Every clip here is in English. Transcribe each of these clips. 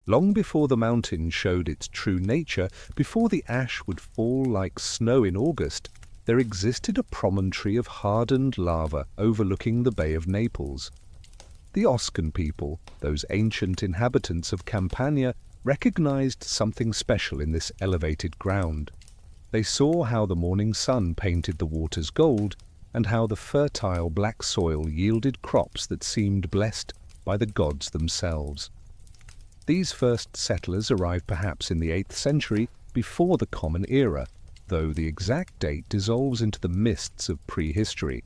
Long before the mountain showed its true nature, before the ash would fall like snow in August, there existed a promontory of hardened lava overlooking the Bay of Naples. The Oscan people, those ancient inhabitants of Campania, recognized something special in this elevated ground. They saw how the morning sun painted the waters gold, and how the fertile black soil yielded crops that seemed blessed by the gods themselves. These first settlers arrived perhaps in the 8th century before the Common Era, though the exact date dissolves into the mists of prehistory.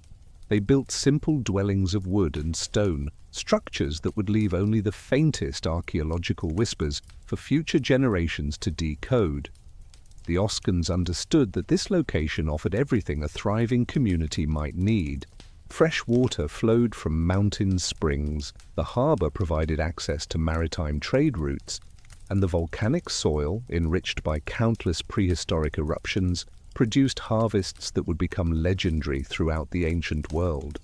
They built simple dwellings of wood and stone, structures that would leave only the faintest archaeological whispers for future generations to decode. The Oscans understood that this location offered everything a thriving community might need. Fresh water flowed from mountain springs, the harbour provided access to maritime trade routes, and the volcanic soil, enriched by countless prehistoric eruptions, produced harvests that would become legendary throughout the ancient world.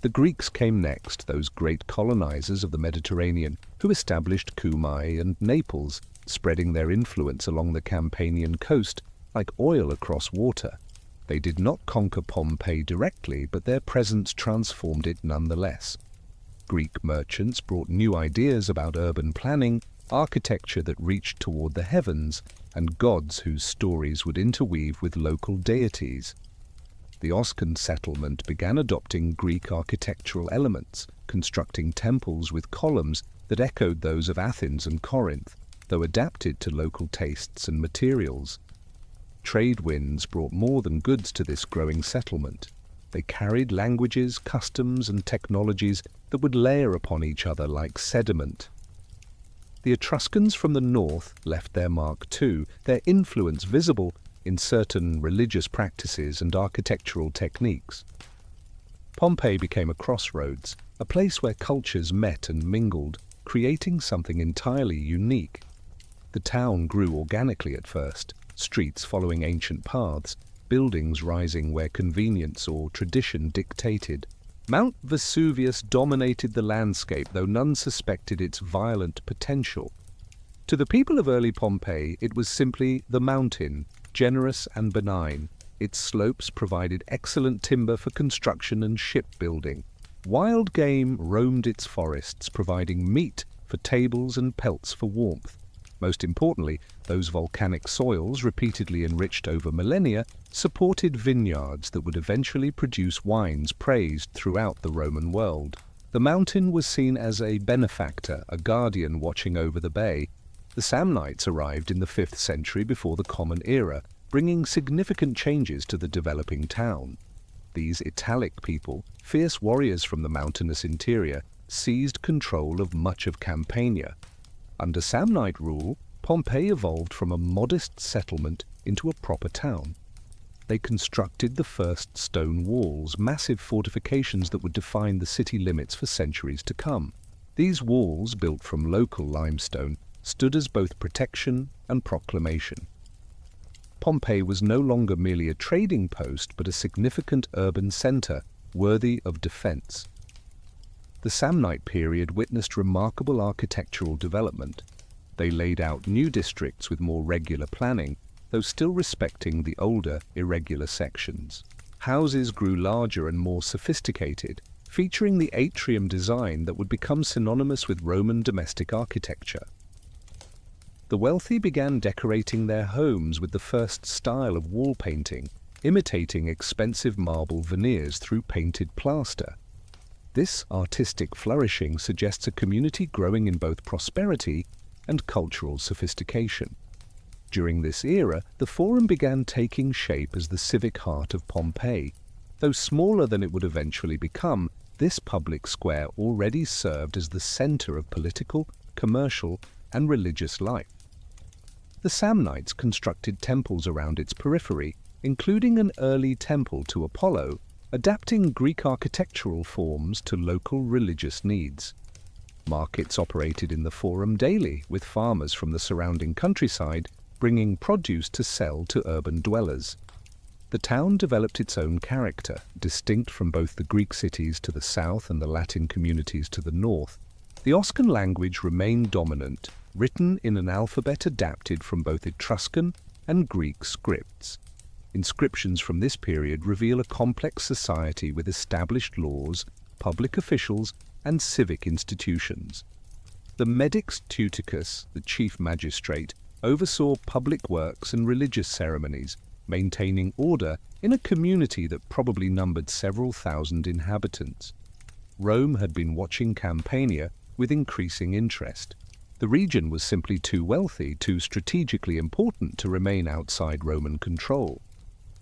The Greeks came next, those great colonizers of the Mediterranean, who established Cumae and Naples, spreading their influence along the Campanian coast like oil across water. They did not conquer Pompeii directly, but their presence transformed it nonetheless. Greek merchants brought new ideas about urban planning, architecture that reached toward the heavens, and gods whose stories would interweave with local deities. The Oscan settlement began adopting Greek architectural elements, constructing temples with columns that echoed those of Athens and Corinth, though adapted to local tastes and materials. Trade winds brought more than goods to this growing settlement. They carried languages, customs, and technologies that would layer upon each other like sediment. The Etruscans from the north left their mark too, their influence visible in certain religious practices and architectural techniques. Pompeii became a crossroads, a place where cultures met and mingled, creating something entirely unique. The town grew organically at first, streets following ancient paths, buildings rising where convenience or tradition dictated. Mount Vesuvius dominated the landscape, though none suspected its violent potential. To the people of early Pompeii, it was simply the mountain, generous and benign. Its slopes provided excellent timber for construction and shipbuilding. Wild game roamed its forests, providing meat for tables and pelts for warmth. Most importantly, those volcanic soils, repeatedly enriched over millennia, supported vineyards that would eventually produce wines praised throughout the Roman world. The mountain was seen as a benefactor, a guardian watching over the bay. The Samnites arrived in the 5th century before the Common Era, bringing significant changes to the developing town. These Italic people, fierce warriors from the mountainous interior, seized control of much of Campania. Under Samnite rule, Pompeii evolved from a modest settlement into a proper town. They constructed the first stone walls, massive fortifications that would define the city limits for centuries to come. These walls, built from local limestone, stood as both protection and proclamation. Pompeii was no longer merely a trading post, but a significant urban center worthy of defense. The Samnite period witnessed remarkable architectural development. They laid out new districts with more regular planning, though still respecting the older, irregular sections. Houses grew larger and more sophisticated, featuring the atrium design that would become synonymous with Roman domestic architecture. The wealthy began decorating their homes with the first style of wall painting, imitating expensive marble veneers through painted plaster. This artistic flourishing suggests a community growing in both prosperity and cultural sophistication. During this era, the Forum began taking shape as the civic heart of Pompeii. Though smaller than it would eventually become, this public square already served as the center of political, commercial, and religious life. The Samnites constructed temples around its periphery, including an early temple to Apollo, adapting Greek architectural forms to local religious needs. Markets operated in the Forum daily, with farmers from the surrounding countryside bringing produce to sell to urban dwellers. The town developed its own character, distinct from both the Greek cities to the south and the Latin communities to the north. The Oscan language remained dominant, written in an alphabet adapted from both Etruscan and Greek scripts. Inscriptions from this period reveal a complex society with established laws, public officials, and civic institutions. The Medix Tuticus, the chief magistrate, oversaw public works and religious ceremonies, maintaining order in a community that probably numbered several thousand inhabitants. Rome had been watching Campania with increasing interest. The region was simply too wealthy, too strategically important to remain outside Roman control.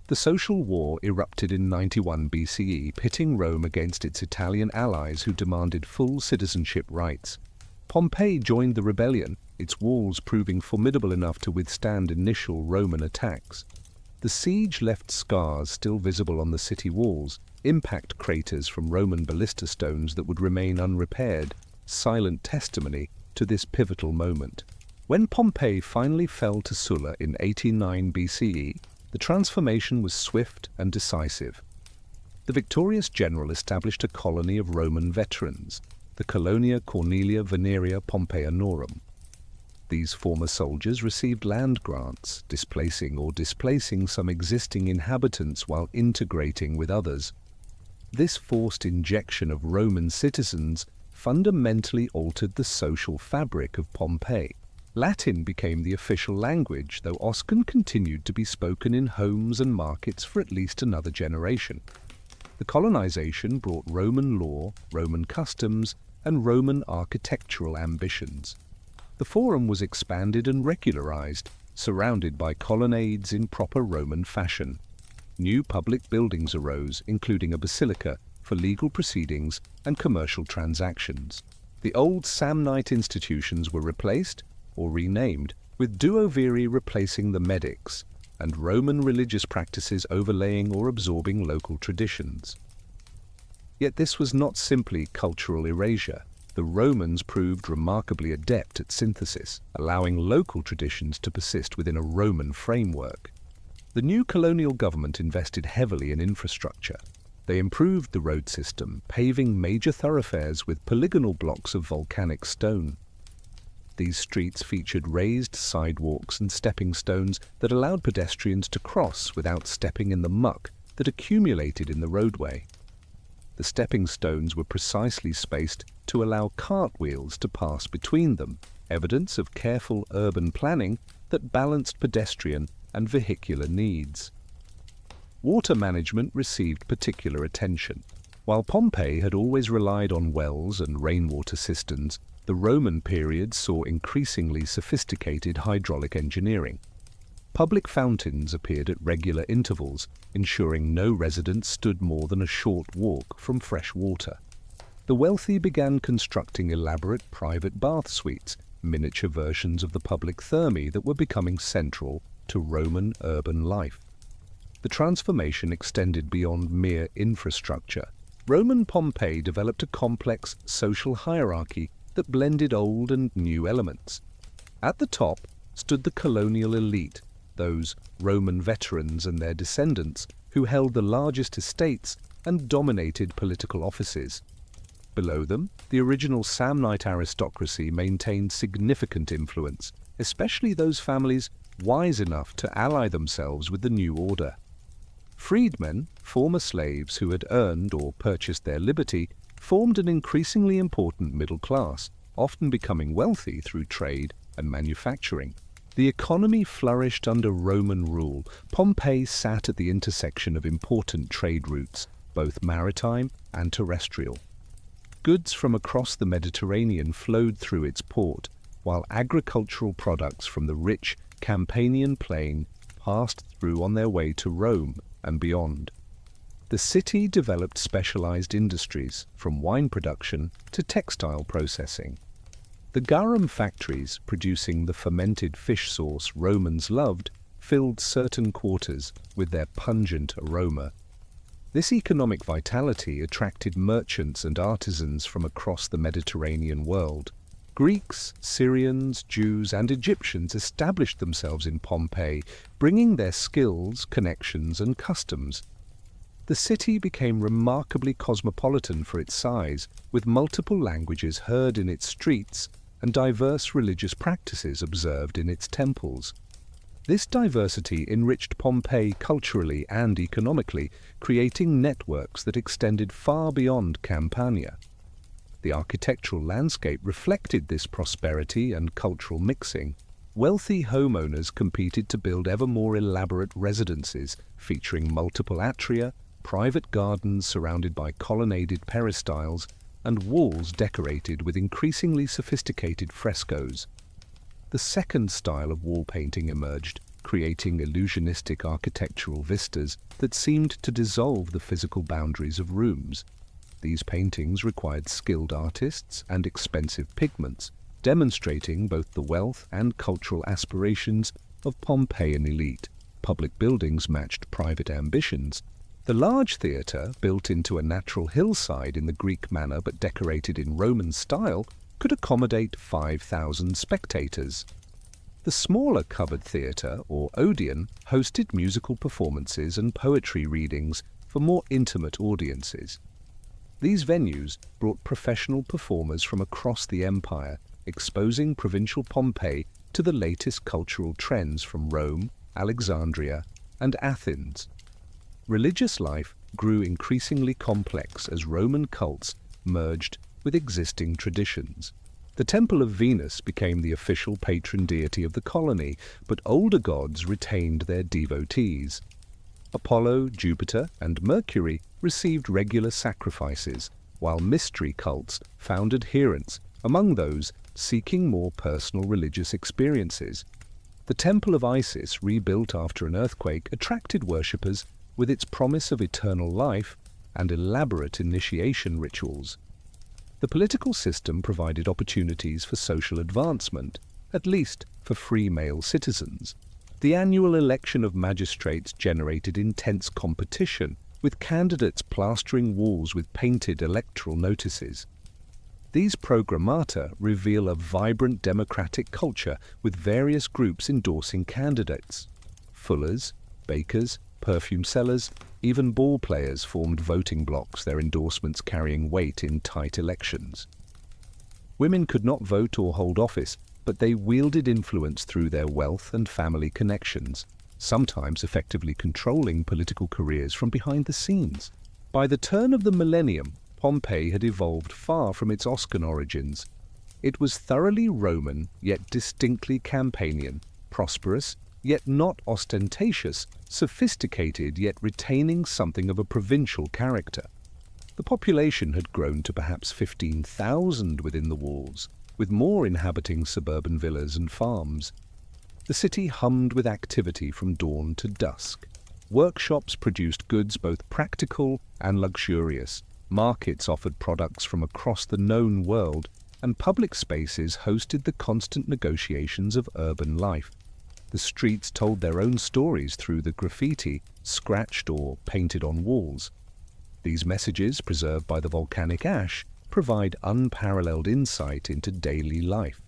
The social war erupted in 91 BCE, pitting Rome against its Italian allies who demanded full citizenship rights. Pompeii joined the rebellion, its walls proving formidable enough to withstand initial Roman attacks. The siege left scars still visible on the city walls, impact craters from Roman ballista stones that would remain unrepaired, silent testimony to this pivotal moment. When Pompeii finally fell to Sulla in 89 BCE, the transformation was swift and decisive. The victorious general established a colony of Roman veterans, the Colonia Cornelia Veneria Pompeianorum. These former soldiers received land grants, displacing some existing inhabitants while integrating with others. This forced injection of Roman citizens fundamentally altered the social fabric of Pompeii. Latin became the official language, though Oscan continued to be spoken in homes and markets for at least another generation. The colonization brought Roman law, Roman customs, and Roman architectural ambitions. The Forum was expanded and regularized, surrounded by colonnades in proper Roman fashion. New public buildings arose, including a basilica, for legal proceedings and commercial transactions. The old Samnite institutions were replaced or renamed, with duoviri replacing the Medix, and Roman religious practices overlaying or absorbing local traditions. Yet this was not simply cultural erasure. The Romans proved remarkably adept at synthesis, allowing local traditions to persist within a Roman framework. The new colonial government invested heavily in infrastructure. They improved the road system, paving major thoroughfares with polygonal blocks of volcanic stone. These streets featured raised sidewalks and stepping stones that allowed pedestrians to cross without stepping in the muck that accumulated in the roadway. The stepping stones were precisely spaced to allow cartwheels to pass between them, evidence of careful urban planning that balanced pedestrian and vehicular needs. Water management received particular attention. While Pompeii had always relied on wells and rainwater cisterns, the Roman period saw increasingly sophisticated hydraulic engineering. Public fountains appeared at regular intervals, ensuring no resident stood more than a short walk from fresh water. The wealthy began constructing elaborate private bath suites, miniature versions of the public thermae that were becoming central to Roman urban life. The transformation extended beyond mere infrastructure. Roman Pompeii developed a complex social hierarchy that blended old and new elements. At the top stood the colonial elite, those Roman veterans and their descendants who held the largest estates and dominated political offices. Below them, the original Samnite aristocracy maintained significant influence, especially those families wise enough to ally themselves with the new order. Freedmen, former slaves who had earned or purchased their liberty, formed an increasingly important middle class, often becoming wealthy through trade and manufacturing. The economy flourished under Roman rule. Pompeii sat at the intersection of important trade routes, both maritime and terrestrial. Goods from across the Mediterranean flowed through its port, while agricultural products from the rich Campanian plain passed through on their way to Rome and beyond. The city developed specialized industries, from wine production to textile processing. The garum factories, producing the fermented fish sauce Romans loved, filled certain quarters with their pungent aroma. This economic vitality attracted merchants and artisans from across the Mediterranean world. Greeks, Syrians, Jews, and Egyptians established themselves in Pompeii, bringing their skills, connections, and customs. The city became remarkably cosmopolitan for its size, with multiple languages heard in its streets and diverse religious practices observed in its temples. This diversity enriched Pompeii culturally and economically, creating networks that extended far beyond Campania. The architectural landscape reflected this prosperity and cultural mixing. Wealthy homeowners competed to build ever more elaborate residences featuring multiple atria, private gardens surrounded by colonnaded peristyles, and walls decorated with increasingly sophisticated frescoes. The second style of wall painting emerged, creating illusionistic architectural vistas that seemed to dissolve the physical boundaries of rooms. These paintings required skilled artists and expensive pigments, demonstrating both the wealth and cultural aspirations of Pompeian elite. Public buildings matched private ambitions. The large theatre, built into a natural hillside in the Greek manner but decorated in Roman style, could accommodate 5,000 spectators. The smaller covered theatre, or Odeon, hosted musical performances and poetry readings for more intimate audiences. These venues brought professional performers from across the empire, exposing provincial Pompeii to the latest cultural trends from Rome, Alexandria, and Athens. Religious life grew increasingly complex as Roman cults merged with existing traditions. The Temple of Venus became the official patron deity of the colony, but older gods retained their devotees. Apollo, Jupiter, and Mercury received regular sacrifices, while mystery cults found adherents, among those seeking more personal religious experiences. The Temple of Isis, rebuilt after an earthquake, attracted worshippers with its promise of eternal life and elaborate initiation rituals. The political system provided opportunities for social advancement, at least for free male citizens. The annual election of magistrates generated intense competition, with candidates plastering walls with painted electoral notices. These programmata reveal a vibrant democratic culture with various groups endorsing candidates. Fullers, bakers, perfume sellers, even ball players formed voting blocks, their endorsements carrying weight in tight elections. Women could not vote or hold office, but they wielded influence through their wealth and family connections, sometimes effectively controlling political careers from behind the scenes. By the turn of the millennium, Pompeii had evolved far from its Oscan origins. It was thoroughly Roman, yet distinctly Campanian, prosperous, yet not ostentatious, sophisticated, yet retaining something of a provincial character. The population had grown to perhaps 15,000 within the walls, with more inhabiting suburban villas and farms. The city hummed with activity from dawn to dusk. Workshops produced goods both practical and luxurious. Markets offered products from across the known world, and public spaces hosted the constant negotiations of urban life. The streets told their own stories through the graffiti, scratched or painted on walls. These messages, preserved by the volcanic ash, provide unparalleled insight into daily life.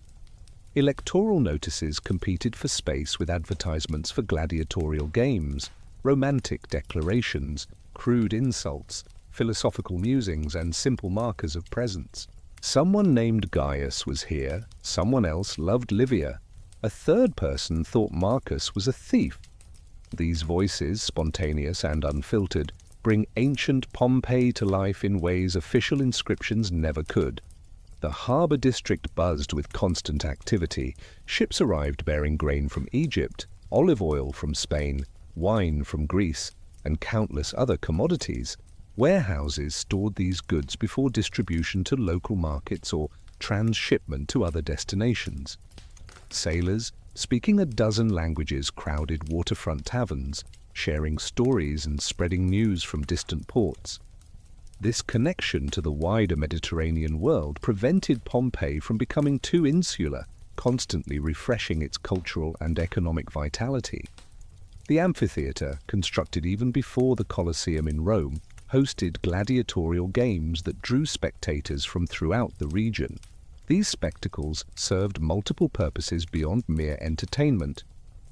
Electoral notices competed for space with advertisements for gladiatorial games, romantic declarations, crude insults, philosophical musings, and simple markers of presence. Someone named Gaius was here, someone else loved Livia. A third person thought Marcus was a thief. These voices, spontaneous and unfiltered, bring ancient Pompeii to life in ways official inscriptions never could. The harbour district buzzed with constant activity. Ships arrived bearing grain from Egypt, olive oil from Spain, wine from Greece, and countless other commodities. Warehouses stored these goods before distribution to local markets or transshipment to other destinations. Sailors, speaking a dozen languages, crowded waterfront taverns, sharing stories and spreading news from distant ports. This connection to the wider Mediterranean world prevented Pompeii from becoming too insular, constantly refreshing its cultural and economic vitality. The amphitheatre, constructed even before the Colosseum in Rome, hosted gladiatorial games that drew spectators from throughout the region. These spectacles served multiple purposes beyond mere entertainment.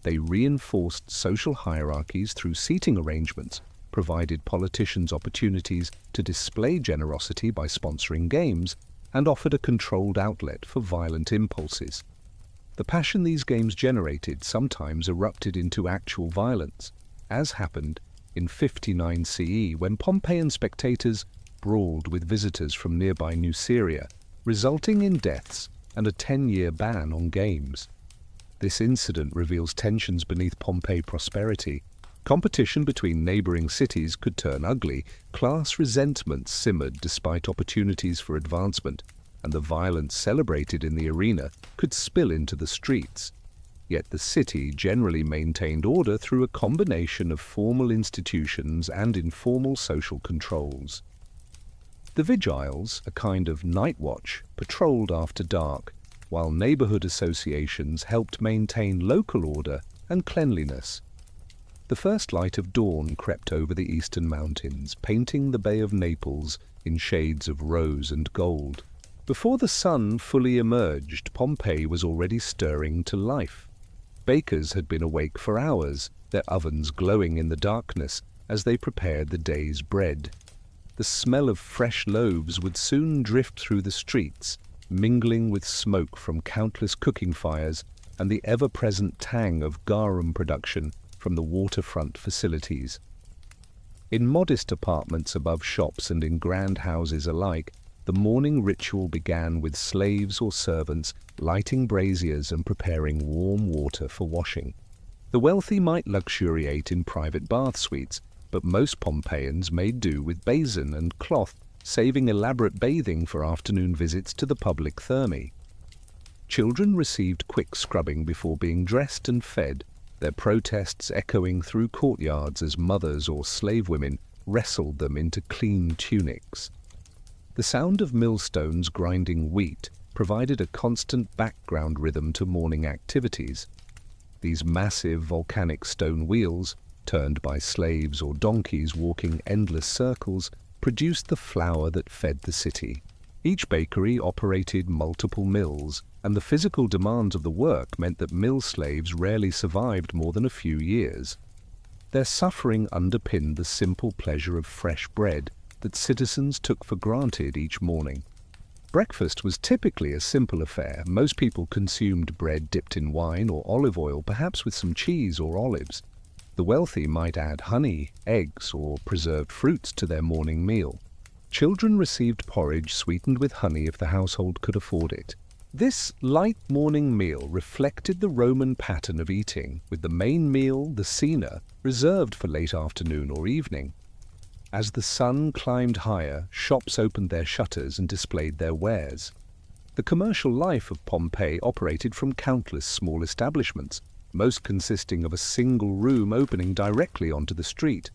They reinforced social hierarchies through seating arrangements, provided politicians opportunities to display generosity by sponsoring games, and offered a controlled outlet for violent impulses. The passion these games generated sometimes erupted into actual violence, as happened in 59 CE when Pompeian spectators brawled with visitors from nearby New Syria, resulting in deaths and a 10-year ban on games. This incident reveals tensions beneath Pompeii prosperity. Competition between neighboring cities could turn ugly, class resentment simmered despite opportunities for advancement, and the violence celebrated in the arena could spill into the streets. Yet the city generally maintained order through a combination of formal institutions and informal social controls. The vigiles, a kind of night watch, patrolled after dark, while neighborhood associations helped maintain local order and cleanliness. The first light of dawn crept over the eastern mountains, painting the Bay of Naples in shades of rose and gold. Before the sun fully emerged, Pompeii was already stirring to life. Bakers had been awake for hours, their ovens glowing in the darkness as they prepared the day's bread. The smell of fresh loaves would soon drift through the streets, mingling with smoke from countless cooking fires and the ever-present tang of garum production from the waterfront facilities. In modest apartments above shops and in grand houses alike, the morning ritual began with slaves or servants lighting braziers and preparing warm water for washing. The wealthy might luxuriate in private bath suites, but most Pompeians made do with basin and cloth, saving elaborate bathing for afternoon visits to the public thermae. Children received quick scrubbing before being dressed and fed, their protests echoing through courtyards as mothers or slave women wrestled them into clean tunics. The sound of millstones grinding wheat provided a constant background rhythm to morning activities. These massive volcanic stone wheels, turned by slaves or donkeys walking endless circles, produced the flour that fed the city. Each bakery operated multiple mills, and the physical demands of the work meant that mill slaves rarely survived more than a few years. Their suffering underpinned the simple pleasure of fresh bread that citizens took for granted each morning. Breakfast was typically a simple affair. Most people consumed bread dipped in wine or olive oil, perhaps with some cheese or olives. The wealthy might add honey, eggs, or preserved fruits to their morning meal. Children received porridge sweetened with honey if the household could afford it. This light morning meal reflected the Roman pattern of eating, with the main meal, the cena, reserved for late afternoon or evening. As the sun climbed higher, shops opened their shutters and displayed their wares. The commercial life of Pompeii operated from countless small establishments, most consisting of a single room opening directly onto the street.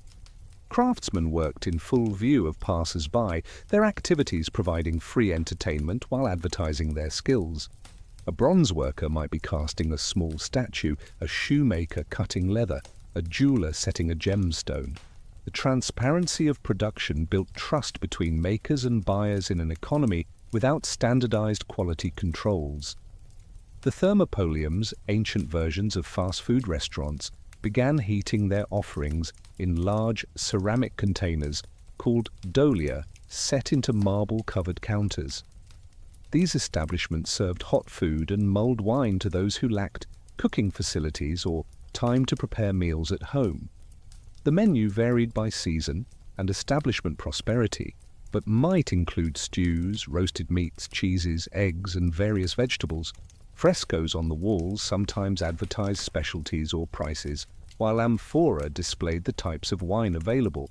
Craftsmen worked in full view of passers-by, their activities providing free entertainment while advertising their skills. A bronze worker might be casting a small statue, a shoemaker cutting leather, a jeweler setting a gemstone. The transparency of production built trust between makers and buyers in an economy without standardized quality controls. The thermopoliums, ancient versions of fast food restaurants, began heating their offerings in large ceramic containers called dolia, set into marble-covered counters. These establishments served hot food and mulled wine to those who lacked cooking facilities or time to prepare meals at home. The menu varied by season and establishment prosperity, but might include stews, roasted meats, cheeses, eggs, and various vegetables. Frescoes on the walls sometimes advertised specialties or prices, while amphora displayed the types of wine available.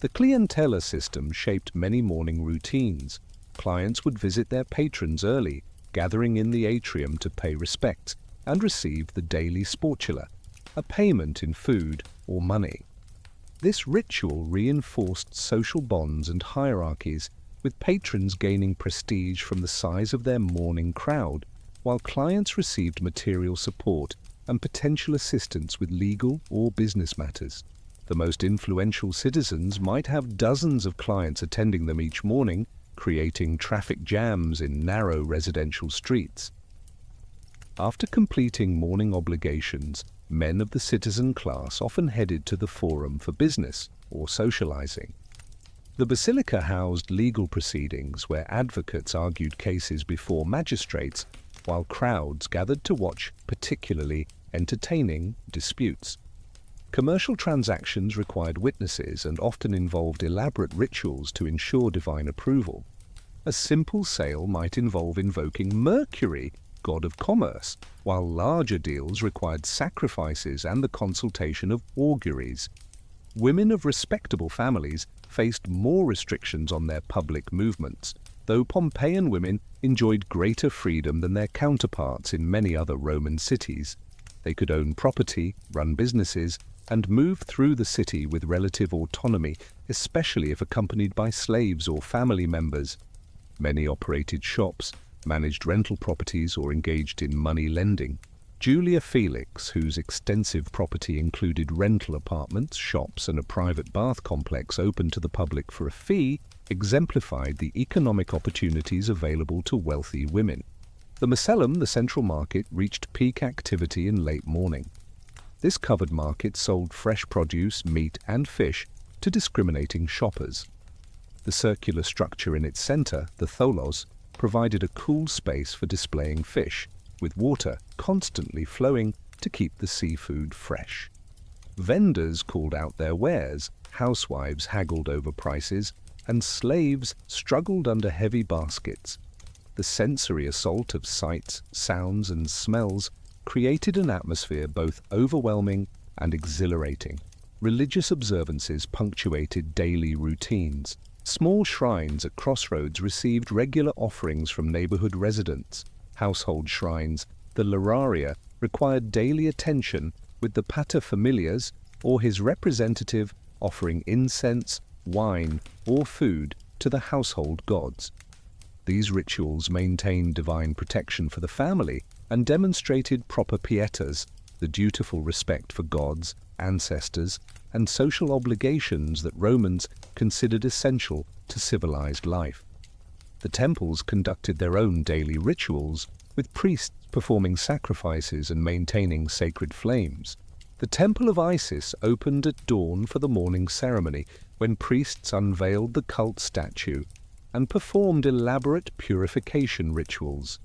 The clientela system shaped many morning routines. Clients would visit their patrons early, gathering in the atrium to pay respects, and receive the daily sportula, a payment in food or money. This ritual reinforced social bonds and hierarchies, with patrons gaining prestige from the size of their morning crowd, while clients received material support and potential assistance with legal or business matters. The most influential citizens might have dozens of clients attending them each morning, creating traffic jams in narrow residential streets. After completing morning obligations, men of the citizen class often headed to the forum for business or socializing. The basilica housed legal proceedings where advocates argued cases before magistrates, while crowds gathered to watch particularly entertaining disputes. Commercial transactions required witnesses and often involved elaborate rituals to ensure divine approval. A simple sale might involve invoking Mercury, god of commerce, while larger deals required sacrifices and the consultation of auguries. Women of respectable families faced more restrictions on their public movements, though Pompeian women enjoyed greater freedom than their counterparts in many other Roman cities. They could own property, run businesses, and move through the city with relative autonomy, especially if accompanied by slaves or family members. Many operated shops, managed rental properties, or engaged in money lending. Julia Felix, whose extensive property included rental apartments, shops, and a private bath complex open to the public for a fee, exemplified the economic opportunities available to wealthy women. The Macellum, the central market, reached peak activity in late morning. This covered market sold fresh produce, meat, and fish to discriminating shoppers. The circular structure in its center, the tholos, provided a cool space for displaying fish, with water constantly flowing to keep the seafood fresh. Vendors called out their wares, housewives haggled over prices, and slaves struggled under heavy baskets. The sensory assault of sights, sounds, and smells created an atmosphere both overwhelming and exhilarating. Religious observances punctuated daily routines. Small shrines at crossroads received regular offerings from neighborhood residents. Household shrines, the Lararia, required daily attention, with the paterfamilias or his representative offering incense, wine, or food to the household gods. These rituals maintained divine protection for the family and demonstrated proper pietas, the dutiful respect for gods, ancestors, and social obligations that Romans considered essential to civilized life. The temples conducted their own daily rituals, with priests performing sacrifices and maintaining sacred flames. The Temple of Isis opened at dawn for the morning ceremony, when priests unveiled the cult statue and performed elaborate purification rituals.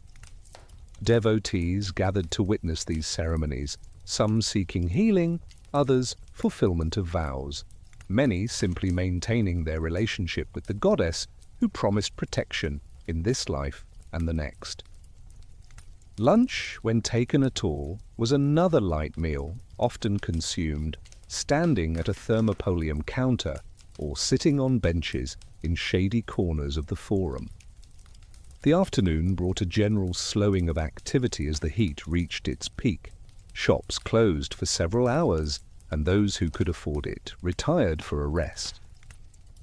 Devotees gathered to witness these ceremonies, some seeking healing, others fulfillment of vows, many simply maintaining their relationship with the goddess who promised protection in this life and the next. Lunch, when taken at all, was another light meal, often consumed standing at a thermopolium counter or sitting on benches in shady corners of the forum. The afternoon brought a general slowing of activity as the heat reached its peak. Shops closed for several hours, and those who could afford it retired for a rest.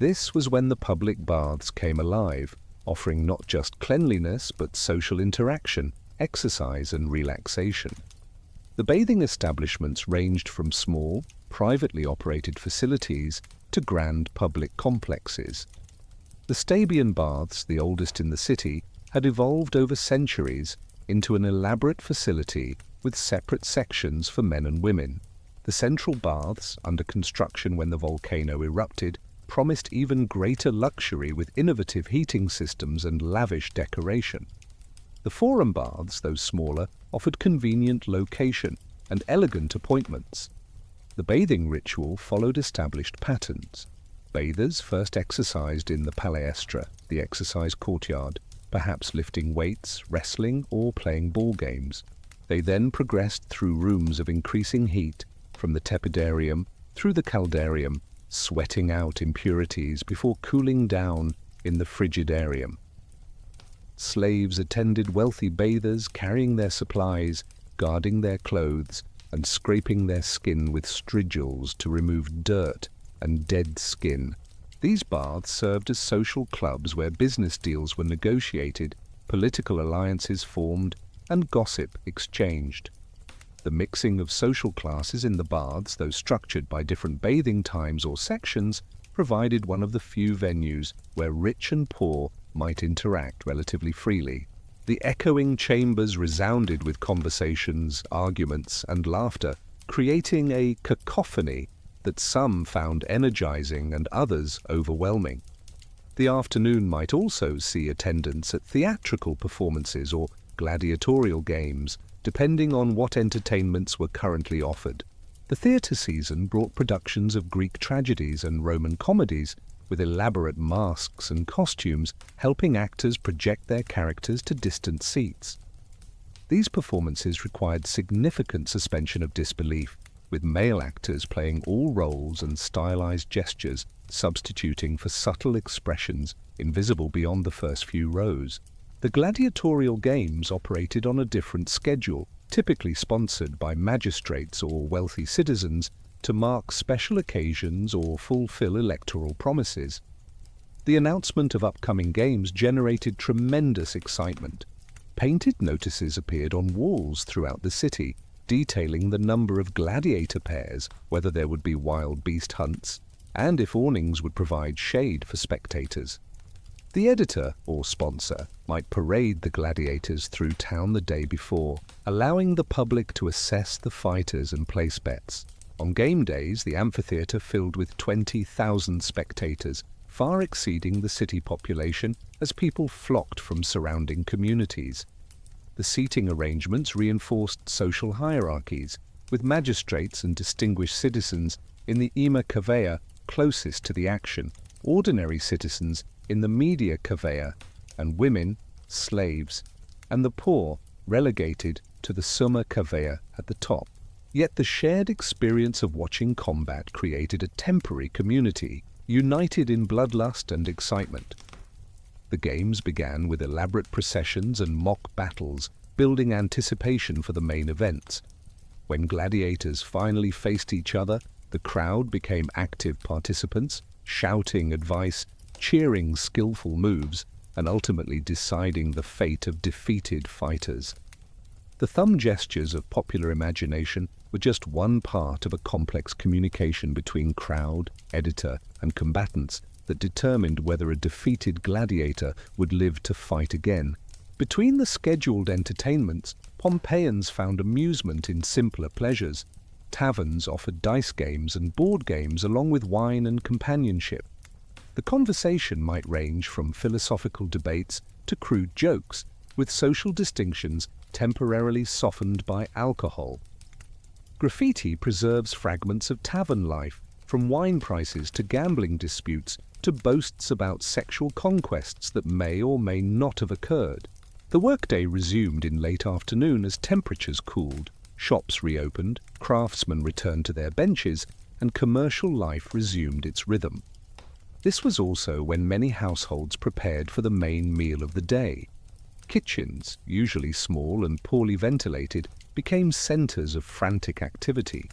This was when the public baths came alive, offering not just cleanliness but social interaction, exercise, and relaxation. The bathing establishments ranged from small, privately operated facilities to grand public complexes. The Stabian baths, the oldest in the city, had evolved over centuries into an elaborate facility with separate sections for men and women. The central baths, under construction when the volcano erupted, promised even greater luxury with innovative heating systems and lavish decoration. The forum baths, though smaller, offered convenient location and elegant appointments. The bathing ritual followed established patterns. Bathers first exercised in the palaestra, the exercise courtyard, perhaps lifting weights, wrestling, or playing ball games. They then progressed through rooms of increasing heat, from the tepidarium through the caldarium, sweating out impurities before cooling down in the frigidarium. Slaves attended wealthy bathers, carrying their supplies, guarding their clothes, and scraping their skin with strigils to remove dirt and dead skin. These baths served as social clubs where business deals were negotiated, political alliances formed, and gossip exchanged. The mixing of social classes in the baths, though structured by different bathing times or sections, provided one of the few venues where rich and poor might interact relatively freely. The echoing chambers resounded with conversations, arguments, and laughter, creating a cacophony that some found energizing and others overwhelming. The afternoon might also see attendance at theatrical performances or gladiatorial games, depending on what entertainments were currently offered. The theatre season brought productions of Greek tragedies and Roman comedies, with elaborate masks and costumes helping actors project their characters to distant seats. These performances required significant suspension of disbelief, with male actors playing all roles and stylized gestures substituting for subtle expressions invisible beyond the first few rows. The gladiatorial games operated on a different schedule, typically sponsored by magistrates or wealthy citizens to mark special occasions or fulfill electoral promises. The announcement of upcoming games generated tremendous excitement. Painted notices appeared on walls throughout the city, detailing the number of gladiator pairs, whether there would be wild beast hunts, and if awnings would provide shade for spectators. The editor or sponsor might parade the gladiators through town the day before, allowing the public to assess the fighters and place bets. On game days, the amphitheatre filled with 20,000 spectators, far exceeding the city population as people flocked from surrounding communities. The seating arrangements reinforced social hierarchies, with magistrates and distinguished citizens in the Ima Cavea closest to the action, ordinary citizens in the media cavea, and women, slaves, and the poor relegated to the summa cavea at the top. Yet the shared experience of watching combat created a temporary community, united in bloodlust and excitement. The games began with elaborate processions and mock battles, building anticipation for the main events. When gladiators finally faced each other, the crowd became active participants, shouting advice, cheering skillful moves, and ultimately deciding the fate of defeated fighters. The thumb gestures of popular imagination were just one part of a complex communication between crowd, editor, and combatants that determined whether a defeated gladiator would live to fight again. Between the scheduled entertainments, Pompeians found amusement in simpler pleasures. Taverns offered dice games and board games along with wine and companionship. The conversation might range from philosophical debates to crude jokes, with social distinctions temporarily softened by alcohol. Graffiti preserves fragments of tavern life, from wine prices to gambling disputes to boasts about sexual conquests that may or may not have occurred. The workday resumed in late afternoon as temperatures cooled, shops reopened, craftsmen returned to their benches, and commercial life resumed its rhythm. This was also when many households prepared for the main meal of the day. Kitchens, usually small and poorly ventilated, became centers of frantic activity.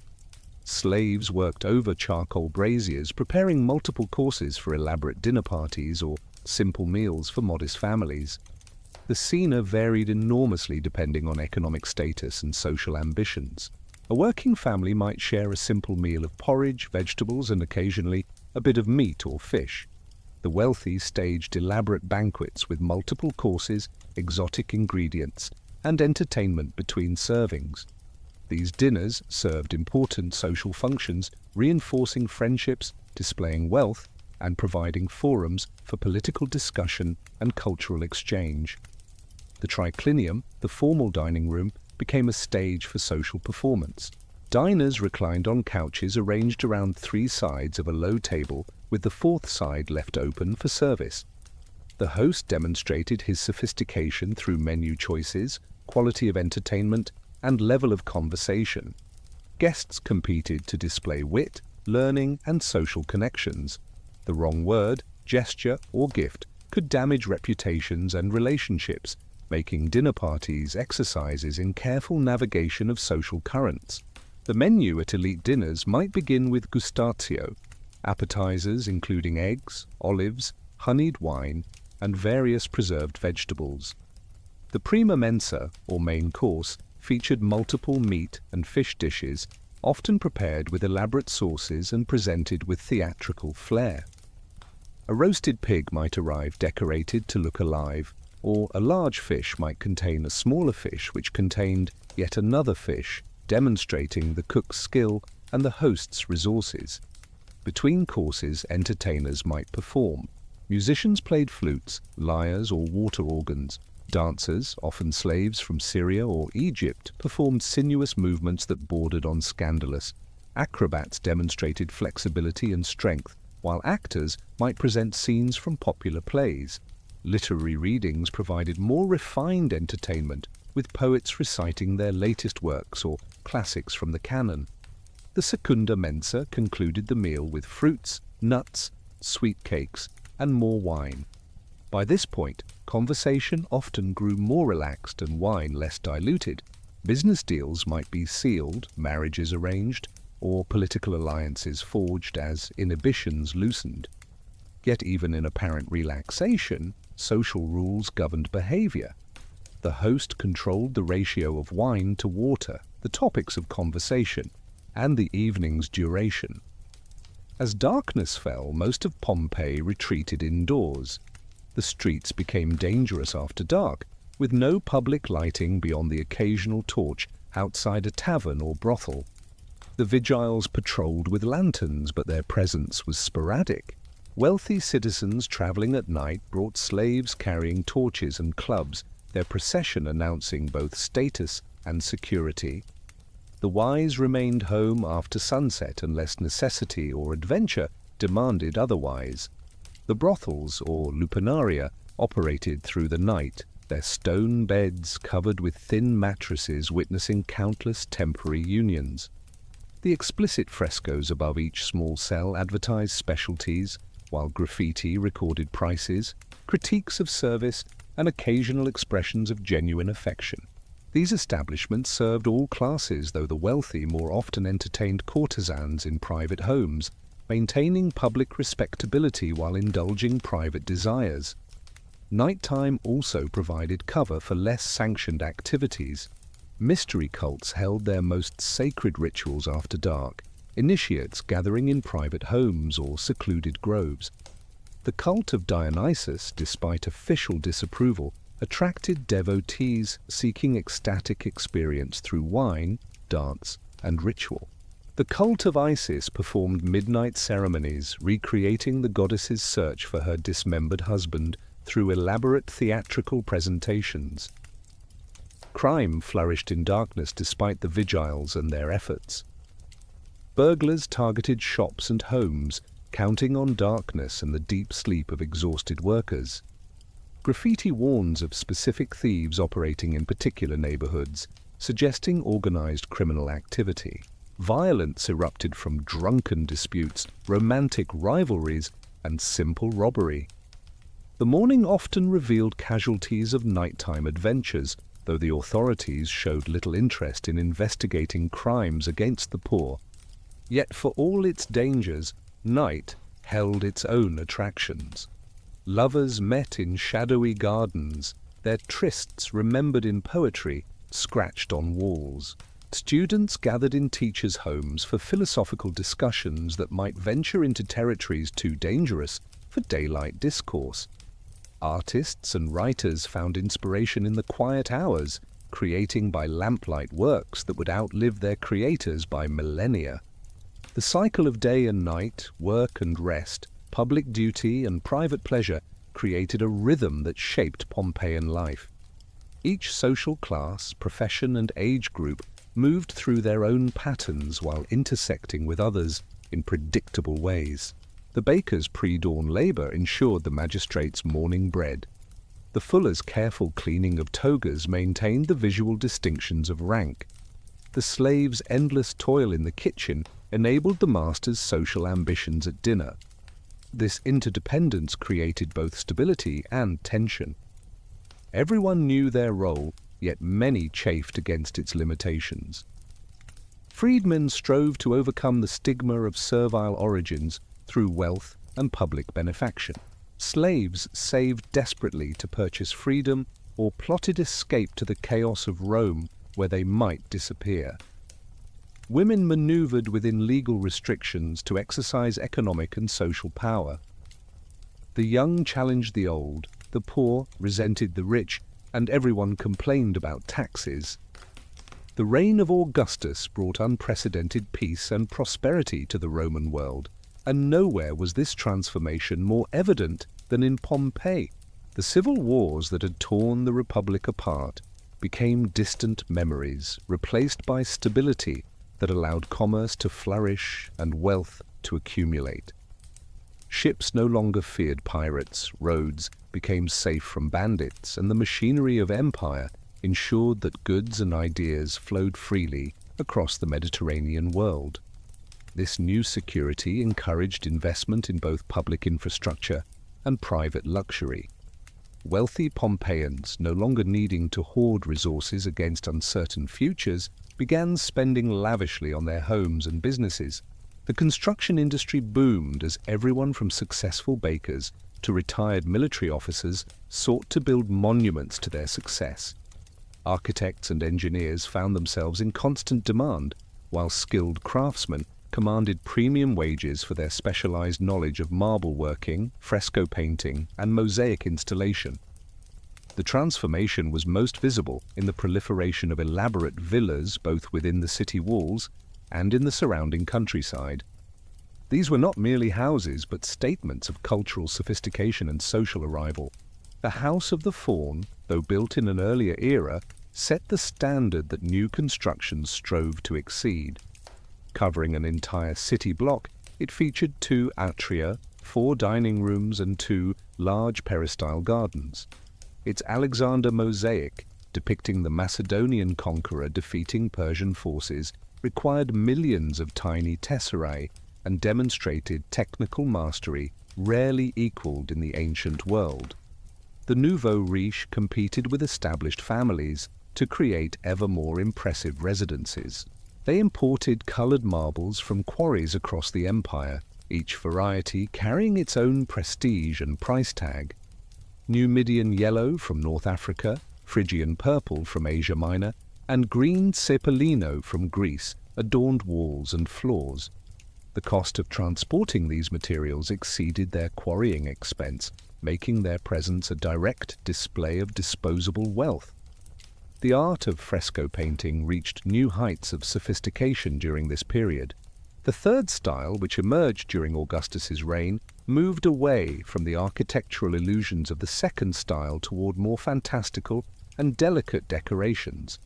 Slaves worked over charcoal braziers, preparing multiple courses for elaborate dinner parties or simple meals for modest families. The scene varied enormously depending on economic status and social ambitions. A working family might share a simple meal of porridge, vegetables, and occasionally a bit of meat or fish. The wealthy staged elaborate banquets with multiple courses, exotic ingredients, and entertainment between servings. These dinners served important social functions, reinforcing friendships, displaying wealth, and providing forums for political discussion and cultural exchange. The triclinium, the formal dining room, became a stage for social performance. Diners reclined on couches arranged around three sides of a low table, with the fourth side left open for service. The host demonstrated his sophistication through menu choices, quality of entertainment, and level of conversation. Guests competed to display wit, learning, and social connections. The wrong word, gesture, or gift could damage reputations and relationships, making dinner parties exercises in careful navigation of social currents. The menu at elite dinners might begin with gustatio, appetizers including eggs, olives, honeyed wine, and various preserved vegetables. The prima mensa, or main course, featured multiple meat and fish dishes, often prepared with elaborate sauces and presented with theatrical flair. A roasted pig might arrive decorated to look alive, or a large fish might contain a smaller fish which contained yet another fish, demonstrating the cook's skill and the host's resources. Between courses, entertainers might perform. Musicians played flutes, lyres or water organs. Dancers, often slaves from Syria or Egypt, performed sinuous movements that bordered on scandalous. Acrobats demonstrated flexibility and strength, while actors might present scenes from popular plays. Literary readings provided more refined entertainment, with poets reciting their latest works or classics from the canon. The secunda mensa concluded the meal with fruits, nuts, sweet cakes, and more wine. By this point, conversation often grew more relaxed and wine less diluted. Business deals might be sealed, marriages arranged, or political alliances forged as inhibitions loosened. Yet even in apparent relaxation, social rules governed behavior. The host controlled the ratio of wine to water, the topics of conversation, and the evening's duration. As darkness fell, most of Pompeii retreated indoors. The streets became dangerous after dark, with no public lighting beyond the occasional torch outside a tavern or brothel. The vigiles patrolled with lanterns, but their presence was sporadic. Wealthy citizens traveling at night brought slaves carrying torches and clubs, their procession announcing both status and security. The wise remained home after sunset unless necessity or adventure demanded otherwise. The brothels, or lupenaria, operated through the night, their stone beds covered with thin mattresses witnessing countless temporary unions. The explicit frescoes above each small cell advertised specialties, while graffiti recorded prices, critiques of service, and occasional expressions of genuine affection. These establishments served all classes, though the wealthy more often entertained courtesans in private homes, maintaining public respectability while indulging private desires. Nighttime also provided cover for less sanctioned activities. Mystery cults held their most sacred rituals after dark, initiates gathering in private homes or secluded groves. The cult of Dionysus, despite official disapproval, attracted devotees seeking ecstatic experience through wine, dance, and ritual. The cult of Isis performed midnight ceremonies, recreating the goddess's search for her dismembered husband through elaborate theatrical presentations. Crime flourished in darkness despite the vigiles and their efforts. Burglars targeted shops and homes, counting on darkness and the deep sleep of exhausted workers. Graffiti warns of specific thieves operating in particular neighborhoods, suggesting organized criminal activity. Violence erupted from drunken disputes, romantic rivalries, and simple robbery. The morning often revealed casualties of nighttime adventures, though the authorities showed little interest in investigating crimes against the poor. Yet for all its dangers, night held its own attractions. Lovers met in shadowy gardens, their trysts remembered in poetry, scratched on walls. Students gathered in teachers' homes for philosophical discussions that might venture into territories too dangerous for daylight discourse. Artists and writers found inspiration in the quiet hours, creating by lamplight works that would outlive their creators by millennia. The cycle of day and night, work and rest, public duty and private pleasure created a rhythm that shaped Pompeian life. Each social class, profession and age group moved through their own patterns while intersecting with others in predictable ways. The baker's pre-dawn labor ensured the magistrate's morning bread. The fuller's careful cleaning of togas maintained the visual distinctions of rank. The slave's endless toil in the kitchen enabled the master's social ambitions at dinner. This interdependence created both stability and tension. Everyone knew their role, yet many chafed against its limitations. Freedmen strove to overcome the stigma of servile origins through wealth and public benefaction. Slaves saved desperately to purchase freedom or plotted escape to the chaos of Rome where they might disappear. Women maneuvered within legal restrictions to exercise economic and social power. The young challenged the old, the poor resented the rich, and everyone complained about taxes. The reign of Augustus brought unprecedented peace and prosperity to the Roman world, and nowhere was this transformation more evident than in Pompeii. The civil wars that had torn the Republic apart became distant memories, replaced by stability that allowed commerce to flourish and wealth to accumulate. Ships no longer feared pirates, roads became safe from bandits, and the machinery of empire ensured that goods and ideas flowed freely across the Mediterranean world. This new security encouraged investment in both public infrastructure and private luxury. Wealthy Pompeians, no longer needing to hoard resources against uncertain futures, began spending lavishly on their homes and businesses. The construction industry boomed as everyone from successful bakers to retired military officers sought to build monuments to their success. Architects and engineers found themselves in constant demand, while skilled craftsmen commanded premium wages for their specialized knowledge of marble working, fresco painting, and mosaic installation. The transformation was most visible in the proliferation of elaborate villas both within the city walls and in the surrounding countryside. These were not merely houses, but statements of cultural sophistication and social arrival. The House of the Faun, though built in an earlier era, set the standard that new constructions strove to exceed. Covering an entire city block, it featured 2 atria, 4 dining rooms, and 2 large peristyle gardens. Its Alexander mosaic, depicting the Macedonian conqueror defeating Persian forces, required millions of tiny tesserae and demonstrated technical mastery rarely equaled in the ancient world. The nouveau riche competed with established families to create ever more impressive residences. They imported colored marbles from quarries across the empire, each variety carrying its own prestige and price tag. Numidian yellow from North Africa, Phrygian purple from Asia Minor, and green cepelino from Greece adorned walls and floors. The cost of transporting these materials exceeded their quarrying expense, making their presence a direct display of disposable wealth. The art of fresco painting reached new heights of sophistication during this period. The third style, which emerged during Augustus's reign, moved away from the architectural illusions of the second style toward more fantastical and delicate decorations.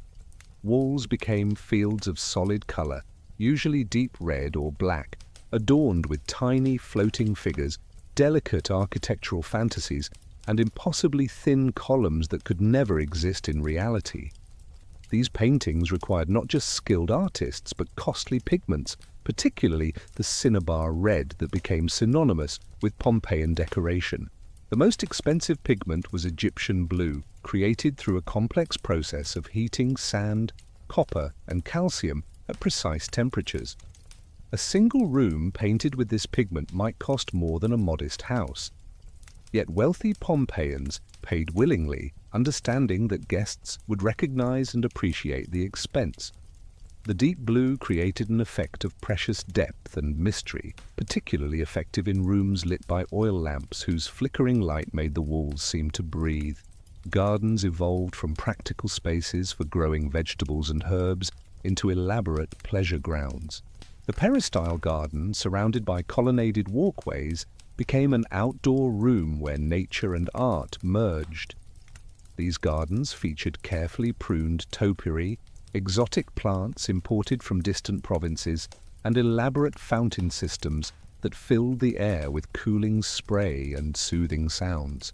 Walls became fields of solid color, usually deep red or black, adorned with tiny floating figures, delicate architectural fantasies, and impossibly thin columns that could never exist in reality. These paintings required not just skilled artists, but costly pigments, particularly the cinnabar red that became synonymous with Pompeian decoration. The most expensive pigment was Egyptian blue, created through a complex process of heating sand, copper, and calcium at precise temperatures. A single room painted with this pigment might cost more than a modest house. Yet wealthy Pompeians paid willingly, understanding that guests would recognize and appreciate the expense. The deep blue created an effect of precious depth and mystery, particularly effective in rooms lit by oil lamps whose flickering light made the walls seem to breathe. Gardens evolved from practical spaces for growing vegetables and herbs into elaborate pleasure grounds. The peristyle garden, surrounded by colonnaded walkways, became an outdoor room where nature and art merged. These gardens featured carefully pruned topiary, exotic plants imported from distant provinces, and elaborate fountain systems that filled the air with cooling spray and soothing sounds.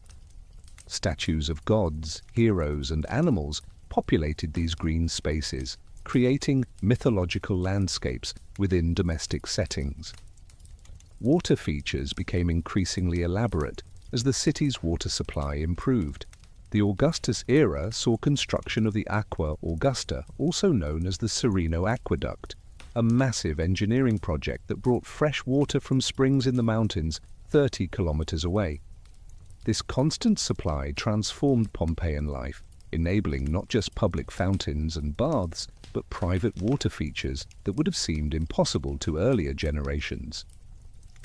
Statues of gods, heroes, and animals populated these green spaces, creating mythological landscapes within domestic settings. Water features became increasingly elaborate as the city's water supply improved. The Augustus era saw construction of the Aqua Augusta, also known as the Serino Aqueduct, a massive engineering project that brought fresh water from springs in the mountains 30 kilometers away. This constant supply transformed Pompeian life, enabling not just public fountains and baths, but private water features that would have seemed impossible to earlier generations.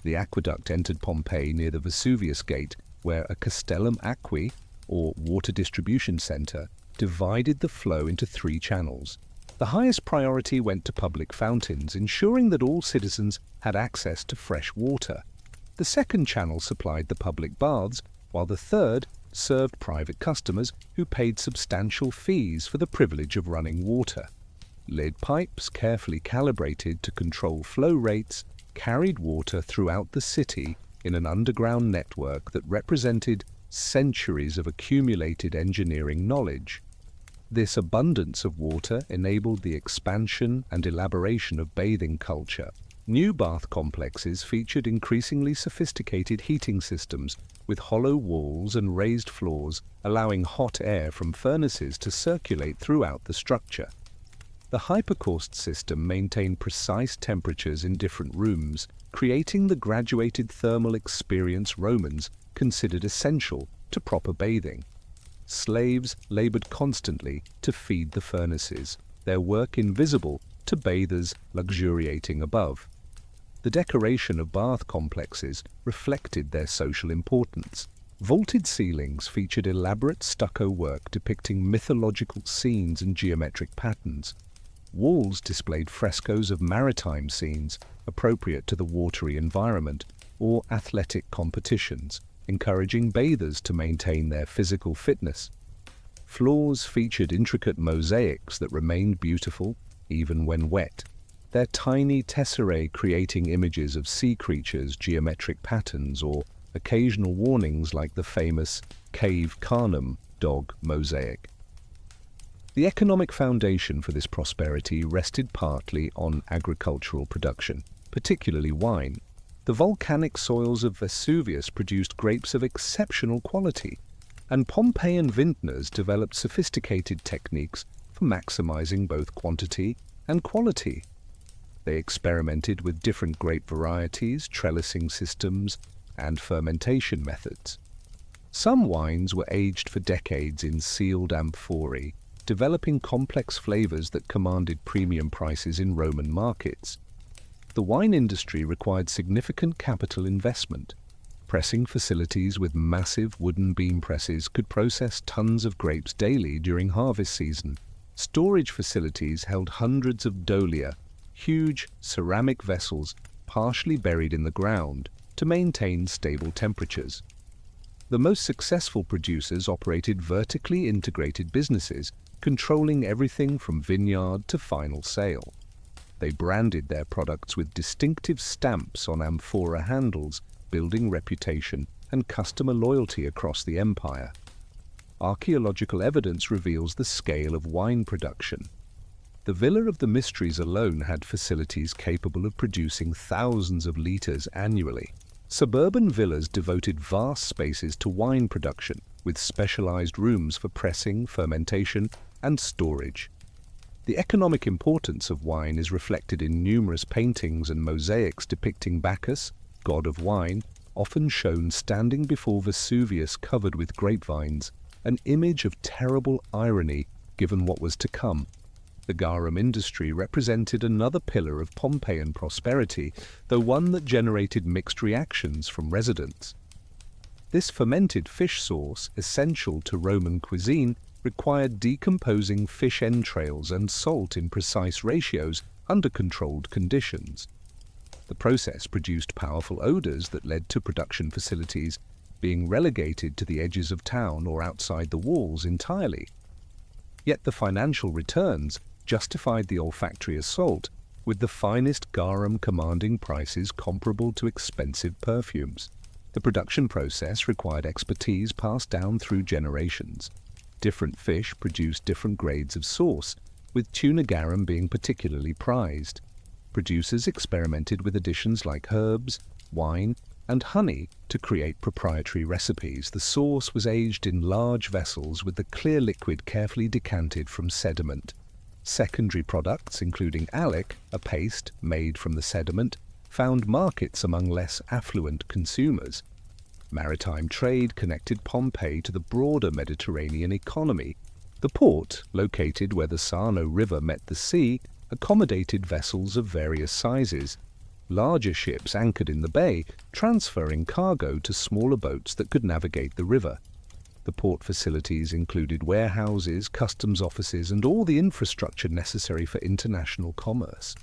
The aqueduct entered Pompeii near the Vesuvius Gate, where a castellum aquae, or water distribution center, divided the flow into 3 channels. The highest priority went to public fountains, ensuring that all citizens had access to fresh water. The second channel supplied the public baths, while the third served private customers who paid substantial fees for the privilege of running water. Lead pipes, carefully calibrated to control flow rates, carried water throughout the city in an underground network that represented centuries of accumulated engineering knowledge. This abundance of water enabled the expansion and elaboration of bathing culture. New bath complexes featured increasingly sophisticated heating systems with hollow walls and raised floors, allowing hot air from furnaces to circulate throughout the structure. The hypercaust system maintained precise temperatures in different rooms, creating the graduated thermal experience Romans considered essential to proper bathing. Slaves labored constantly to feed the furnaces, their work invisible to bathers luxuriating above. The decoration of bath complexes reflected their social importance. Vaulted ceilings featured elaborate stucco work depicting mythological scenes and geometric patterns. Walls displayed frescoes of maritime scenes appropriate to the watery environment or athletic competitions, encouraging bathers to maintain their physical fitness. Floors featured intricate mosaics that remained beautiful even when wet, their tiny tesserae creating images of sea creatures, geometric patterns, or occasional warnings like the famous Cave Canem dog mosaic. The economic foundation for this prosperity rested partly on agricultural production, particularly wine. The volcanic soils of Vesuvius produced grapes of exceptional quality, and Pompeian vintners developed sophisticated techniques for maximizing both quantity and quality. They experimented with different grape varieties, trellising systems, and fermentation methods. Some wines were aged for decades in sealed amphorae, developing complex flavors that commanded premium prices in Roman markets. The wine industry required significant capital investment. Pressing facilities with massive wooden beam presses could process tons of grapes daily during harvest season. Storage facilities held hundreds of dolia, huge ceramic vessels partially buried in the ground, to maintain stable temperatures. The most successful producers operated vertically integrated businesses, controlling everything from vineyard to final sale. They branded their products with distinctive stamps on amphora handles, building reputation and customer loyalty across the empire. Archaeological evidence reveals the scale of wine production. The Villa of the Mysteries alone had facilities capable of producing thousands of litres annually. Suburban villas devoted vast spaces to wine production, with specialized rooms for pressing, fermentation, and storage. The economic importance of wine is reflected in numerous paintings and mosaics depicting Bacchus, god of wine, often shown standing before Vesuvius covered with grapevines, an image of terrible irony given what was to come. The garum industry represented another pillar of Pompeian prosperity, though one that generated mixed reactions from residents. This fermented fish sauce, essential to Roman cuisine, required decomposing fish entrails and salt in precise ratios under controlled conditions. The process produced powerful odors that led to production facilities being relegated to the edges of town or outside the walls entirely. Yet the financial returns justified the olfactory assault, with the finest garum commanding prices comparable to expensive perfumes. The production process required expertise passed down through generations. Different fish produced different grades of sauce, with tuna garum being particularly prized. Producers experimented with additions like herbs, wine, and honey to create proprietary recipes. The sauce was aged in large vessels with the clear liquid carefully decanted from sediment. Secondary products, including alec, a paste made from the sediment, found markets among less affluent consumers. Maritime trade connected Pompeii to the broader Mediterranean economy. The port, located where the Sarno River met the sea, accommodated vessels of various sizes. Larger ships anchored in the bay, transferring cargo to smaller boats that could navigate the river. The port facilities included warehouses, customs offices, and all the infrastructure necessary for international commerce.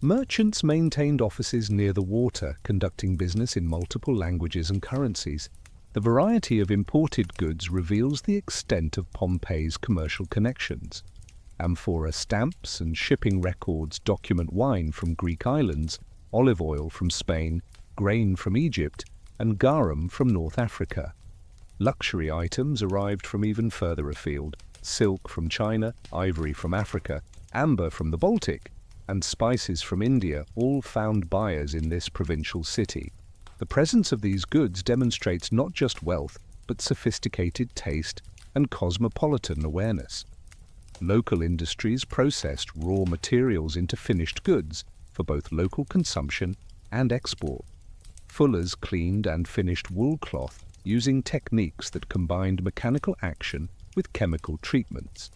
Merchants maintained offices near the water, conducting business in multiple languages and currencies. The variety of imported goods reveals the extent of Pompeii's commercial connections. Amphora stamps and shipping records document wine from Greek islands, olive oil from Spain, grain from Egypt, and garum from North Africa. Luxury items arrived from even further afield: silk from China, ivory from Africa, amber from the Baltic, and spices from India all found buyers in this provincial city. The presence of these goods demonstrates not just wealth, but sophisticated taste and cosmopolitan awareness. Local industries processed raw materials into finished goods for both local consumption and export. Fullers cleaned and finished wool cloth using techniques that combined mechanical action with chemical treatments.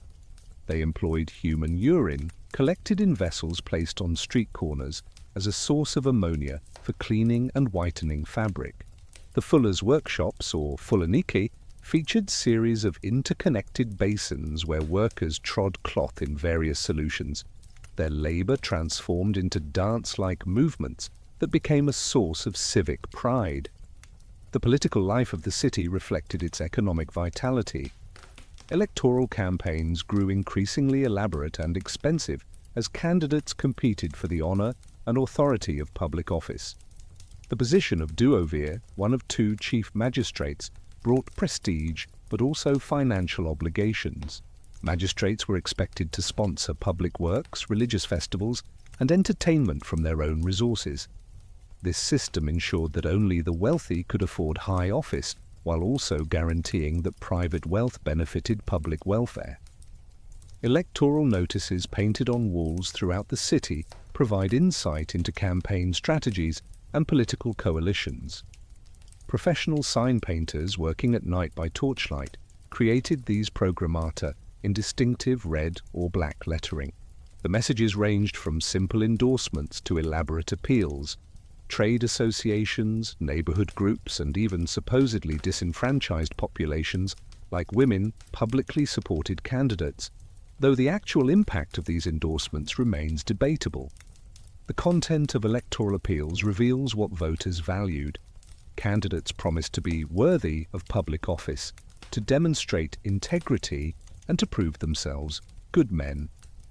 They employed human urine collected in vessels placed on street corners as a source of ammonia for cleaning and whitening fabric. The fullers' workshops, or fullaniki, featured series of interconnected basins where workers trod cloth in various solutions. Their labor transformed into dance-like movements that became a source of civic pride. The political life of the city reflected its economic vitality. Electoral campaigns grew increasingly elaborate and expensive as candidates competed for the honor and authority of public office. The position of duovir, one of two chief magistrates, brought prestige but also financial obligations. Magistrates were expected to sponsor public works, religious festivals, and entertainment from their own resources. This system ensured that only the wealthy could afford high office, while also guaranteeing that private wealth benefited public welfare. Electoral notices painted on walls throughout the city provide insight into campaign strategies and political coalitions. Professional sign painters working at night by torchlight created these programmata in distinctive red or black lettering. The messages ranged from simple endorsements to elaborate appeals. Trade associations, neighborhood groups, and even supposedly disenfranchised populations, like women, publicly supported candidates, though the actual impact of these endorsements remains debatable. The content of electoral appeals reveals what voters valued. Candidates promised to be worthy of public office, to demonstrate integrity, and to prove themselves good men.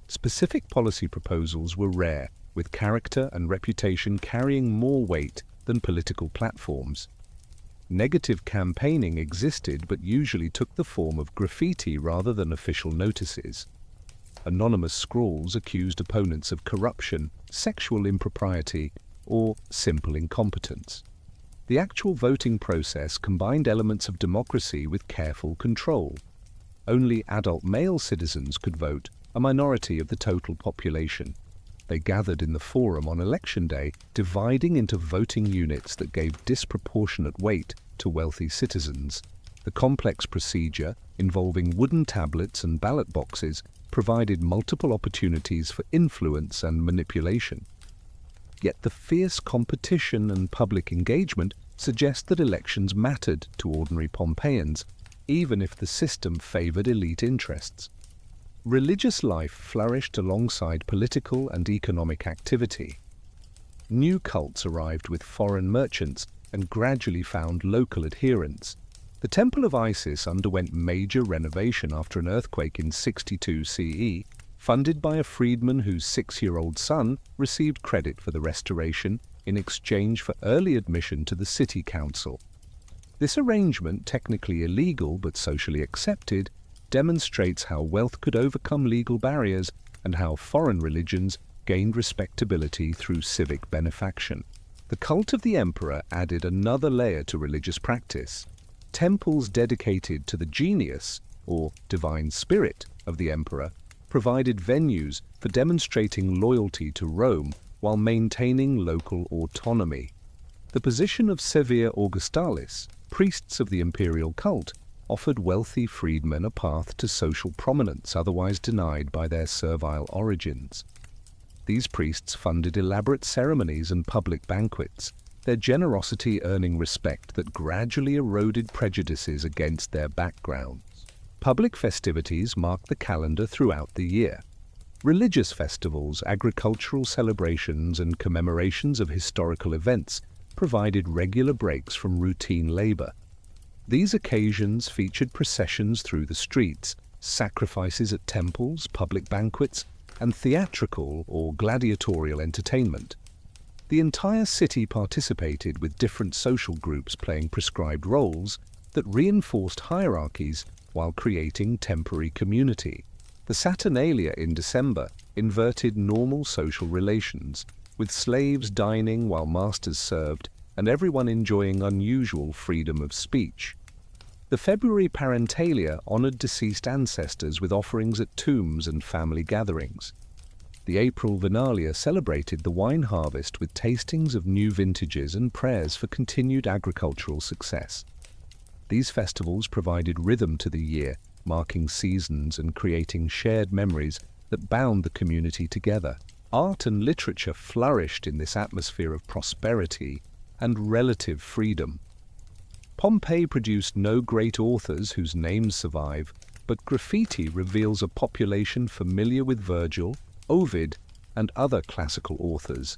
Specific policy proposals were rare, with character and reputation carrying more weight than political platforms. Negative campaigning existed but usually took the form of graffiti rather than official notices. Anonymous scrawls accused opponents of corruption, sexual impropriety, or simple incompetence. The actual voting process combined elements of democracy with careful control. Only adult male citizens could vote, a minority of the total population. They gathered in the forum on election day, dividing into voting units that gave disproportionate weight to wealthy citizens. The complex procedure, involving wooden tablets and ballot boxes, provided multiple opportunities for influence and manipulation. Yet the fierce competition and public engagement suggest that elections mattered to ordinary Pompeians, even if the system favored elite interests. Religious life flourished alongside political and economic activity. New cults arrived with foreign merchants and gradually found local adherents. The Temple of Isis underwent major renovation after an earthquake in 62 CE, funded by a freedman whose 6-year-old son received credit for the restoration in exchange for early admission to the city council. This arrangement, technically illegal but socially accepted, demonstrates how wealth could overcome legal barriers and how foreign religions gained respectability through civic benefaction. The cult of the emperor added another layer to religious practice. Temples dedicated to the genius, or divine spirit, of the emperor provided venues for demonstrating loyalty to Rome while maintaining local autonomy. The position of Severe Augustalis, priests of the imperial cult, offered wealthy freedmen a path to social prominence otherwise denied by their servile origins. These priests funded elaborate ceremonies and public banquets, their generosity earning respect that gradually eroded prejudices against their backgrounds. Public festivities marked the calendar throughout the year. Religious festivals, agricultural celebrations, and commemorations of historical events provided regular breaks from routine labor. These occasions featured processions through the streets, sacrifices at temples, public banquets, and theatrical or gladiatorial entertainment. The entire city participated, with different social groups playing prescribed roles that reinforced hierarchies while creating temporary community. The Saturnalia in December inverted normal social relations, with slaves dining while masters served and everyone enjoying unusual freedom of speech. The February Parentalia honored deceased ancestors with offerings at tombs and family gatherings. The April Venalia celebrated the wine harvest with tastings of new vintages and prayers for continued agricultural success. These festivals provided rhythm to the year, marking seasons and creating shared memories that bound the community together. Art and literature flourished in this atmosphere of prosperity and relative freedom. Pompeii produced no great authors whose names survive, but graffiti reveals a population familiar with Virgil, Ovid, and other classical authors.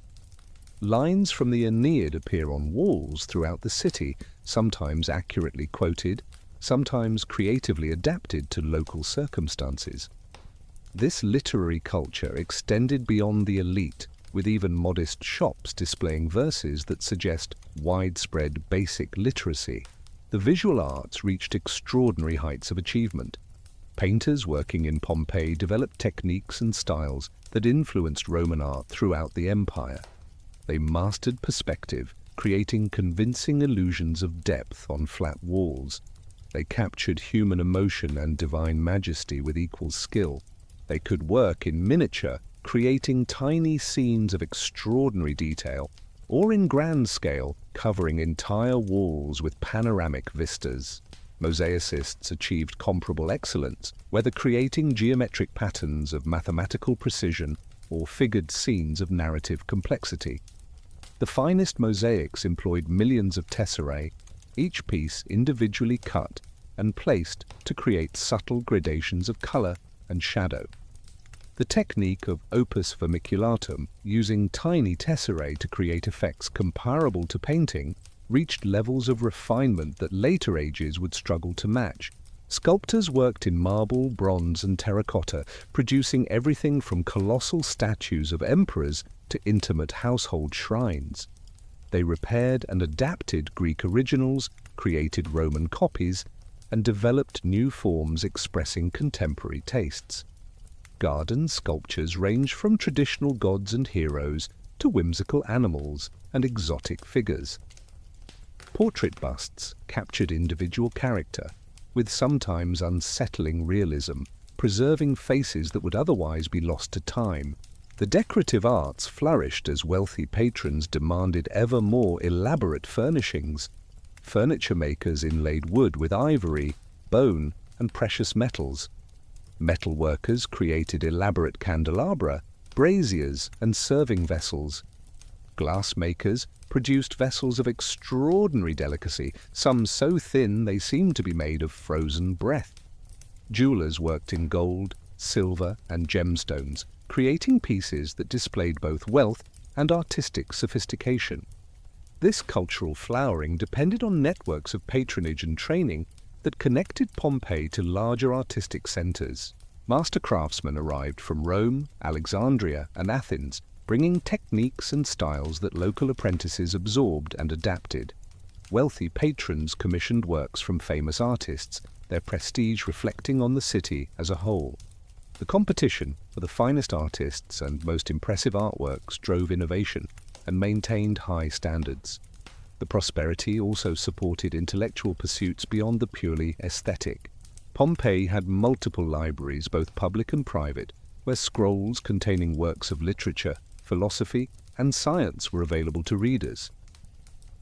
Lines from the Aeneid appear on walls throughout the city, sometimes accurately quoted, sometimes creatively adapted to local circumstances. This literary culture extended beyond the elite, with even modest shops displaying verses that suggest widespread basic literacy. The visual arts reached extraordinary heights of achievement. Painters working in Pompeii developed techniques and styles that influenced Roman art throughout the empire. They mastered perspective, creating convincing illusions of depth on flat walls. They captured human emotion and divine majesty with equal skill. They could work in miniature, creating tiny scenes of extraordinary detail, or in grand scale, covering entire walls with panoramic vistas. Mosaicists achieved comparable excellence, whether creating geometric patterns of mathematical precision or figured scenes of narrative complexity. The finest mosaics employed millions of tesserae, each piece individually cut and placed to create subtle gradations of color and shadow. The technique of opus vermiculatum, using tiny tesserae to create effects comparable to painting, reached levels of refinement that later ages would struggle to match. Sculptors worked in marble, bronze, and terracotta, producing everything from colossal statues of emperors to intimate household shrines. They repaired and adapted Greek originals, created Roman copies, and developed new forms expressing contemporary tastes. Garden sculptures range from traditional gods and heroes to whimsical animals and exotic figures. Portrait busts captured individual character, with sometimes unsettling realism, preserving faces that would otherwise be lost to time. The decorative arts flourished as wealthy patrons demanded ever more elaborate furnishings. Furniture makers inlaid wood with ivory, bone, and precious metals. Metal workers created elaborate candelabra, braziers, and serving vessels. Glass makers produced vessels of extraordinary delicacy, some so thin they seemed to be made of frozen breath. Jewelers worked in gold, silver, and gemstones, creating pieces that displayed both wealth and artistic sophistication. This cultural flowering depended on networks of patronage and training that connected Pompeii to larger artistic centers. Master craftsmen arrived from Rome, Alexandria, and Athens, bringing techniques and styles that local apprentices absorbed and adapted. Wealthy patrons commissioned works from famous artists, their prestige reflecting on the city as a whole. The competition for the finest artists and most impressive artworks drove innovation and maintained high standards. The prosperity also supported intellectual pursuits beyond the purely aesthetic. Pompeii had multiple libraries, both public and private, where scrolls containing works of literature, philosophy, and science were available to readers.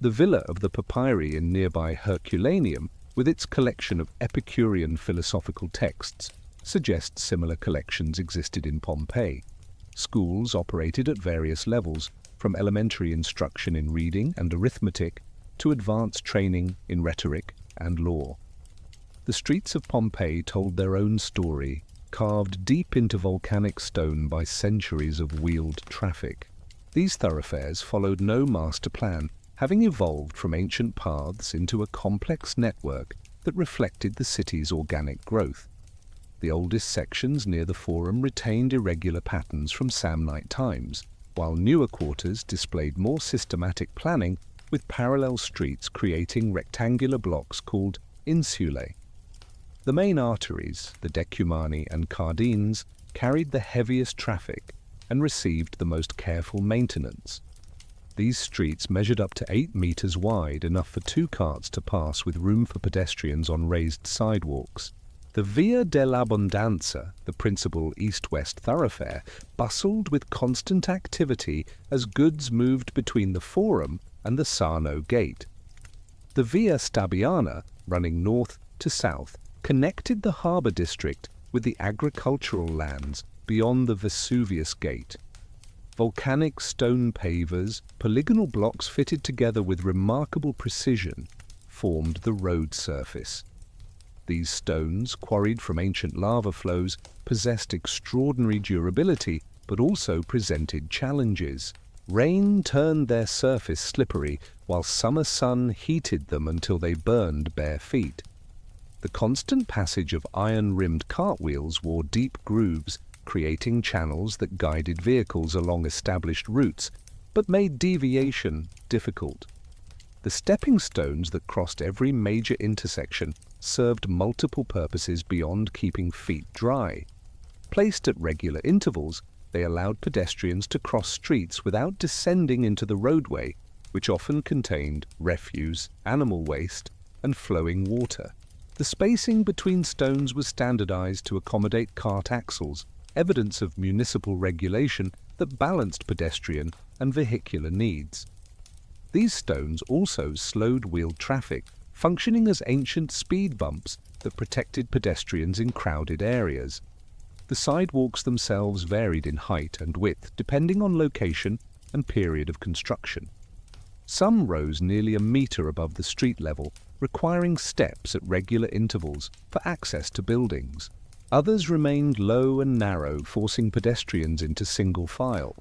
The villa of the papyri in nearby Herculaneum, with its collection of Epicurean philosophical texts, suggests similar collections existed in Pompeii. Schools operated at various levels, from elementary instruction in reading and arithmetic to advanced training in rhetoric and law. The streets of Pompeii told their own story, carved deep into volcanic stone by centuries of wheeled traffic. These thoroughfares followed no master plan, having evolved from ancient paths into a complex network that reflected the city's organic growth. The oldest sections near the Forum retained irregular patterns from Samnite times, while newer quarters displayed more systematic planning with parallel streets creating rectangular blocks called insulae. The main arteries, the Decumani and Cardines, carried the heaviest traffic and received the most careful maintenance. These streets measured up to 8 meters wide, enough for 2 carts to pass with room for pedestrians on raised sidewalks. The Via dell'Abbondanza, the principal east-west thoroughfare, bustled with constant activity as goods moved between the Forum and the Sarno Gate. The Via Stabiana, running north to south, connected the harbour district with the agricultural lands beyond the Vesuvius Gate. Volcanic stone pavers, polygonal blocks fitted together with remarkable precision, formed the road surface. These stones, quarried from ancient lava flows, possessed extraordinary durability, but also presented challenges. Rain turned their surface slippery, while summer sun heated them until they burned bare feet. The constant passage of iron-rimmed cartwheels wore deep grooves, creating channels that guided vehicles along established routes, but made deviation difficult. The stepping stones that crossed every major intersection served multiple purposes beyond keeping feet dry. Placed at regular intervals, they allowed pedestrians to cross streets without descending into the roadway, which often contained refuse, animal waste, and flowing water. The spacing between stones was standardized to accommodate cart axles, evidence of municipal regulation that balanced pedestrian and vehicular needs. These stones also slowed wheeled traffic, functioning as ancient speed bumps that protected pedestrians in crowded areas. The sidewalks themselves varied in height and width depending on location and period of construction. Some rose nearly a meter above the street level, requiring steps at regular intervals for access to buildings. Others remained low and narrow, forcing pedestrians into single file.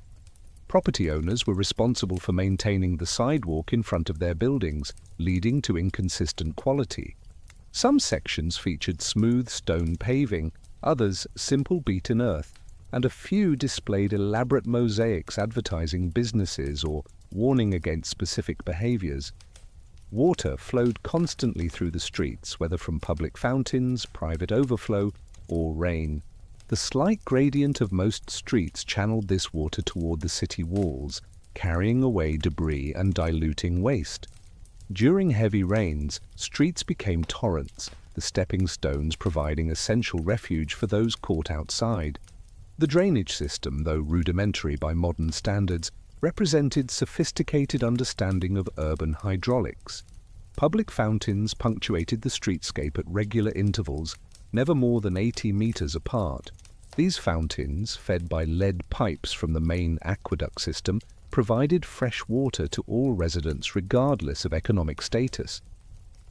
Property owners were responsible for maintaining the sidewalk in front of their buildings, leading to inconsistent quality. Some sections featured smooth stone paving, others simple beaten earth, and a few displayed elaborate mosaics advertising businesses or warning against specific behaviors. Water flowed constantly through the streets, whether from public fountains, private overflow, or rain. The slight gradient of most streets channeled this water toward the city walls, carrying away debris and diluting waste. During heavy rains, streets became torrents, the stepping stones providing essential refuge for those caught outside. The drainage system, though rudimentary by modern standards, represented sophisticated understanding of urban hydraulics. Public fountains punctuated the streetscape at regular intervals, never more than 80 meters apart. These fountains, fed by lead pipes from the main aqueduct system, provided fresh water to all residents regardless of economic status.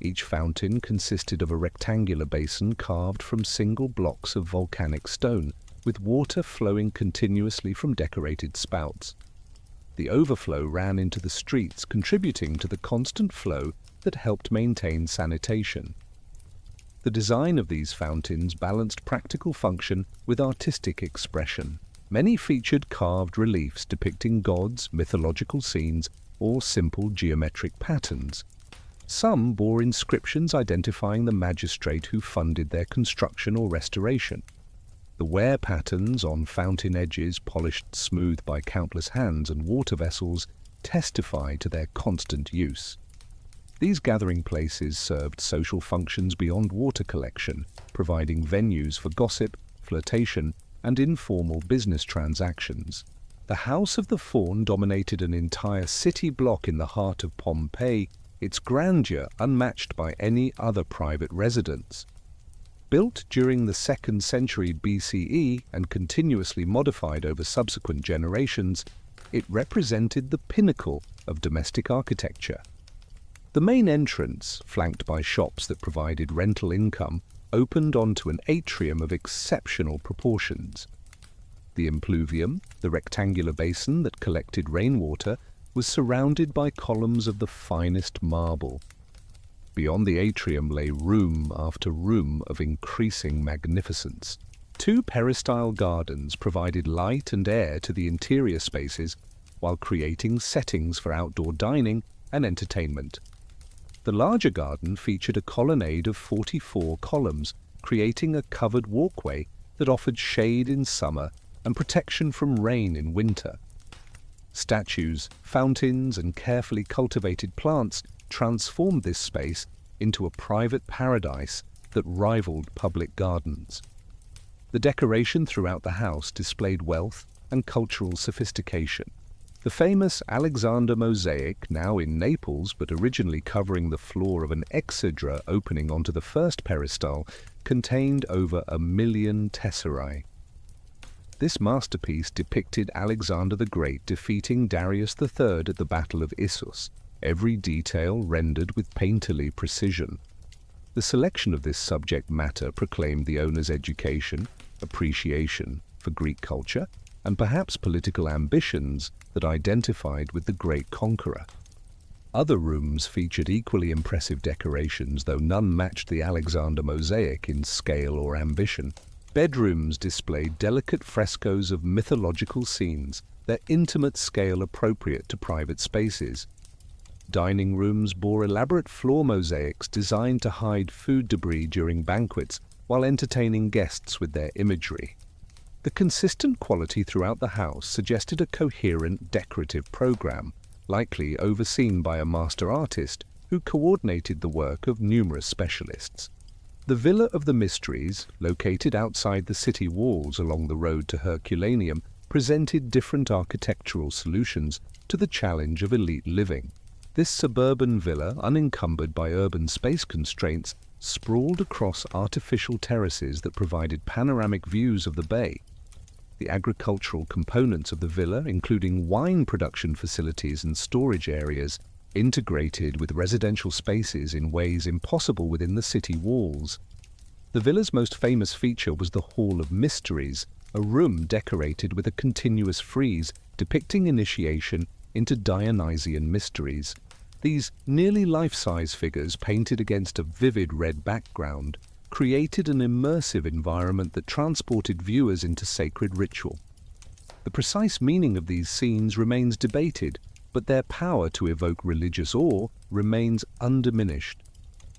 Each fountain consisted of a rectangular basin carved from single blocks of volcanic stone, with water flowing continuously from decorated spouts. The overflow ran into the streets, contributing to the constant flow that helped maintain sanitation. The design of these fountains balanced practical function with artistic expression. Many featured carved reliefs depicting gods, mythological scenes, or simple geometric patterns. Some bore inscriptions identifying the magistrate who funded their construction or restoration. The wear patterns on fountain edges, polished smooth by countless hands and water vessels, testify to their constant use. These gathering places served social functions beyond water collection, providing venues for gossip, flirtation, and informal business transactions. The House of the Faun dominated an entire city block in the heart of Pompeii, its grandeur unmatched by any other private residence. Built during the 2nd century BCE and continuously modified over subsequent generations, it represented the pinnacle of domestic architecture. The main entrance, flanked by shops that provided rental income, opened onto an atrium of exceptional proportions. The impluvium, the rectangular basin that collected rainwater, was surrounded by columns of the finest marble. Beyond the atrium lay room after room of increasing magnificence. Two peristyle gardens provided light and air to the interior spaces while creating settings for outdoor dining and entertainment. The larger garden featured a colonnade of 44 columns, creating a covered walkway that offered shade in summer and protection from rain in winter. Statues, fountains, and carefully cultivated plants transformed this space into a private paradise that rivaled public gardens. The decoration throughout the house displayed wealth and cultural sophistication. The famous Alexander mosaic, now in Naples but originally covering the floor of an exedra opening onto the first peristyle, contained over 1 million tesserae. This masterpiece depicted Alexander the Great defeating Darius III at the Battle of Issus, every detail rendered with painterly precision. The selection of this subject matter proclaimed the owner's education, appreciation for Greek culture, and perhaps political ambitions that identified with the great conqueror. Other rooms featured equally impressive decorations, though none matched the Alexander mosaic in scale or ambition. Bedrooms displayed delicate frescoes of mythological scenes, their intimate scale appropriate to private spaces. Dining rooms bore elaborate floor mosaics designed to hide food debris during banquets while entertaining guests with their imagery. The consistent quality throughout the house suggested a coherent decorative program, likely overseen by a master artist who coordinated the work of numerous specialists. The Villa of the Mysteries, located outside the city walls along the road to Herculaneum, presented different architectural solutions to the challenge of elite living. This suburban villa, unencumbered by urban space constraints, sprawled across artificial terraces that provided panoramic views of the bay. The agricultural components of the villa, including wine production facilities and storage areas, integrated with residential spaces in ways impossible within the city walls. The villa's most famous feature was the Hall of Mysteries, a room decorated with a continuous frieze depicting initiation into Dionysian mysteries. These nearly life-size figures, painted against a vivid red background, created an immersive environment that transported viewers into sacred ritual. The precise meaning of these scenes remains debated, but their power to evoke religious awe remains undiminished.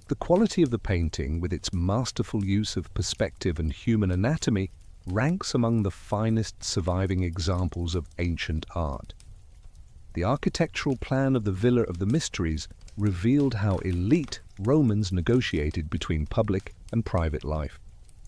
The quality of the painting, with its masterful use of perspective and human anatomy, ranks among the finest surviving examples of ancient art. The architectural plan of the Villa of the Mysteries revealed how elite Romans negotiated between public and private life.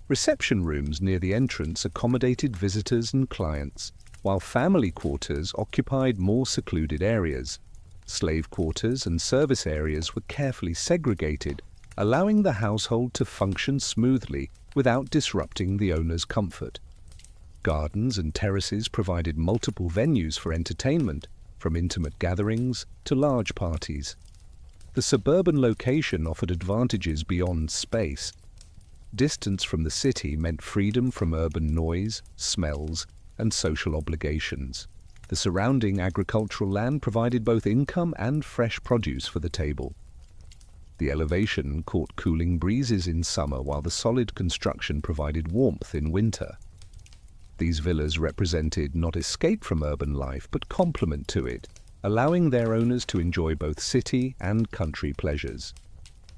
Reception rooms near the entrance accommodated visitors and clients, while family quarters occupied more secluded areas. Slave quarters and service areas were carefully segregated, allowing the household to function smoothly without disrupting the owner's comfort. Gardens and terraces provided multiple venues for entertainment, from intimate gatherings to large parties. The suburban location offered advantages beyond space. Distance from the city meant freedom from urban noise, smells, and social obligations. The surrounding agricultural land provided both income and fresh produce for the table. The elevation caught cooling breezes in summer, while the solid construction provided warmth in winter. These villas represented not escape from urban life, but complement to it, allowing their owners to enjoy both city and country pleasures.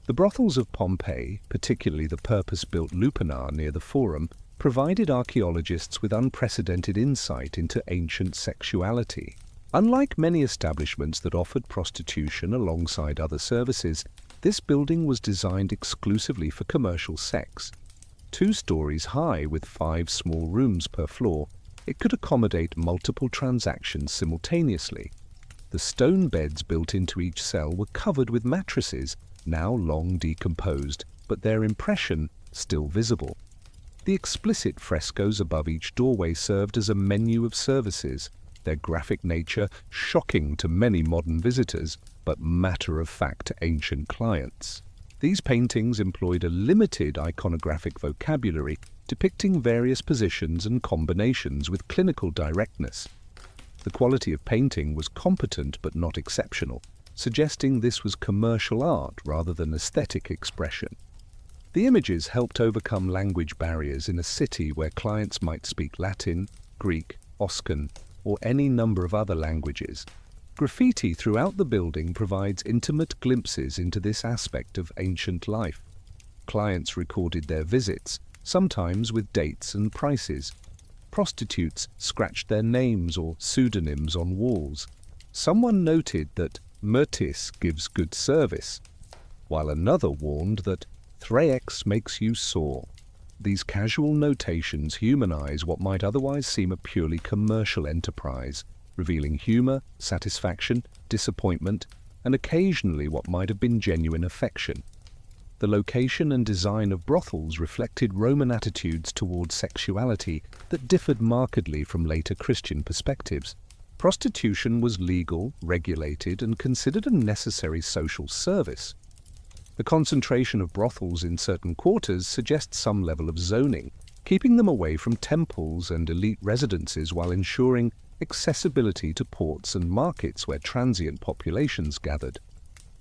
The brothels of Pompeii, particularly the purpose-built lupanar near the Forum, provided archaeologists with unprecedented insight into ancient sexuality. Unlike many establishments that offered prostitution alongside other services, this building was designed exclusively for commercial sex. 2 stories high with 5 small rooms per floor, it could accommodate multiple transactions simultaneously. The stone beds built into each cell were covered with mattresses, now long decomposed, but their impression still visible. The explicit frescoes above each doorway served as a menu of services, their graphic nature shocking to many modern visitors, but matter-of-fact to ancient clients. These paintings employed a limited iconographic vocabulary, depicting various positions and combinations with clinical directness. The quality of painting was competent but not exceptional, suggesting this was commercial art rather than aesthetic expression. The images helped overcome language barriers in a city where clients might speak Latin, Greek, Oscan, or any number of other languages. Graffiti throughout the building provides intimate glimpses into this aspect of ancient life. Clients recorded their visits, sometimes with dates and prices. Prostitutes scratched their names or pseudonyms on walls. Someone noted that Myrtis gives good service, while another warned that Thraex makes you sore. These casual notations humanize what might otherwise seem a purely commercial enterprise, revealing humor, satisfaction, disappointment, and occasionally what might have been genuine affection. The location and design of brothels reflected Roman attitudes towards sexuality that differed markedly from later Christian perspectives. Prostitution was legal, regulated, and considered a necessary social service. The concentration of brothels in certain quarters suggests some level of zoning, keeping them away from temples and elite residences while ensuring accessibility to ports and markets where transient populations gathered.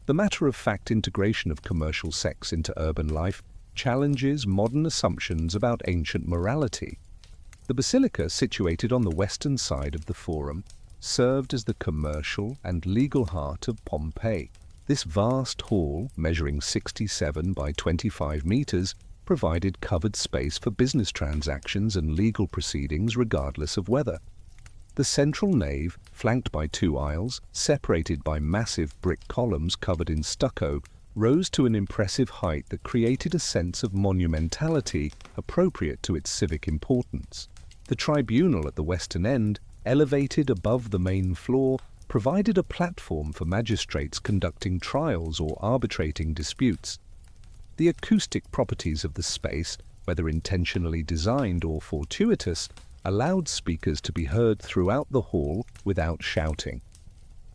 The matter-of-fact integration of commercial sex into urban life challenges modern assumptions about ancient morality. The basilica, situated on the western side of the Forum, served as the commercial and legal heart of Pompeii. This vast hall, measuring 67 by 25 meters, provided covered space for business transactions and legal proceedings regardless of weather. The central nave, flanked by two aisles, separated by massive brick columns covered in stucco, rose to an impressive height that created a sense of monumentality appropriate to its civic importance. The tribunal at the western end, elevated above the main floor, provided a platform for magistrates conducting trials or arbitrating disputes. The acoustic properties of the space, whether intentionally designed or fortuitous, allowed speakers to be heard throughout the hall without shouting.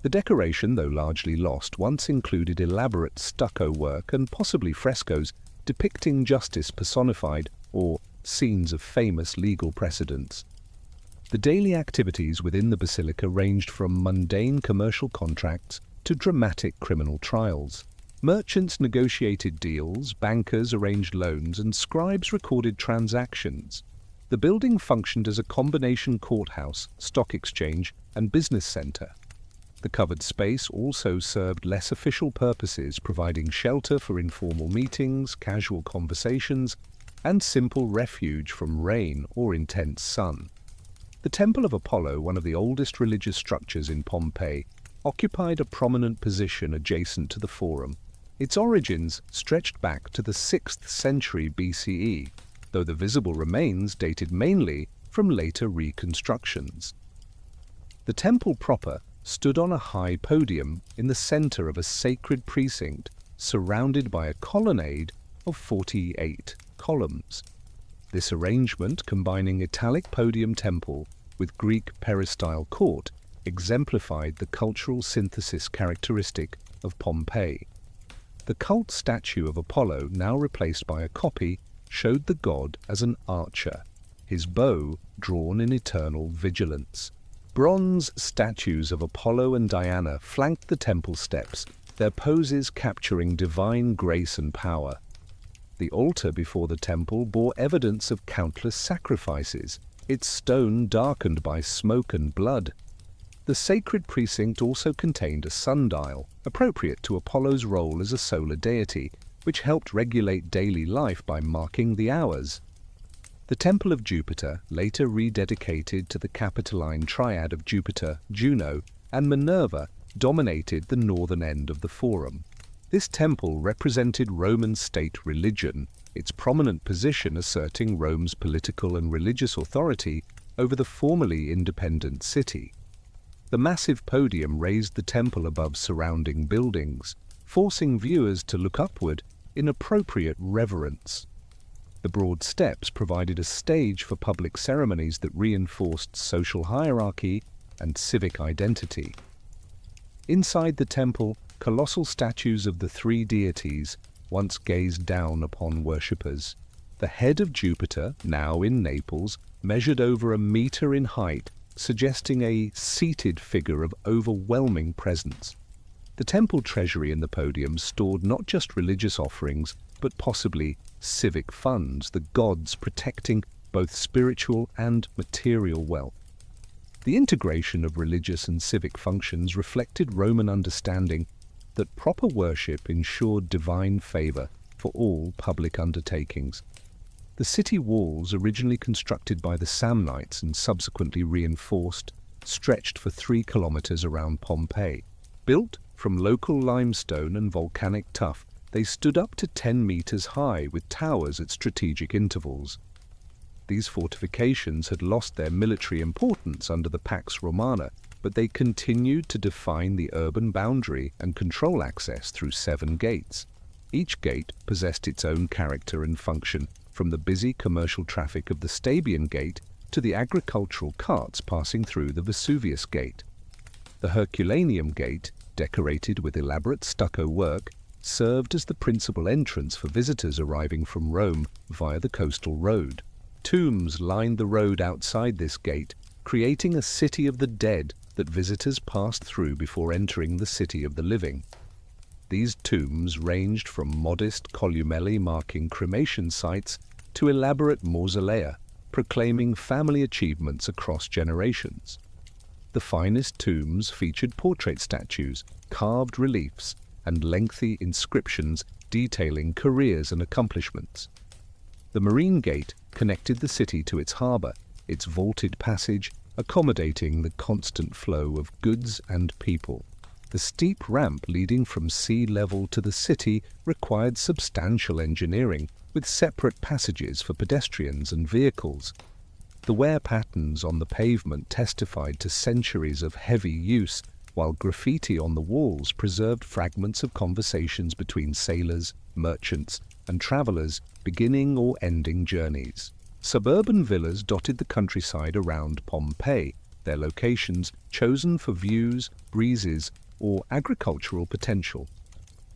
The decoration, though largely lost, once included elaborate stucco work and possibly frescoes depicting justice personified or scenes of famous legal precedents. The daily activities within the basilica ranged from mundane commercial contracts to dramatic criminal trials. Merchants negotiated deals, bankers arranged loans, and scribes recorded transactions. The building functioned as a combination courthouse, stock exchange, and business center. The covered space also served less official purposes, providing shelter for informal meetings, casual conversations, and simple refuge from rain or intense sun. The Temple of Apollo, one of the oldest religious structures in Pompeii, occupied a prominent position adjacent to the Forum. Its origins stretched back to the 6th century BCE, though the visible remains dated mainly from later reconstructions. The temple proper stood on a high podium in the center of a sacred precinct surrounded by a colonnade of 48 columns. This arrangement, combining Italic podium temple with Greek peristyle court, exemplified the cultural synthesis characteristic of Pompeii. The cult statue of Apollo, now replaced by a copy, showed the god as an archer, his bow drawn in eternal vigilance. Bronze statues of Apollo and Diana flanked the temple steps, their poses capturing divine grace and power. The altar before the temple bore evidence of countless sacrifices, its stone darkened by smoke and blood. The sacred precinct also contained a sundial, appropriate to Apollo's role as a solar deity, which helped regulate daily life by marking the hours. The Temple of Jupiter, later rededicated to the Capitoline triad of Jupiter, Juno, and Minerva, dominated the northern end of the Forum. This temple represented Roman state religion, its prominent position asserting Rome's political and religious authority over the formerly independent city. The massive podium raised the temple above surrounding buildings, forcing viewers to look upward in appropriate reverence. The broad steps provided a stage for public ceremonies that reinforced social hierarchy and civic identity. Inside the temple, colossal statues of the three deities once gazed down upon worshippers. The head of Jupiter, now in Naples, measured over 1 meter in height, suggesting a seated figure of overwhelming presence. The temple treasury in the podium stored not just religious offerings, but possibly civic funds, the gods protecting both spiritual and material wealth. The integration of religious and civic functions reflected Roman understanding that proper worship ensured divine favor for all public undertakings. The city walls, originally constructed by the Samnites and subsequently reinforced, stretched for 3 kilometers around Pompeii. Built from local limestone and volcanic tuff, they stood up to 10 meters high with towers at strategic intervals. These fortifications had lost their military importance under the Pax Romana, but they continued to define the urban boundary and control access through 7 gates. Each gate possessed its own character and function, from the busy commercial traffic of the Stabian Gate to the agricultural carts passing through the Vesuvius Gate. The Herculaneum Gate, decorated with elaborate stucco work, served as the principal entrance for visitors arriving from Rome via the coastal road. Tombs lined the road outside this gate, creating a city of the dead that visitors passed through before entering the city of the living. These tombs ranged from modest columeli marking cremation sites to elaborate mausolea, proclaiming family achievements across generations. The finest tombs featured portrait statues, carved reliefs, and lengthy inscriptions detailing careers and accomplishments. The Marine Gate connected the city to its harbour, its vaulted passage accommodating the constant flow of goods and people. The steep ramp leading from sea level to the city required substantial engineering, with separate passages for pedestrians and vehicles. The wear patterns on the pavement testified to centuries of heavy use, while graffiti on the walls preserved fragments of conversations between sailors, merchants, and travelers beginning or ending journeys. Suburban villas dotted the countryside around Pompeii, their locations chosen for views, breezes, or agricultural potential.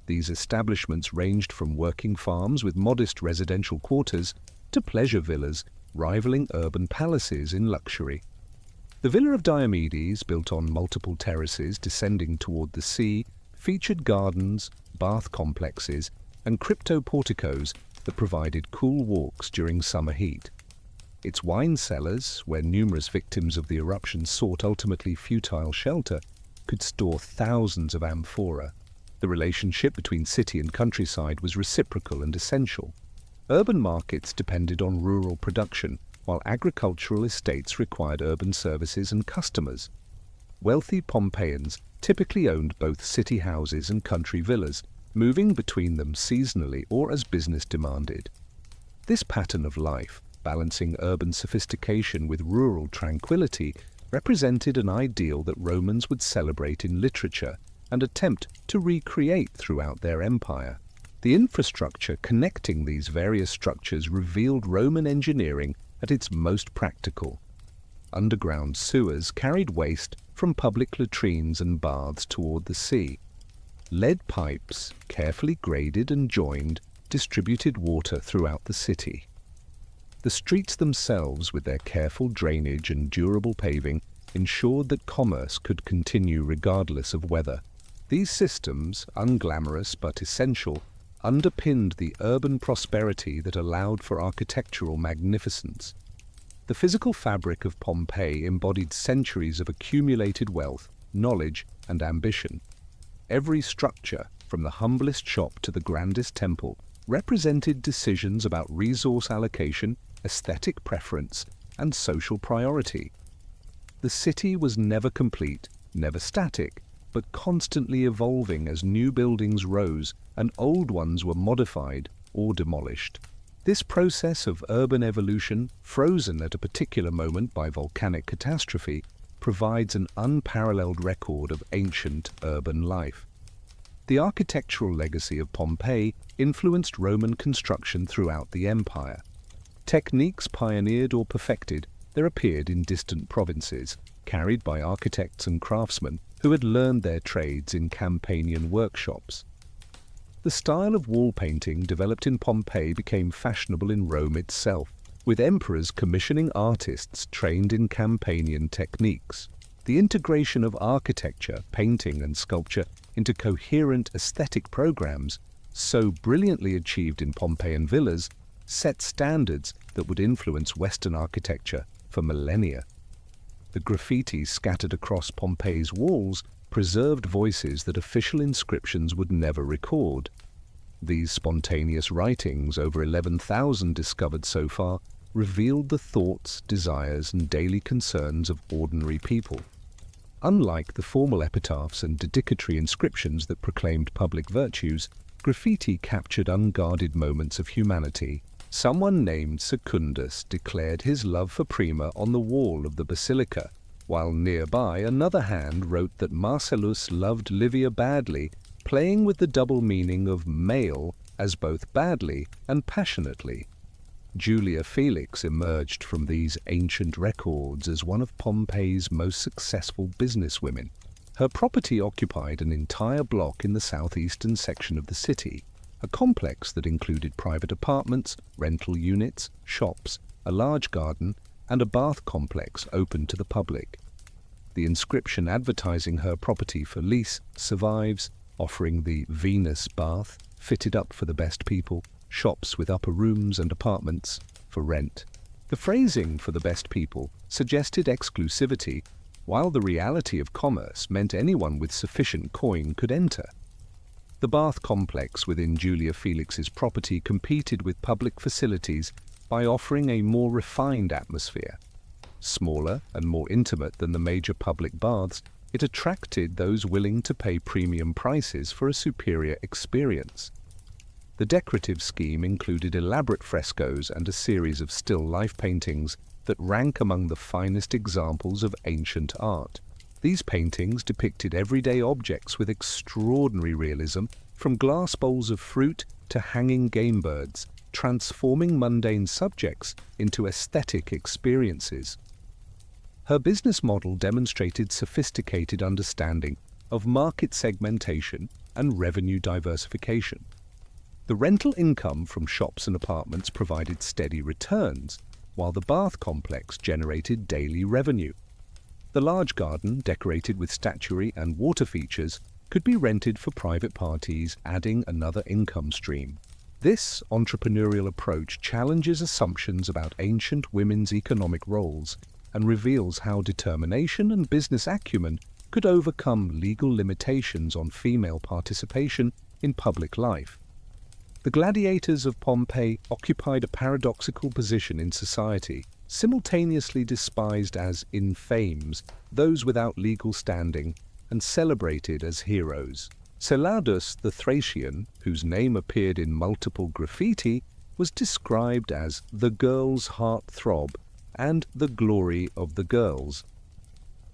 These establishments ranged from working farms with modest residential quarters to pleasure villas rivaling urban palaces in luxury. The Villa of Diomedes, built on multiple terraces descending toward the sea, featured gardens, bath complexes, and crypto-porticos that provided cool walks during summer heat. Its wine cellars, where numerous victims of the eruption sought ultimately futile shelter, could store thousands of amphora. The relationship between city and countryside was reciprocal and essential. Urban markets depended on rural production, while agricultural estates required urban services and customers. Wealthy Pompeians typically owned both city houses and country villas, moving between them seasonally or as business demanded. This pattern of life, balancing urban sophistication with rural tranquility, represented an ideal that Romans would celebrate in literature and attempt to recreate throughout their empire. The infrastructure connecting these various structures revealed Roman engineering at its most practical. Underground sewers carried waste from public latrines and baths toward the sea. Lead pipes, carefully graded and joined, distributed water throughout the city. The streets themselves, with their careful drainage and durable paving, ensured that commerce could continue regardless of weather. These systems, unglamorous but essential, underpinned the urban prosperity that allowed for architectural magnificence. The physical fabric of Pompeii embodied centuries of accumulated wealth, knowledge, and ambition. Every structure, from the humblest shop to the grandest temple, represented decisions about resource allocation, aesthetic preference, and social priority. The city was never complete, never static, but constantly evolving as new buildings rose and old ones were modified or demolished. This process of urban evolution, frozen at a particular moment by volcanic catastrophe, provides an unparalleled record of ancient urban life. The architectural legacy of Pompeii influenced Roman construction throughout the empire. Techniques pioneered or perfected there appeared in distant provinces, carried by architects and craftsmen who had learned their trades in Campanian workshops. The style of wall painting developed in Pompeii became fashionable in Rome itself. with emperors commissioning artists trained in Campanian techniques. The integration of architecture, painting, and sculpture into coherent aesthetic programs, so brilliantly achieved in Pompeian villas, set standards that would influence Western architecture for millennia. The graffiti scattered across Pompeii's walls preserved voices that official inscriptions would never record. These spontaneous writings, over 11,000 discovered so far, revealed the thoughts, desires, and daily concerns of ordinary people. Unlike the formal epitaphs and dedicatory inscriptions that proclaimed public virtues, graffiti captured unguarded moments of humanity. Someone named Secundus declared his love for Prima on the wall of the basilica, while nearby another hand wrote that Marcellus loved Livia badly, playing with the double meaning of male as both badly and passionately. Julia Felix emerged from these ancient records as one of Pompeii's most successful businesswomen. Her property occupied an entire block in the southeastern section of the city, a complex that included private apartments, rental units, shops, a large garden, and a bath complex open to the public. The inscription advertising her property for lease survives, offering the Venus bath, fitted up for the best people, shops with upper rooms and apartments for rent. The phrasing "for the best people" suggested exclusivity, while the reality of commerce meant anyone with sufficient coin could enter. The bath complex within Julia Felix's property competed with public facilities by offering a more refined atmosphere. Smaller and more intimate than the major public baths, it attracted those willing to pay premium prices for a superior experience. The decorative scheme included elaborate frescoes and a series of still life paintings that rank among the finest examples of ancient art. These paintings depicted everyday objects with extraordinary realism, from glass bowls of fruit to hanging game birds, transforming mundane subjects into aesthetic experiences. Her business model demonstrated sophisticated understanding of market segmentation and revenue diversification. The rental income from shops and apartments provided steady returns, while the bath complex generated daily revenue. The large garden, decorated with statuary and water features, could be rented for private parties, adding another income stream. This entrepreneurial approach challenges assumptions about ancient women's economic roles and reveals how determination and business acumen could overcome legal limitations on female participation in public life. The gladiators of Pompeii occupied a paradoxical position in society, simultaneously despised as infames, those without legal standing, and celebrated as heroes. Celadus the Thracian, whose name appeared in multiple graffiti, was described as the girl's heart-throb and the glory of the girls.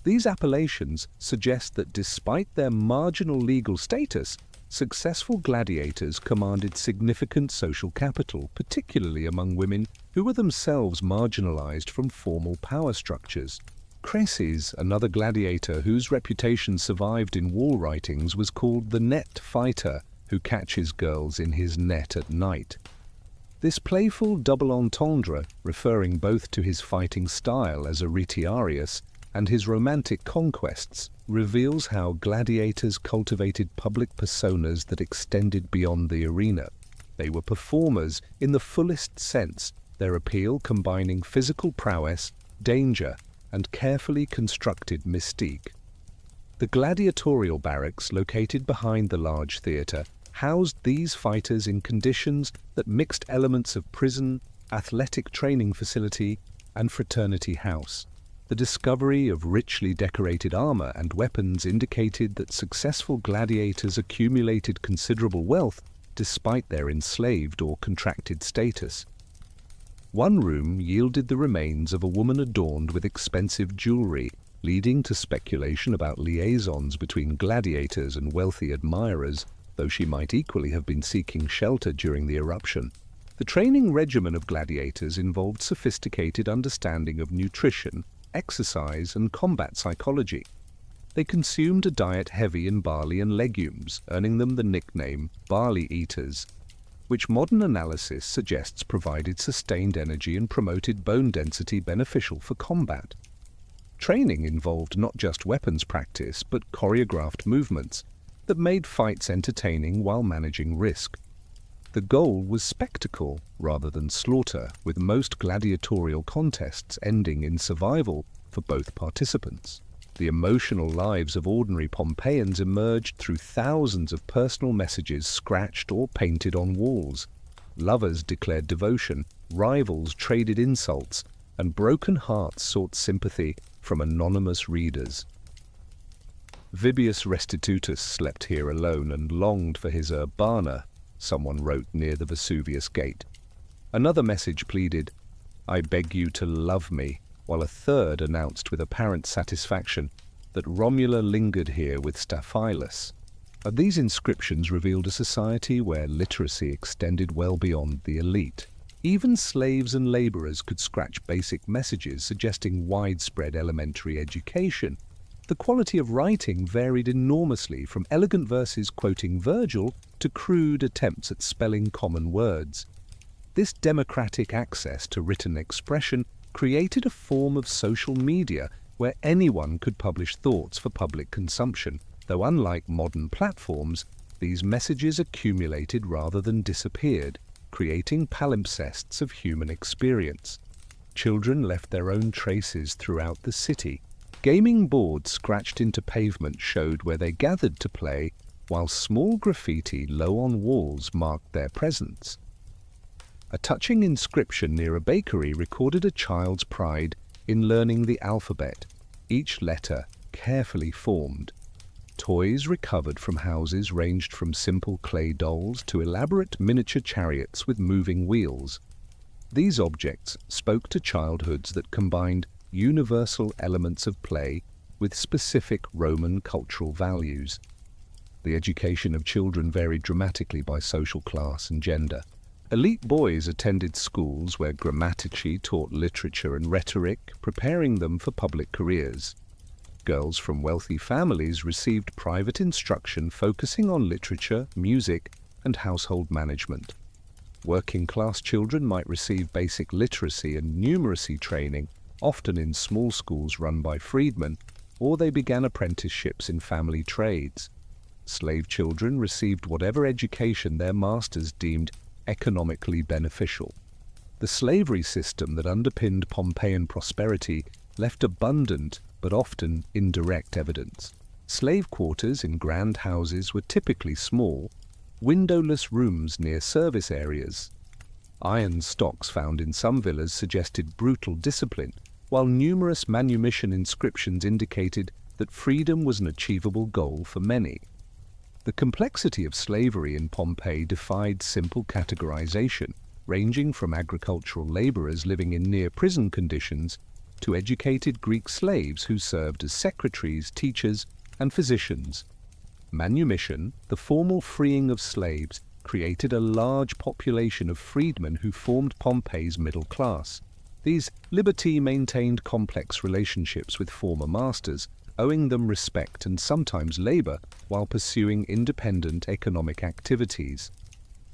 These appellations suggest that despite their marginal legal status, successful gladiators commanded significant social capital, particularly among women who were themselves marginalized from formal power structures. Cresses, another gladiator whose reputation survived in wall writings, was called the net fighter, who catches girls in his net at night. This playful double entendre, referring both to his fighting style as a retiarius and his romantic conquests, reveals how gladiators cultivated public personas that extended beyond the arena. They were performers in the fullest sense, their appeal combining physical prowess, danger, and carefully constructed mystique. The gladiatorial barracks, located behind the large theatre, housed these fighters in conditions that mixed elements of prison, athletic training facility, and fraternity house. The discovery of richly decorated armor and weapons indicated that successful gladiators accumulated considerable wealth despite their enslaved or contracted status. One room yielded the remains of a woman adorned with expensive jewelry, leading to speculation about liaisons between gladiators and wealthy admirers, though she might equally have been seeking shelter during the eruption. The training regimen of gladiators involved sophisticated understanding of nutrition, exercise, and combat psychology. They consumed a diet heavy in barley and legumes, earning them the nickname barley eaters. which modern analysis suggests provided sustained energy and promoted bone density beneficial for combat. Training involved not just weapons practice, but choreographed movements that made fights entertaining while managing risk. The goal was spectacle rather than slaughter, with most gladiatorial contests ending in survival for both participants. The emotional lives of ordinary Pompeians emerged through thousands of personal messages scratched or painted on walls. Lovers declared devotion, rivals traded insults, and broken hearts sought sympathy from anonymous readers. Vibius Restitutus slept here alone and longed for his urbana, someone wrote near the Vesuvius gate. Another message pleaded, "I beg you to love me," while a third announced with apparent satisfaction that Romula lingered here with Staphylos. These inscriptions revealed a society where literacy extended well beyond the elite. Even slaves and laborers could scratch basic messages suggesting widespread elementary education. The quality of writing varied enormously, from elegant verses quoting Virgil to crude attempts at spelling common words. This democratic access to written expression created a form of social media where anyone could publish thoughts for public consumption, though unlike modern platforms, these messages accumulated rather than disappeared, creating palimpsests of human experience. Children left their own traces throughout the city. Gaming boards scratched into pavement showed where they gathered to play, while small graffiti low on walls marked their presence. A touching inscription near a bakery recorded a child's pride in learning the alphabet, each letter carefully formed. Toys recovered from houses ranged from simple clay dolls to elaborate miniature chariots with moving wheels. These objects spoke to childhoods that combined universal elements of play with specific Roman cultural values. The education of children varied dramatically by social class and gender. Elite boys attended schools where grammatici taught literature and rhetoric, preparing them for public careers. Girls from wealthy families received private instruction focusing on literature, music, and household management. Working-class children might receive basic literacy and numeracy training, often in small schools run by freedmen, or they began apprenticeships in family trades. Slave children received whatever education their masters deemed economically beneficial. The slavery system that underpinned Pompeian prosperity left abundant but often indirect evidence. Slave quarters in grand houses were typically small, windowless rooms near service areas. Iron stocks found in some villas suggested brutal discipline, while numerous manumission inscriptions indicated that freedom was an achievable goal for many. The complexity of slavery in Pompeii defied simple categorization, ranging from agricultural laborers living in near-prison conditions to educated Greek slaves who served as secretaries, teachers, and physicians. Manumission, the formal freeing of slaves, created a large population of freedmen who formed Pompeii's middle class. These liberti maintained complex relationships with former masters, owing them respect and sometimes labor while pursuing independent economic activities.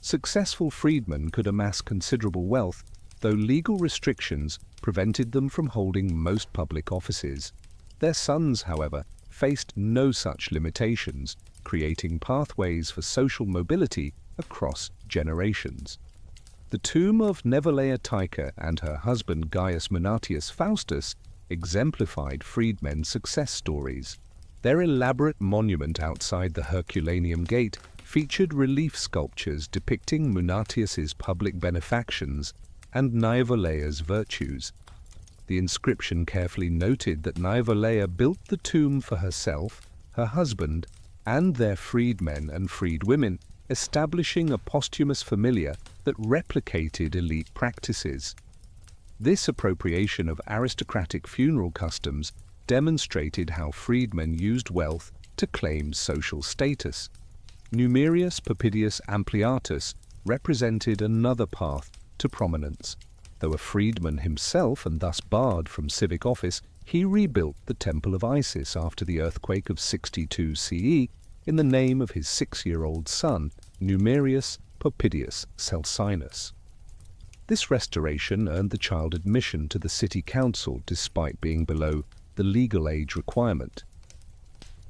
Successful freedmen could amass considerable wealth, though legal restrictions prevented them from holding most public offices. Their sons, however, faced no such limitations, creating pathways for social mobility across generations. The tomb of Nevelea Tycha and her husband Gaius Munatius Faustus exemplified freedmen's success stories. Their elaborate monument outside the Herculaneum Gate featured relief sculptures depicting Munatius's public benefactions and Naevolaea's virtues. The inscription carefully noted that Naevolea built the tomb for herself, her husband, and their freedmen and freedwomen, establishing a posthumous familia that replicated elite practices. This appropriation of aristocratic funeral customs demonstrated how freedmen used wealth to claim social status. Numerius Papidius Ampliatus represented another path to prominence. Though a freedman himself and thus barred from civic office, he rebuilt the Temple of Isis after the earthquake of 62 CE in the name of his 6-year-old son, Numerius Poppidius Celsinus. This restoration earned the child admission to the city council despite being below the legal age requirement.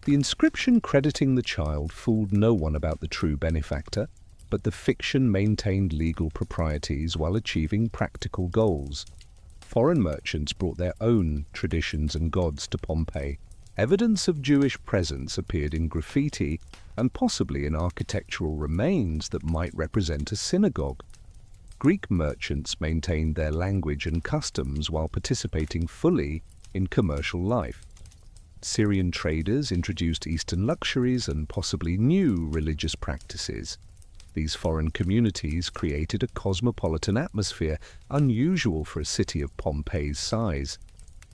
The inscription crediting the child fooled no one about the true benefactor, but the fiction maintained legal proprieties while achieving practical goals. Foreign merchants brought their own traditions and gods to Pompeii. Evidence of Jewish presence appeared in graffiti and possibly in architectural remains that might represent a synagogue. Greek merchants maintained their language and customs while participating fully in commercial life. Syrian traders introduced Eastern luxuries and possibly new religious practices. These foreign communities created a cosmopolitan atmosphere unusual for a city of Pompeii's size.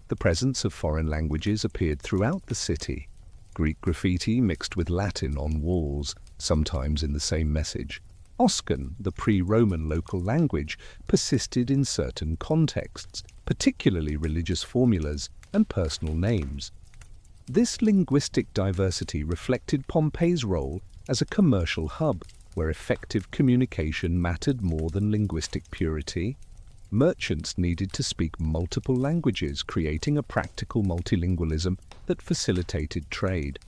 The presence of foreign languages appeared throughout the city. Greek graffiti mixed with Latin on walls, sometimes in the same message. Oscan, the pre-Roman local language, persisted in certain contexts, particularly religious formulas and personal names. This linguistic diversity reflected Pompeii's role as a commercial hub, where effective communication mattered more than linguistic purity. Merchants needed to speak multiple languages, creating a practical multilingualism that facilitated trade.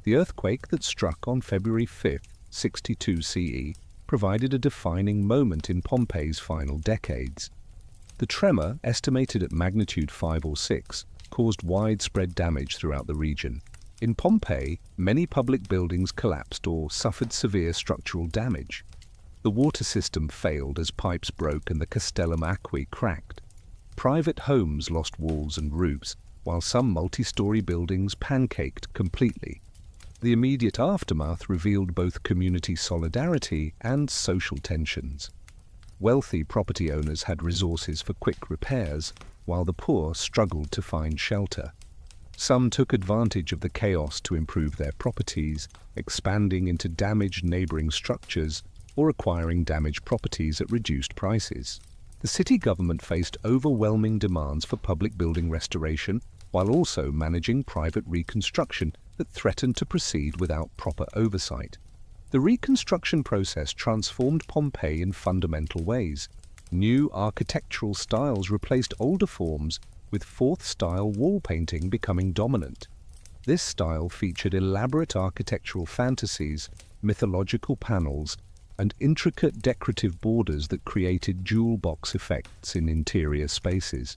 The earthquake that struck on February 5, 62 CE, provided a defining moment in Pompeii's final decades. The tremor, estimated at magnitude 5 or 6, caused widespread damage throughout the region. In Pompeii, many public buildings collapsed or suffered severe structural damage. The water system failed as pipes broke and the Castellum Aquae cracked. Private homes lost walls and roofs, while some multi-story buildings pancaked completely. The immediate aftermath revealed both community solidarity and social tensions. Wealthy property owners had resources for quick repairs, while the poor struggled to find shelter. Some took advantage of the chaos to improve their properties, expanding into damaged neighboring structures or acquiring damaged properties at reduced prices. The city government faced overwhelming demands for public building restoration, while also managing private reconstruction that threatened to proceed without proper oversight. The reconstruction process transformed Pompeii in fundamental ways. New architectural styles replaced older forms, with fourth-style wall painting becoming dominant. This style featured elaborate architectural fantasies, mythological panels, and intricate decorative borders that created jewel box effects in interior spaces.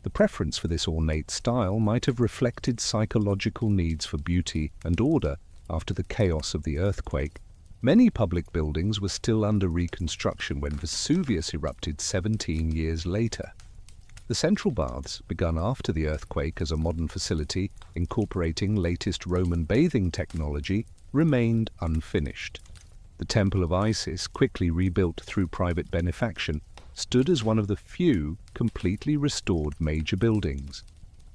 The preference for this ornate style might have reflected psychological needs for beauty and order after the chaos of the earthquake. Many public buildings were still under reconstruction when Vesuvius erupted 17 years later. The central baths, begun after the earthquake as a modern facility incorporating latest Roman bathing technology, remained unfinished. The Temple of Isis, quickly rebuilt through private benefaction, stood as one of the few completely restored major buildings.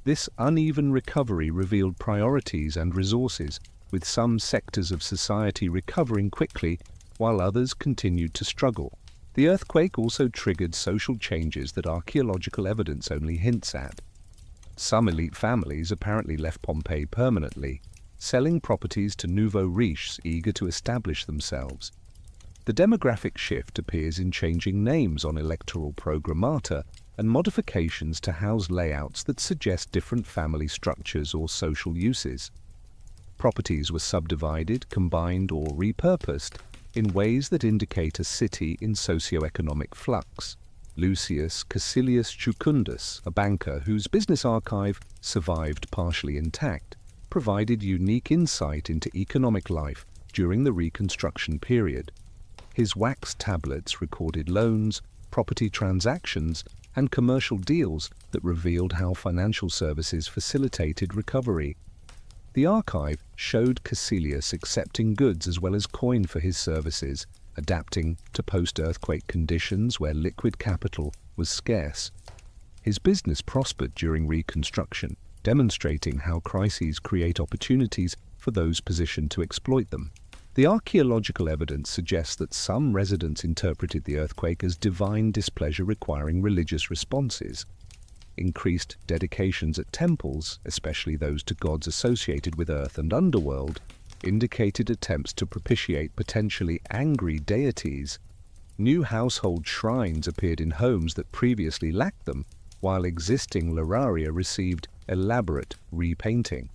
This uneven recovery revealed priorities and resources, with some sectors of society recovering quickly while others continued to struggle. The earthquake also triggered social changes that archaeological evidence only hints at. Some elite families apparently left Pompeii permanently, selling properties to nouveaux riches eager to establish themselves. The demographic shift appears in changing names on electoral programmata and modifications to house layouts that suggest different family structures or social uses. Properties were subdivided, combined, or repurposed in ways that indicate a city in socio-economic flux. Lucius Caecilius Jucundus, a banker whose business archive survived partially intact, provided unique insight into economic life during the Reconstruction period. His wax tablets recorded loans, property transactions, and commercial deals that revealed how financial services facilitated recovery. The archive showed Caecilius accepting goods as well as coin for his services, adapting to post-earthquake conditions where liquid capital was scarce. His business prospered during Reconstruction, demonstrating how crises create opportunities for those positioned to exploit them. The archaeological evidence suggests that some residents interpreted the earthquake as divine displeasure requiring religious responses. Increased dedications at temples, especially those to gods associated with earth and underworld, indicated attempts to propitiate potentially angry deities. New household shrines appeared in homes that previously lacked them, while existing lararia received elaborate repainting.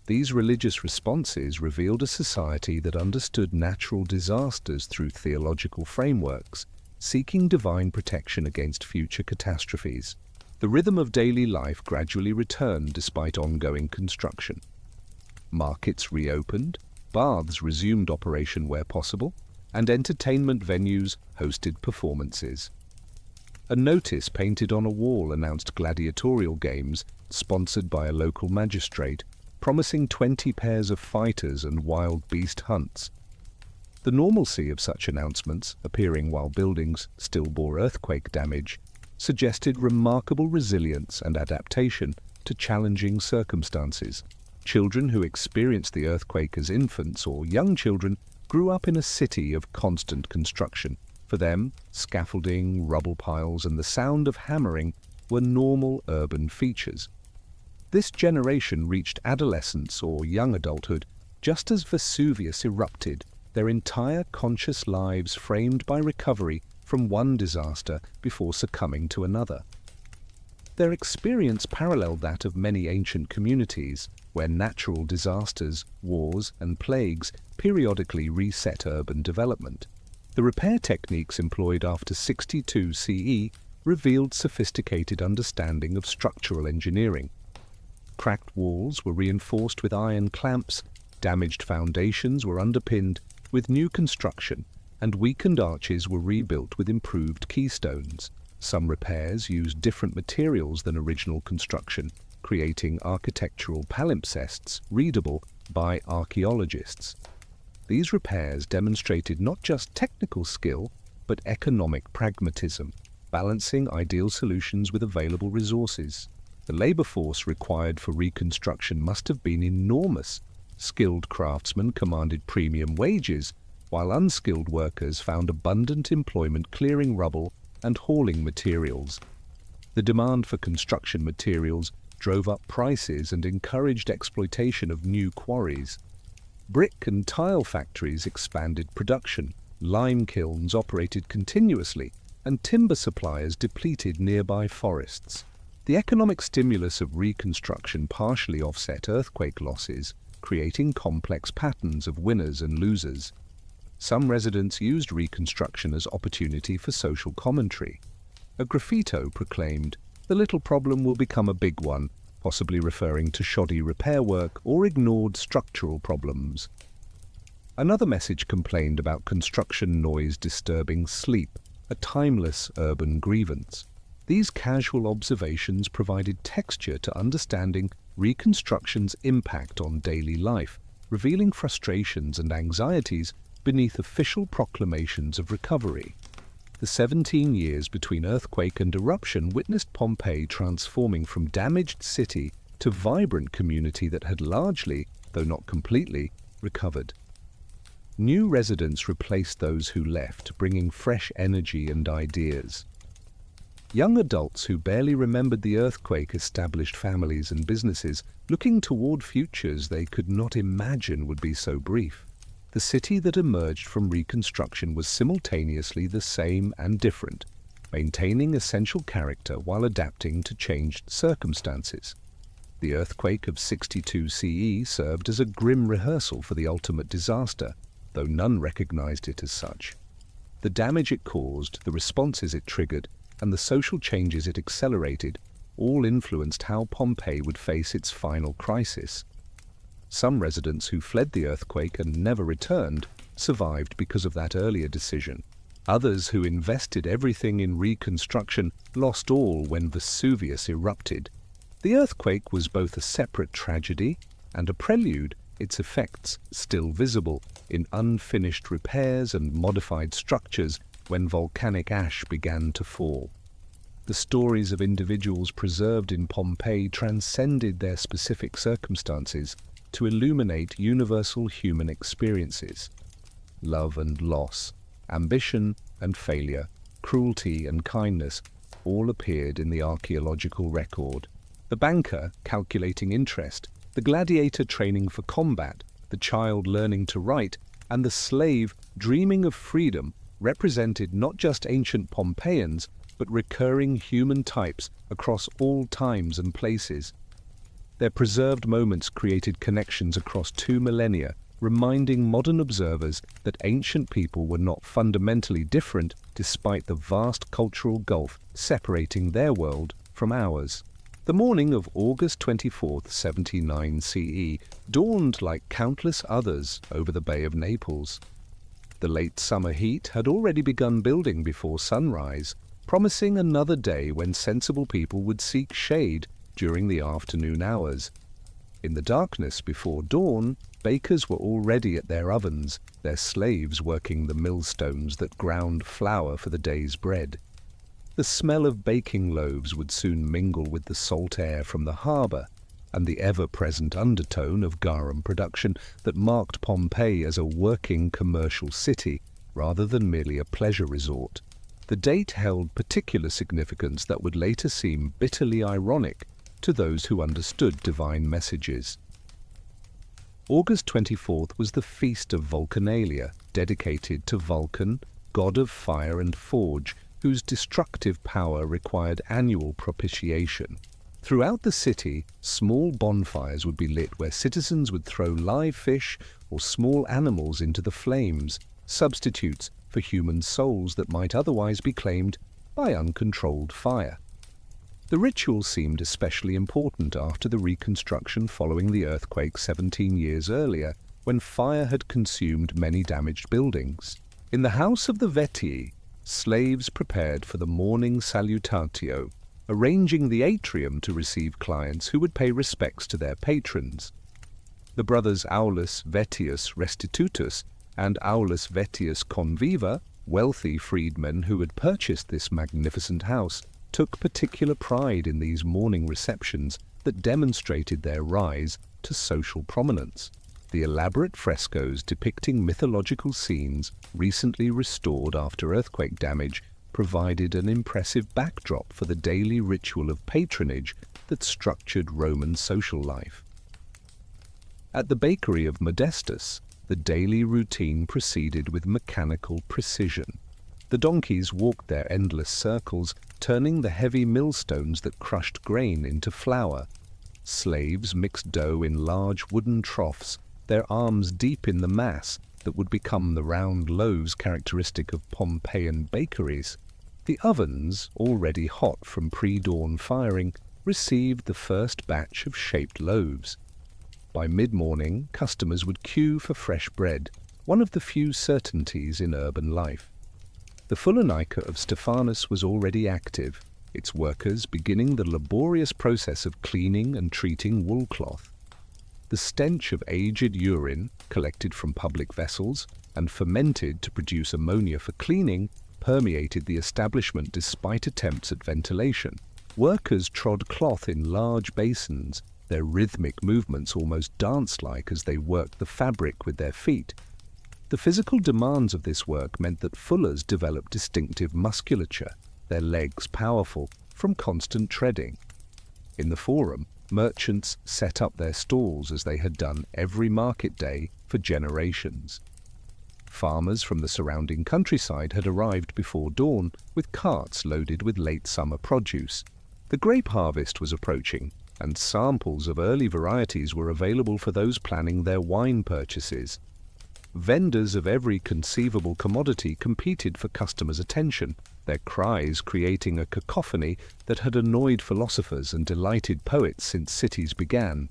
These religious responses revealed a society that understood natural disasters through theological frameworks, seeking divine protection against future catastrophes. The rhythm of daily life gradually returned despite ongoing construction. Markets reopened, baths resumed operation where possible, and entertainment venues hosted performances. A notice painted on a wall announced gladiatorial games sponsored by a local magistrate, promising 20 pairs of fighters and wild beast hunts. The normalcy of such announcements, appearing while buildings still bore earthquake damage, suggested remarkable resilience and adaptation to challenging circumstances. Children who experienced the earthquake as infants or young children grew up in a city of constant construction. For them, scaffolding, rubble piles, and the sound of hammering were normal urban features. This generation reached adolescence or young adulthood just as Vesuvius erupted, their entire conscious lives framed by recovery from one disaster before succumbing to another. Their experience paralleled that of many ancient communities, where natural disasters, wars, and plagues periodically reset urban development. The repair techniques employed after 62 CE revealed sophisticated understanding of structural engineering. Cracked walls were reinforced with iron clamps, damaged foundations were underpinned with new construction, and weakened arches were rebuilt with improved keystones. Some repairs used different materials than original construction, creating architectural palimpsests readable by archaeologists. These repairs demonstrated not just technical skill, but economic pragmatism, balancing ideal solutions with available resources. The labor force required for reconstruction must have been enormous. Skilled craftsmen commanded premium wages, while unskilled workers found abundant employment clearing rubble and hauling materials. The demand for construction materials drove up prices and encouraged exploitation of new quarries. Brick and tile factories expanded production, lime kilns operated continuously, and timber suppliers depleted nearby forests. The economic stimulus of reconstruction partially offset earthquake losses, creating complex patterns of winners and losers. Some residents used reconstruction as opportunity for social commentary. A graffito proclaimed, "The little problem will become a big one," possibly referring to shoddy repair work or ignored structural problems. Another message complained about construction noise disturbing sleep, a timeless urban grievance. These casual observations provided texture to understanding reconstruction's impact on daily life, revealing frustrations and anxieties beneath official proclamations of recovery. The 17 years between earthquake and eruption witnessed Pompeii transforming from damaged city to vibrant community that had largely, though not completely, recovered. New residents replaced those who left, bringing fresh energy and ideas. Young adults who barely remembered the earthquake established families and businesses, looking toward futures they could not imagine would be so brief. The city that emerged from reconstruction was simultaneously the same and different, maintaining essential character while adapting to changed circumstances. The earthquake of 62 CE served as a grim rehearsal for the ultimate disaster, though none recognized it as such. The damage it caused, the responses it triggered, and the social changes it accelerated all influenced how Pompeii would face its final crisis. Some residents who fled the earthquake and never returned survived because of that earlier decision. Others who invested everything in reconstruction lost all when Vesuvius erupted. The earthquake was both a separate tragedy and a prelude, its effects still visible in unfinished repairs and modified structures when volcanic ash began to fall. The stories of individuals preserved in Pompeii transcended their specific circumstances to illuminate universal human experiences. Love and loss, ambition and failure, cruelty and kindness all appeared in the archaeological record. The banker calculating interest, the gladiator training for combat, the child learning to write, and the slave dreaming of freedom represented not just ancient Pompeians, but recurring human types across all times and places. Their preserved moments created connections across 2 millennia, reminding modern observers that ancient people were not fundamentally different despite the vast cultural gulf separating their world from ours. The morning of August 24th, 79 CE, dawned like countless others over the Bay of Naples. The late summer heat had already begun building before sunrise, promising another day when sensible people would seek shade during the afternoon hours. In the darkness before dawn, bakers were already at their ovens, their slaves working the millstones that ground flour for the day's bread. The smell of baking loaves would soon mingle with the salt air from the harbour, and the ever-present undertone of garum production that marked Pompeii as a working commercial city rather than merely a pleasure resort. The date held particular significance that would later seem bitterly ironic to those who understood divine messages. August 24th was the Feast of Vulcanalia, dedicated to Vulcan, god of fire and forge, whose destructive power required annual propitiation. Throughout the city, small bonfires would be lit where citizens would throw live fish or small animals into the flames, substitutes for human souls that might otherwise be claimed by uncontrolled fire. The ritual seemed especially important after the reconstruction following the earthquake 17 years earlier, when fire had consumed many damaged buildings. In the house of the Vetii, slaves prepared for the morning salutatio, arranging the atrium to receive clients who would pay respects to their patrons. The brothers Aulus Vettius Restitutus and Aulus Vettius Conviva, wealthy freedmen who had purchased this magnificent house, took particular pride in these morning receptions that demonstrated their rise to social prominence. The elaborate frescoes depicting mythological scenes, recently restored after earthquake damage, provided an impressive backdrop for the daily ritual of patronage that structured Roman social life. At the bakery of Modestus, the daily routine proceeded with mechanical precision. The donkeys walked their endless circles, turning the heavy millstones that crushed grain into flour. Slaves mixed dough in large wooden troughs, their arms deep in the mass that would become the round loaves characteristic of Pompeian bakeries. The ovens, already hot from pre-dawn firing, received the first batch of shaped loaves. By mid-morning, customers would queue for fresh bread, one of the few certainties in urban life. The Fullenica of Stephanus was already active, its workers beginning the laborious process of cleaning and treating wool cloth. The stench of aged urine, collected from public vessels and fermented to produce ammonia for cleaning, permeated the establishment despite attempts at ventilation. Workers trod cloth in large basins, their rhythmic movements almost dance-like as they worked the fabric with their feet. The physical demands of this work meant that fullers developed distinctive musculature, their legs powerful from constant treading. In the Forum, merchants set up their stalls as they had done every market day for generations. Farmers from the surrounding countryside had arrived before dawn with carts loaded with late summer produce. The grape harvest was approaching, and samples of early varieties were available for those planning their wine purchases. Vendors of every conceivable commodity competed for customers' attention, their cries creating a cacophony that had annoyed philosophers and delighted poets since cities began.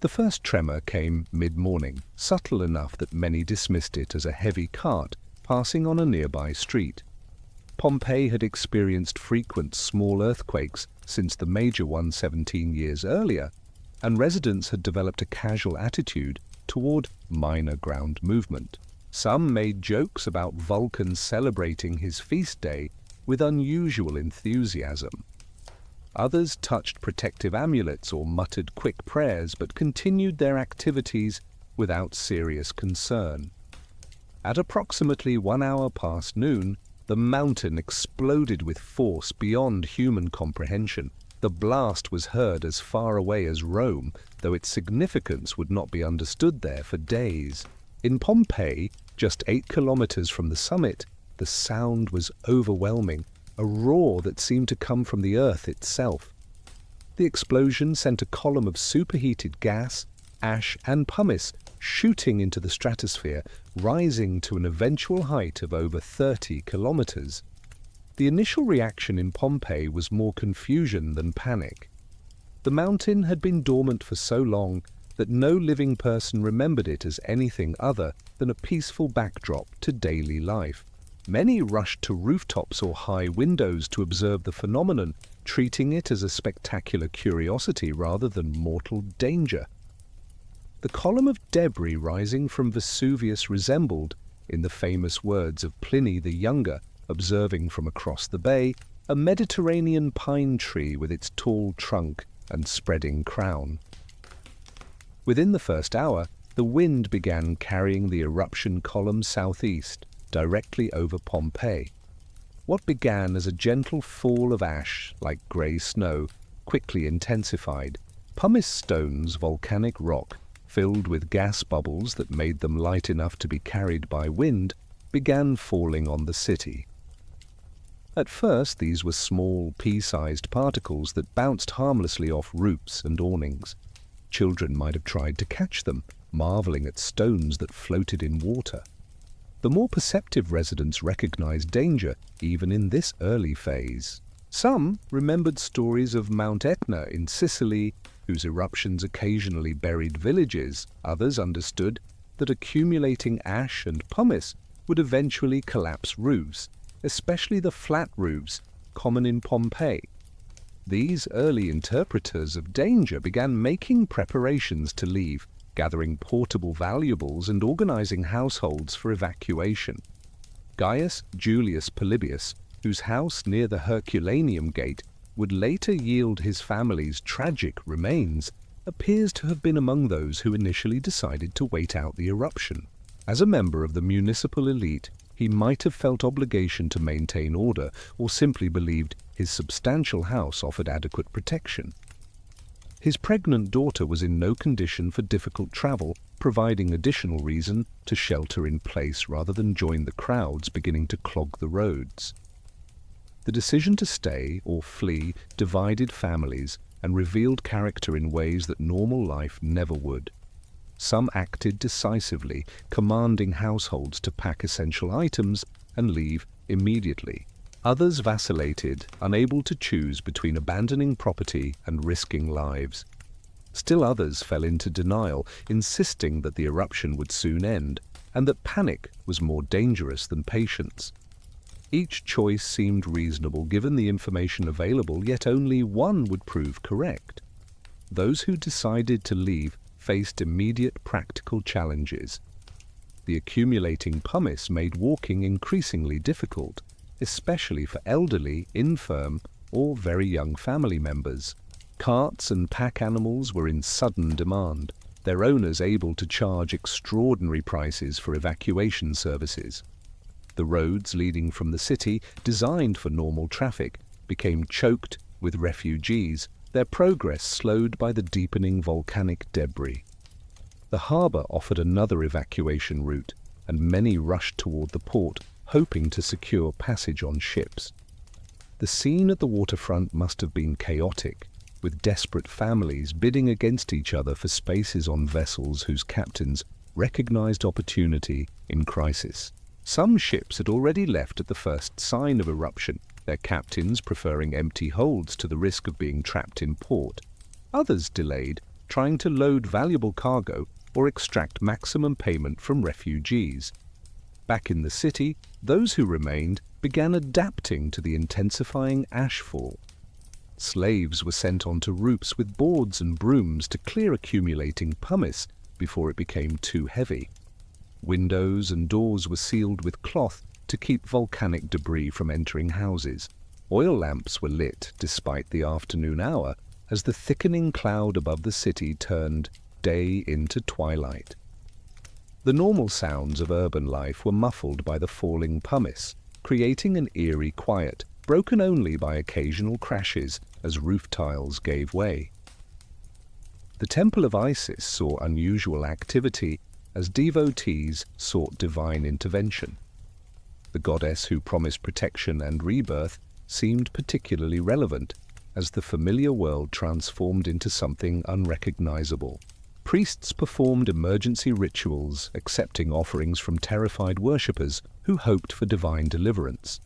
The first tremor came mid-morning, subtle enough that many dismissed it as a heavy cart passing on a nearby street. Pompeii had experienced frequent small earthquakes since the major one 17 years earlier, and residents had developed a casual attitude toward minor ground movement. Some made jokes about Vulcan celebrating his feast day with unusual enthusiasm. Others touched protective amulets or muttered quick prayers but continued their activities without serious concern. At approximately 1 hour past noon, the mountain exploded with force beyond human comprehension, The blast was heard as far away as Rome, though its significance would not be understood there for days. In Pompeii, just 8 kilometers from the summit, the sound was overwhelming, a roar that seemed to come from the earth itself. The explosion sent a column of superheated gas, ash and pumice shooting into the stratosphere, rising to an eventual height of over 30 kilometers. The initial reaction in Pompeii was more confusion than panic. The mountain had been dormant for so long that no living person remembered it as anything other than a peaceful backdrop to daily life. Many rushed to rooftops or high windows to observe the phenomenon, treating it as a spectacular curiosity rather than mortal danger. The column of debris rising from Vesuvius resembled, in the famous words of Pliny the Younger, observing from across the bay, a Mediterranean pine tree with its tall trunk and spreading crown. Within the first hour, the wind began carrying the eruption column southeast, directly over Pompeii. What began as a gentle fall of ash, like grey snow, quickly intensified. Pumice stones, volcanic rock, filled with gas bubbles that made them light enough to be carried by wind, began falling on the city. At first, these were small, pea-sized particles that bounced harmlessly off roofs and awnings. Children might have tried to catch them, marveling at stones that floated in water. The more perceptive residents recognized danger even in this early phase. Some remembered stories of Mount Etna in Sicily, whose eruptions occasionally buried villages. Others understood that accumulating ash and pumice would eventually collapse roofs, especially the flat roofs common in Pompeii. These early interpreters of danger began making preparations to leave, gathering portable valuables and organizing households for evacuation. Gaius Julius Polybius, whose house near the Herculaneum Gate would later yield his family's tragic remains, appears to have been among those who initially decided to wait out the eruption. As a member of the municipal elite, he might have felt obligation to maintain order, or simply believed his substantial house offered adequate protection. His pregnant daughter was in no condition for difficult travel, providing additional reason to shelter in place rather than join the crowds beginning to clog the roads. The decision to stay or flee divided families and revealed character in ways that normal life never would. Some acted decisively, commanding households to pack essential items and leave immediately. Others vacillated, unable to choose between abandoning property and risking lives. Still others fell into denial, insisting that the eruption would soon end, and that panic was more dangerous than patience. Each choice seemed reasonable given the information available, yet only one would prove correct. Those who decided to leave faced immediate practical challenges. The accumulating pumice made walking increasingly difficult, especially for elderly, infirm, or very young family members. Carts and pack animals were in sudden demand, their owners able to charge extraordinary prices for evacuation services. The roads leading from the city, designed for normal traffic, became choked with refugees, their progress slowed by the deepening volcanic debris. The harbour offered another evacuation route, and many rushed toward the port, hoping to secure passage on ships. The scene at the waterfront must have been chaotic, with desperate families bidding against each other for spaces on vessels whose captains recognized opportunity in crisis. Some ships had already left at the first sign of eruption, their captains preferring empty holds to the risk of being trapped in port. Others delayed, trying to load valuable cargo or extract maximum payment from refugees. Back in the city, those who remained began adapting to the intensifying ashfall. Slaves were sent onto roofs with boards and brooms to clear accumulating pumice before it became too heavy. Windows and doors were sealed with cloth to keep volcanic debris from entering houses. Oil lamps were lit despite the afternoon hour as the thickening cloud above the city turned day into twilight. The normal sounds of urban life were muffled by the falling pumice, creating an eerie quiet broken only by occasional crashes as roof tiles gave way. The Temple of Isis saw unusual activity as devotees sought divine intervention. The goddess who promised protection and rebirth seemed particularly relevant as the familiar world transformed into something unrecognizable. Priests performed emergency rituals, accepting offerings from terrified worshippers who hoped for divine deliverance.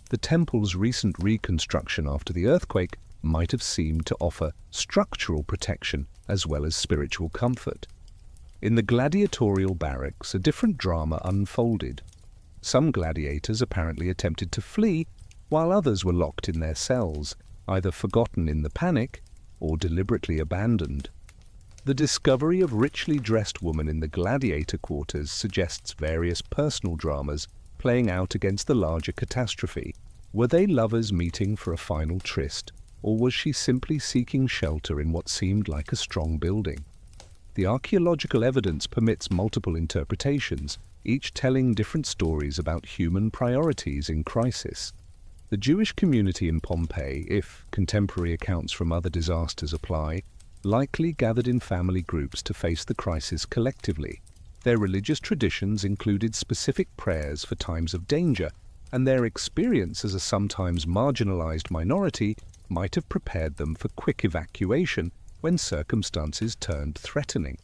The temple's recent reconstruction after the earthquake might have seemed to offer structural protection as well as spiritual comfort. In the gladiatorial barracks, a different drama unfolded. Some gladiators apparently attempted to flee, while others were locked in their cells, either forgotten in the panic or deliberately abandoned. The discovery of richly dressed women in the gladiator quarters suggests various personal dramas playing out against the larger catastrophe. Were they lovers meeting for a final tryst, or was she simply seeking shelter in what seemed like a strong building? The archaeological evidence permits multiple interpretations, each telling different stories about human priorities in crisis. The Jewish community in Pompeii, if contemporary accounts from other disasters apply, likely gathered in family groups to face the crisis collectively. Their religious traditions included specific prayers for times of danger, and their experience as a sometimes marginalized minority might have prepared them for quick evacuation when circumstances turned threatening.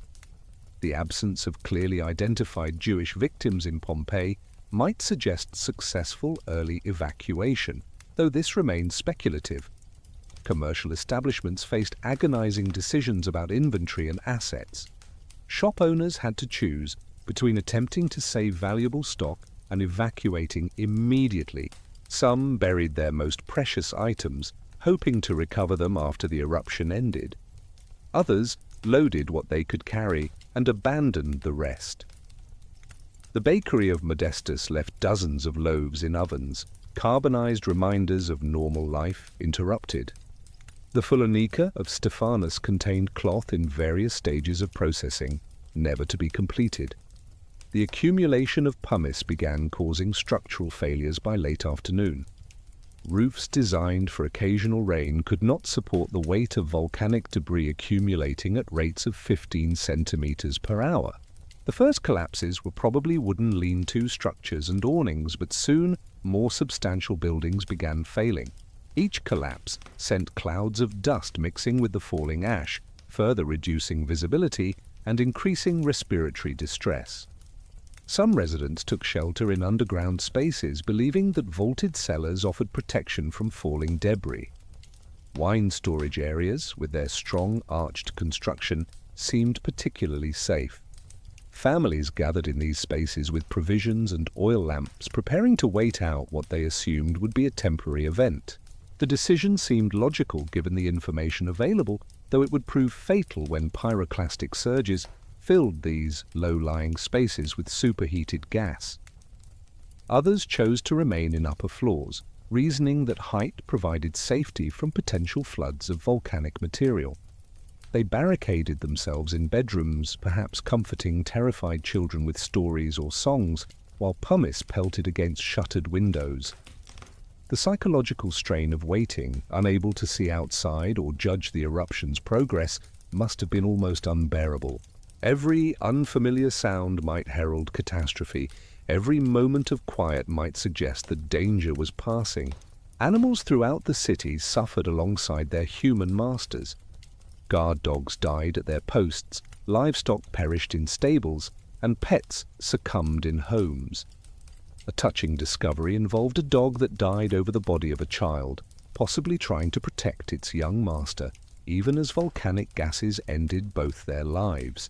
The absence of clearly identified Jewish victims in Pompeii might suggest successful early evacuation, though this remains speculative. Commercial establishments faced agonizing decisions about inventory and assets. Shop owners had to choose between attempting to save valuable stock and evacuating immediately. Some buried their most precious items, hoping to recover them after the eruption ended. Others loaded what they could carry and abandoned the rest. The bakery of Modestus left dozens of loaves in ovens, carbonized reminders of normal life interrupted. The Fullonica of Stephanus contained cloth in various stages of processing, never to be completed. The accumulation of pumice began causing structural failures by late afternoon. Roofs designed for occasional rain could not support the weight of volcanic debris accumulating at rates of 15 centimeters per hour. The first collapses were probably wooden lean-to structures and awnings, but soon more substantial buildings began failing. Each collapse sent clouds of dust mixing with the falling ash, further reducing visibility and increasing respiratory distress. Some residents took shelter in underground spaces, believing that vaulted cellars offered protection from falling debris. Wine storage areas, with their strong arched construction, seemed particularly safe. Families gathered in these spaces with provisions and oil lamps, preparing to wait out what they assumed would be a temporary event. The decision seemed logical given the information available, though it would prove fatal when pyroclastic surges filled these low-lying spaces with superheated gas. Others chose to remain in upper floors, reasoning that height provided safety from potential floods of volcanic material. They barricaded themselves in bedrooms, perhaps comforting terrified children with stories or songs, while pumice pelted against shuttered windows. The psychological strain of waiting, unable to see outside or judge the eruption's progress, must have been almost unbearable. Every unfamiliar sound might herald catastrophe. Every moment of quiet might suggest that danger was passing. Animals throughout the city suffered alongside their human masters. Guard dogs died at their posts, livestock perished in stables, and pets succumbed in homes. A touching discovery involved a dog that died over the body of a child, possibly trying to protect its young master, even as volcanic gases ended both their lives.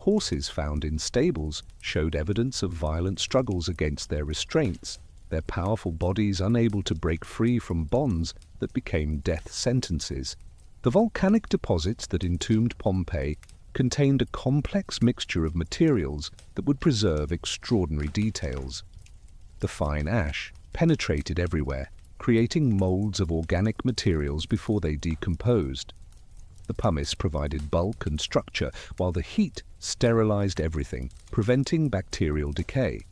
Horses found in stables showed evidence of violent struggles against their restraints, their powerful bodies unable to break free from bonds that became death sentences. The volcanic deposits that entombed Pompeii contained a complex mixture of materials that would preserve extraordinary details. The fine ash penetrated everywhere, creating molds of organic materials before they decomposed. The pumice provided bulk and structure, while the heat sterilized everything, preventing bacterial decay.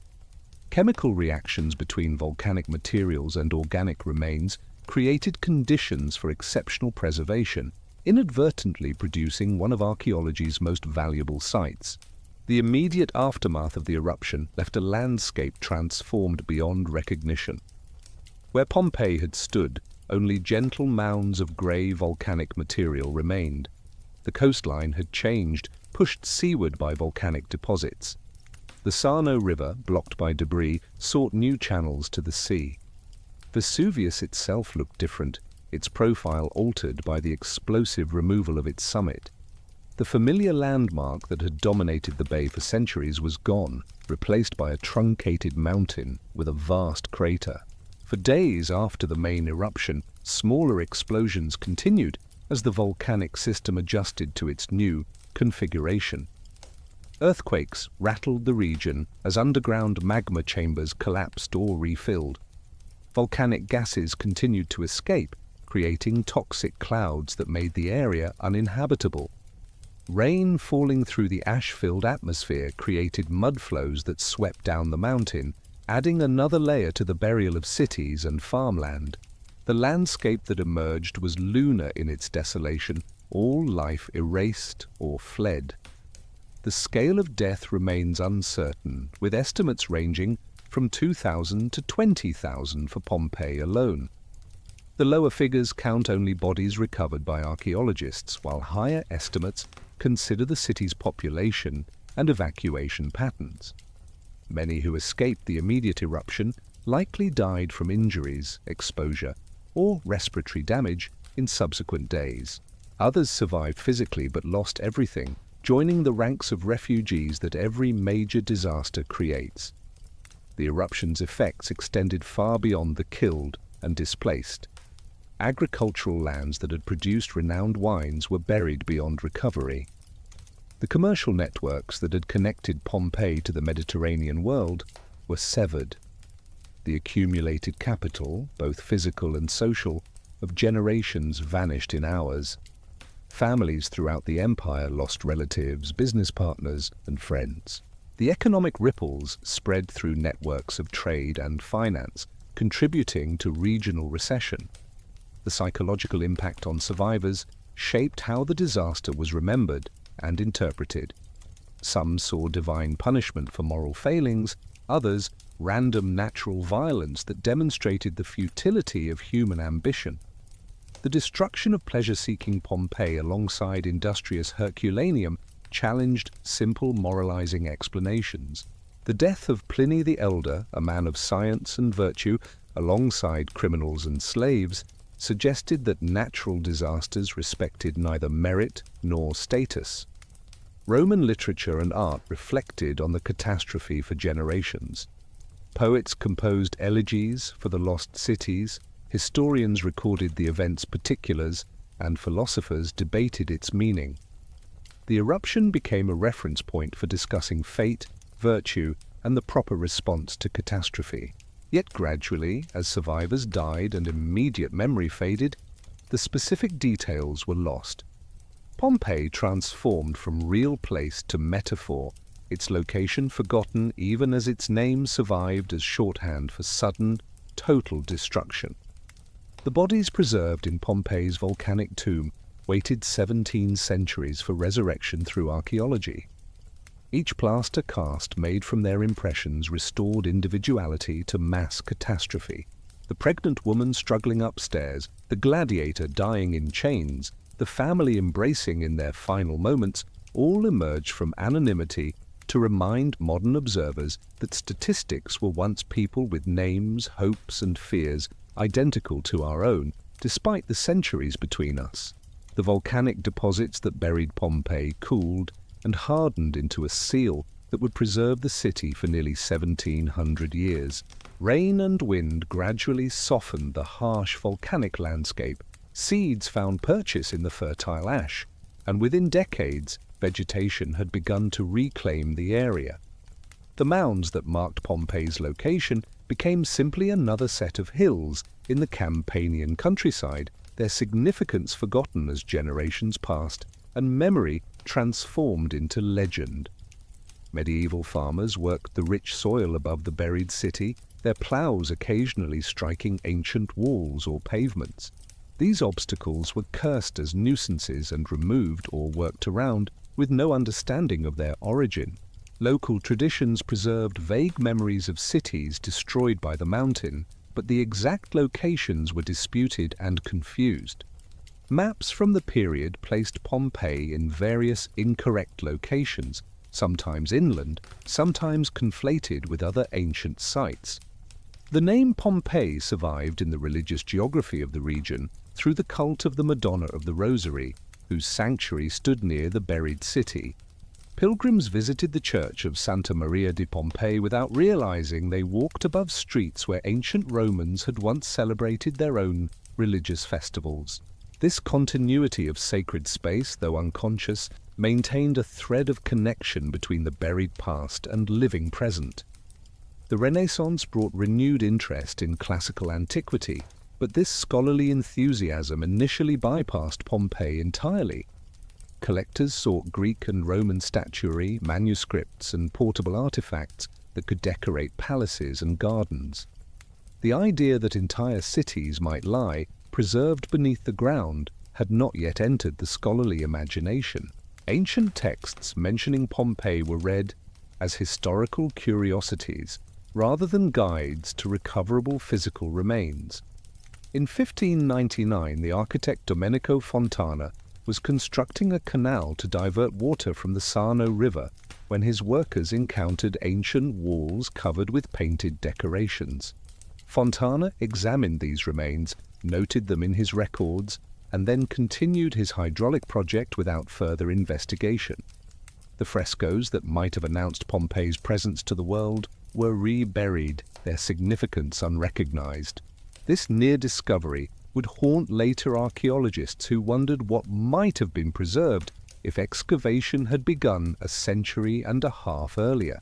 Chemical reactions between volcanic materials and organic remains created conditions for exceptional preservation, inadvertently producing one of archaeology's most valuable sites. The immediate aftermath of the eruption left a landscape transformed beyond recognition. Where Pompeii had stood, only gentle mounds of grey volcanic material remained. The coastline had changed, pushed seaward by volcanic deposits. The Sarno River, blocked by debris, sought new channels to the sea. Vesuvius itself looked different, its profile altered by the explosive removal of its summit. The familiar landmark that had dominated the bay for centuries was gone, replaced by a truncated mountain with a vast crater. For days after the main eruption, smaller explosions continued as the volcanic system adjusted to its new configuration. Earthquakes rattled the region as underground magma chambers collapsed or refilled. Volcanic gases continued to escape, creating toxic clouds that made the area uninhabitable. Rain falling through the ash-filled atmosphere created mud flows that swept down the mountain, adding another layer to the burial of cities and farmland. The landscape that emerged was lunar in its desolation, all life erased or fled. The scale of death remains uncertain, with estimates ranging from 2,000 to 20,000 for Pompeii alone. The lower figures count only bodies recovered by archaeologists, while higher estimates consider the city's population and evacuation patterns. Many who escaped the immediate eruption likely died from injuries, exposure, or respiratory damage in subsequent days. Others survived physically but lost everything, joining the ranks of refugees that every major disaster creates. The eruption's effects extended far beyond the killed and displaced. Agricultural lands that had produced renowned wines were buried beyond recovery. The commercial networks that had connected Pompeii to the Mediterranean world were severed. The accumulated capital, both physical and social, of generations vanished in hours. Families throughout the empire lost relatives, business partners, and friends. The economic ripples spread through networks of trade and finance, contributing to regional recession. The psychological impact on survivors shaped how the disaster was remembered and interpreted. Some saw divine punishment for moral failings, others random natural violence that demonstrated the futility of human ambition. The destruction of pleasure-seeking Pompeii alongside industrious Herculaneum challenged simple moralizing explanations. The death of Pliny the Elder, a man of science and virtue, alongside criminals and slaves, suggested that natural disasters respected neither merit nor status. Roman literature and art reflected on the catastrophe for generations. Poets composed elegies for the lost cities, historians recorded the event's particulars, and philosophers debated its meaning. The eruption became a reference point for discussing fate, virtue, and the proper response to catastrophe. Yet gradually, as survivors died and immediate memory faded, the specific details were lost. Pompeii transformed from real place to metaphor, its location forgotten even as its name survived as shorthand for sudden, total destruction. The bodies preserved in Pompeii's volcanic tomb waited 17 centuries for resurrection through archaeology. Each plaster cast made from their impressions restored individuality to mass catastrophe. The pregnant woman struggling upstairs, the gladiator dying in chains, the family embracing in their final moments, all emerged from anonymity to remind modern observers that statistics were once people with names, hopes, and fears identical to our own, despite the centuries between us. The volcanic deposits that buried Pompeii cooled and hardened into a seal that would preserve the city for nearly 1,700 years. Rain and wind gradually softened the harsh volcanic landscape. Seeds found purchase in the fertile ash, and within decades, vegetation had begun to reclaim the area. The mounds that marked Pompeii's location became simply another set of hills in the Campanian countryside, their significance forgotten as generations passed and memory transformed into legend. Medieval farmers worked the rich soil above the buried city, their ploughs occasionally striking ancient walls or pavements. These obstacles were cursed as nuisances and removed or worked around with no understanding of their origin. Local traditions preserved vague memories of cities destroyed by the mountain, but the exact locations were disputed and confused. Maps from the period placed Pompeii in various incorrect locations, sometimes inland, sometimes conflated with other ancient sites. The name Pompeii survived in the religious geography of the region through the cult of the Madonna of the Rosary, whose sanctuary stood near the buried city. Pilgrims visited the church of Santa Maria di Pompeii without realizing they walked above streets where ancient Romans had once celebrated their own religious festivals. This continuity of sacred space, though unconscious, maintained a thread of connection between the buried past and living present. The Renaissance brought renewed interest in classical antiquity, but this scholarly enthusiasm initially bypassed Pompeii entirely. Collectors sought Greek and Roman statuary, manuscripts, and portable artifacts that could decorate palaces and gardens. The idea that entire cities might lie preserved beneath the ground had not yet entered the scholarly imagination. Ancient texts mentioning Pompeii were read as historical curiosities rather than guides to recoverable physical remains. In 1599, the architect Domenico Fontana was constructing a canal to divert water from the Sarno River when his workers encountered ancient walls covered with painted decorations. Fontana examined these remains, noted them in his records, and then continued his hydraulic project without further investigation. The frescoes that might have announced Pompeii's presence to the world were reburied, their significance unrecognized. This near discovery would haunt later archaeologists who wondered what might have been preserved if excavation had begun a century and a half earlier.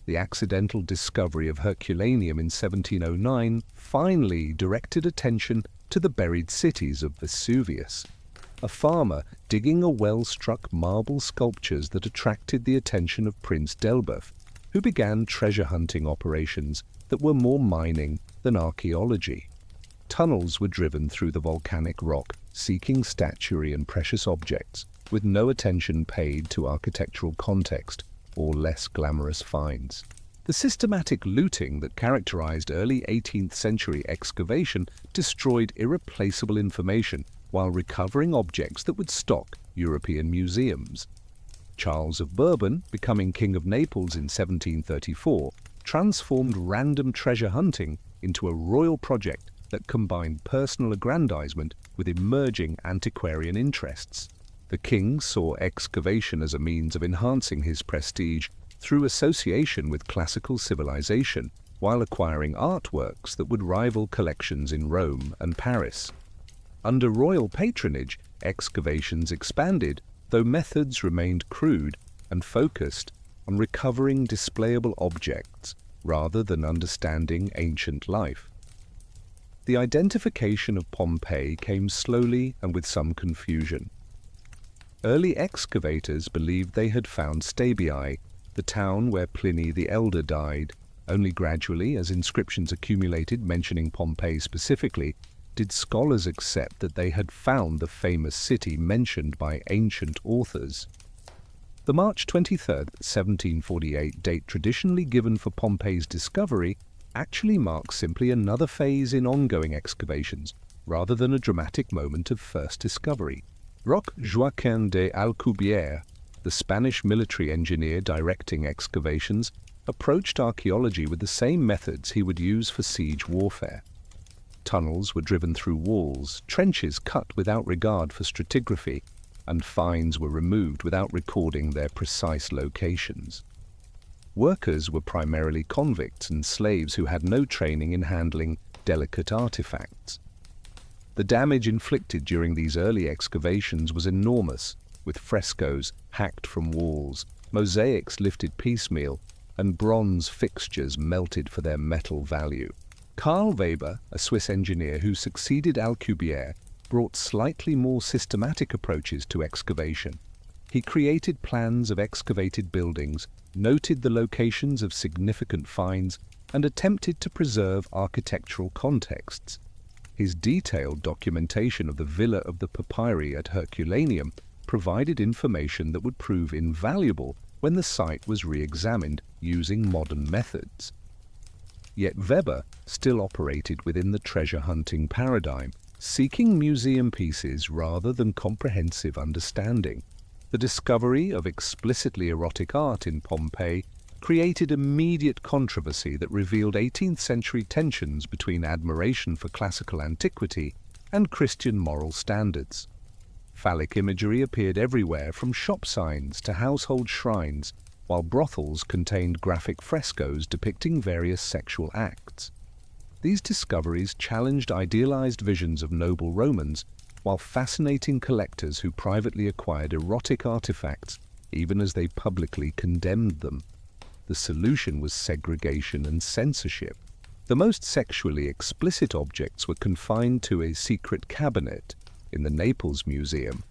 The accidental discovery of Herculaneum in 1709 finally directed attention to the buried cities of Vesuvius. A farmer digging a well-struck marble sculptures that attracted the attention of Prince Delboeuf, who began treasure hunting operations that were more mining than archaeology. Tunnels were driven through the volcanic rock, seeking statuary and precious objects, with no attention paid to architectural context or less glamorous finds. The systematic looting that characterized early 18th century excavation destroyed irreplaceable information while recovering objects that would stock European museums. Charles of Bourbon, becoming King of Naples in 1734, transformed random treasure hunting into a royal project that combined personal aggrandizement with emerging antiquarian interests. The king saw excavation as a means of enhancing his prestige through association with classical civilization, while acquiring artworks that would rival collections in Rome and Paris. Under royal patronage, excavations expanded, though methods remained crude and focused on recovering displayable objects rather than understanding ancient life. The identification of Pompeii came slowly and with some confusion. Early excavators believed they had found Stabiae, the town where Pliny the Elder died. Only gradually, as inscriptions accumulated mentioning Pompeii specifically, did scholars accept that they had found the famous city mentioned by ancient authors. The March 23, 1748 date traditionally given for Pompeii's discovery actually marks simply another phase in ongoing excavations, rather than a dramatic moment of first discovery. Roch Joaquin de Alcubierre, the Spanish military engineer directing excavations, approached archaeology with the same methods he would use for siege warfare. Tunnels were driven through walls, trenches cut without regard for stratigraphy, and finds were removed without recording their precise locations. Workers were primarily convicts and slaves who had no training in handling delicate artifacts. The damage inflicted during these early excavations was enormous, with frescoes hacked from walls, mosaics lifted piecemeal, and bronze fixtures melted for their metal value. Carl Weber, a Swiss engineer who succeeded Alcubierre, brought slightly more systematic approaches to excavation. He created plans of excavated buildings, noted the locations of significant finds, and attempted to preserve architectural contexts. His detailed documentation of the Villa of the Papyri at Herculaneum provided information that would prove invaluable when the site was re-examined using modern methods. Yet Weber still operated within the treasure-hunting paradigm, seeking museum pieces rather than comprehensive understanding. The discovery of explicitly erotic art in Pompeii created immediate controversy that revealed 18th-century tensions between admiration for classical antiquity and Christian moral standards. Phallic imagery appeared everywhere, from shop signs to household shrines, while brothels contained graphic frescoes depicting various sexual acts. These discoveries challenged idealized visions of noble Romans, while fascinating collectors who privately acquired erotic artifacts even as they publicly condemned them. The solution was segregation and censorship. The most sexually explicit objects were confined to a secret cabinet in the Naples Museum,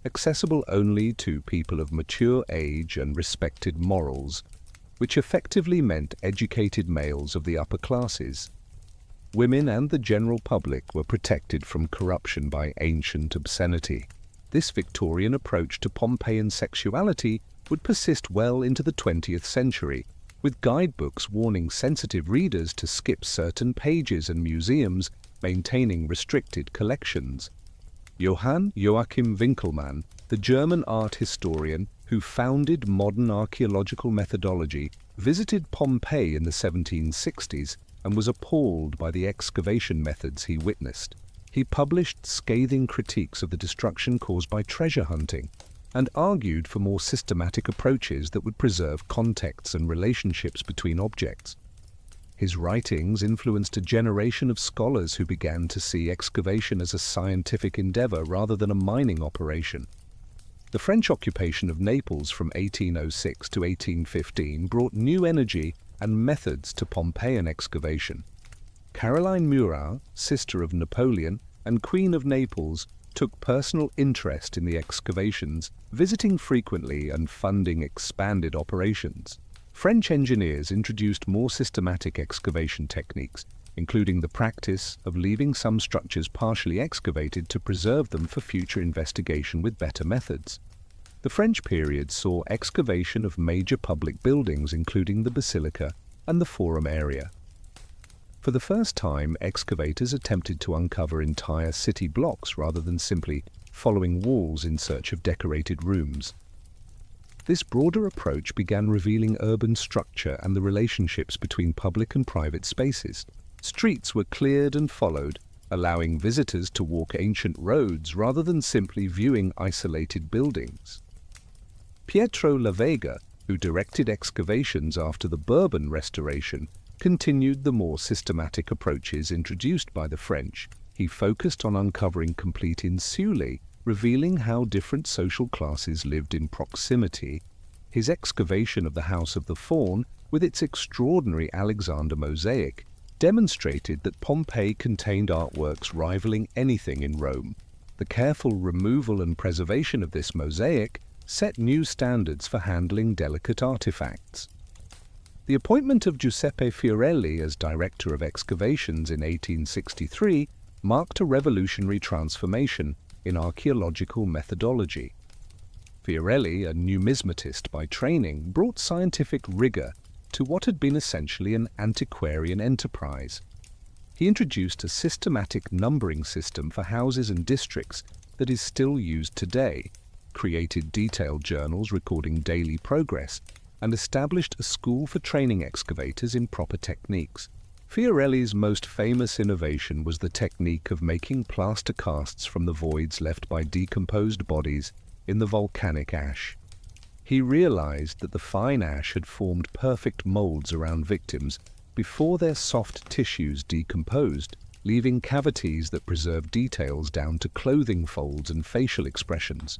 accessible only to people of mature age and respected morals, which effectively meant educated males of the upper classes. Women and the general public were protected from corruption by ancient obscenity. This Victorian approach to Pompeian sexuality would persist well into the 20th century, with guidebooks warning sensitive readers to skip certain pages and museums maintaining restricted collections. Johann Joachim Winckelmann, the German art historian who founded modern archaeological methodology, visited Pompeii in the 1760s and was appalled by the excavation methods he witnessed. He published scathing critiques of the destruction caused by treasure hunting and argued for more systematic approaches that would preserve contexts and relationships between objects. His writings influenced a generation of scholars who began to see excavation as a scientific endeavor rather than a mining operation. The French occupation of Naples from 1806 to 1815 brought new energy and methods to Pompeian excavation. Caroline Murat, sister of Napoleon and Queen of Naples, took personal interest in the excavations, visiting frequently and funding expanded operations. French engineers introduced more systematic excavation techniques, including the practice of leaving some structures partially excavated to preserve them for future investigation with better methods. The French period saw excavation of major public buildings, including the Basilica and the Forum area. For the first time, excavators attempted to uncover entire city blocks rather than simply following walls in search of decorated rooms. This broader approach began revealing urban structure and the relationships between public and private spaces. Streets were cleared and followed, allowing visitors to walk ancient roads rather than simply viewing isolated buildings. Pietro La Vega, who directed excavations after the Bourbon Restoration, continued the more systematic approaches introduced by the French. He focused on uncovering complete insulae, revealing how different social classes lived in proximity. His excavation of the House of the Faun, with its extraordinary Alexander mosaic, demonstrated that Pompeii contained artworks rivaling anything in Rome. The careful removal and preservation of this mosaic set new standards for handling delicate artifacts. The appointment of Giuseppe Fiorelli as director of excavations in 1863 marked a revolutionary transformation in archaeological methodology. Fiorelli, a numismatist by training, brought scientific rigor to what had been essentially an antiquarian enterprise. He introduced a systematic numbering system for houses and districts that is still used today, created detailed journals recording daily progress, and established a school for training excavators in proper techniques. Fiorelli's most famous innovation was the technique of making plaster casts from the voids left by decomposed bodies in the volcanic ash. He realized that the fine ash had formed perfect molds around victims before their soft tissues decomposed, leaving cavities that preserved details down to clothing folds and facial expressions.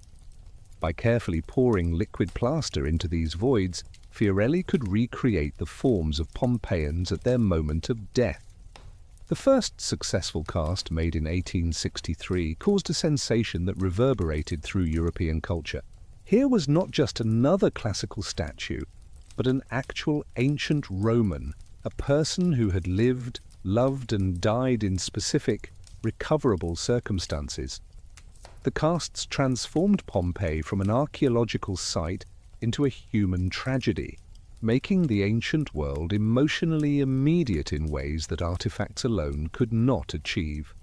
By carefully pouring liquid plaster into these voids, Fiorelli could recreate the forms of Pompeians at their moment of death. The first successful cast, made in 1863, caused a sensation that reverberated through European culture. Here was not just another classical statue, but an actual ancient Roman, a person who had lived, loved and died in specific, recoverable circumstances. The casts transformed Pompeii from an archaeological site into a human tragedy, making the ancient world emotionally immediate in ways that artifacts alone could not achieve.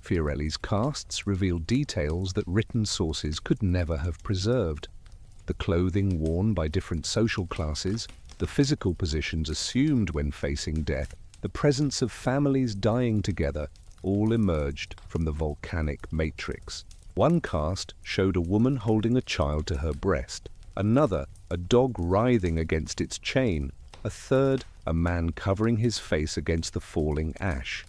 Fiorelli's casts reveal details that written sources could never have preserved. The clothing worn by different social classes, the physical positions assumed when facing death, the presence of families dying together, all emerged from the volcanic matrix. One cast showed a woman holding a child to her breast, another, a dog writhing against its chain, a third, a man covering his face against the falling ash.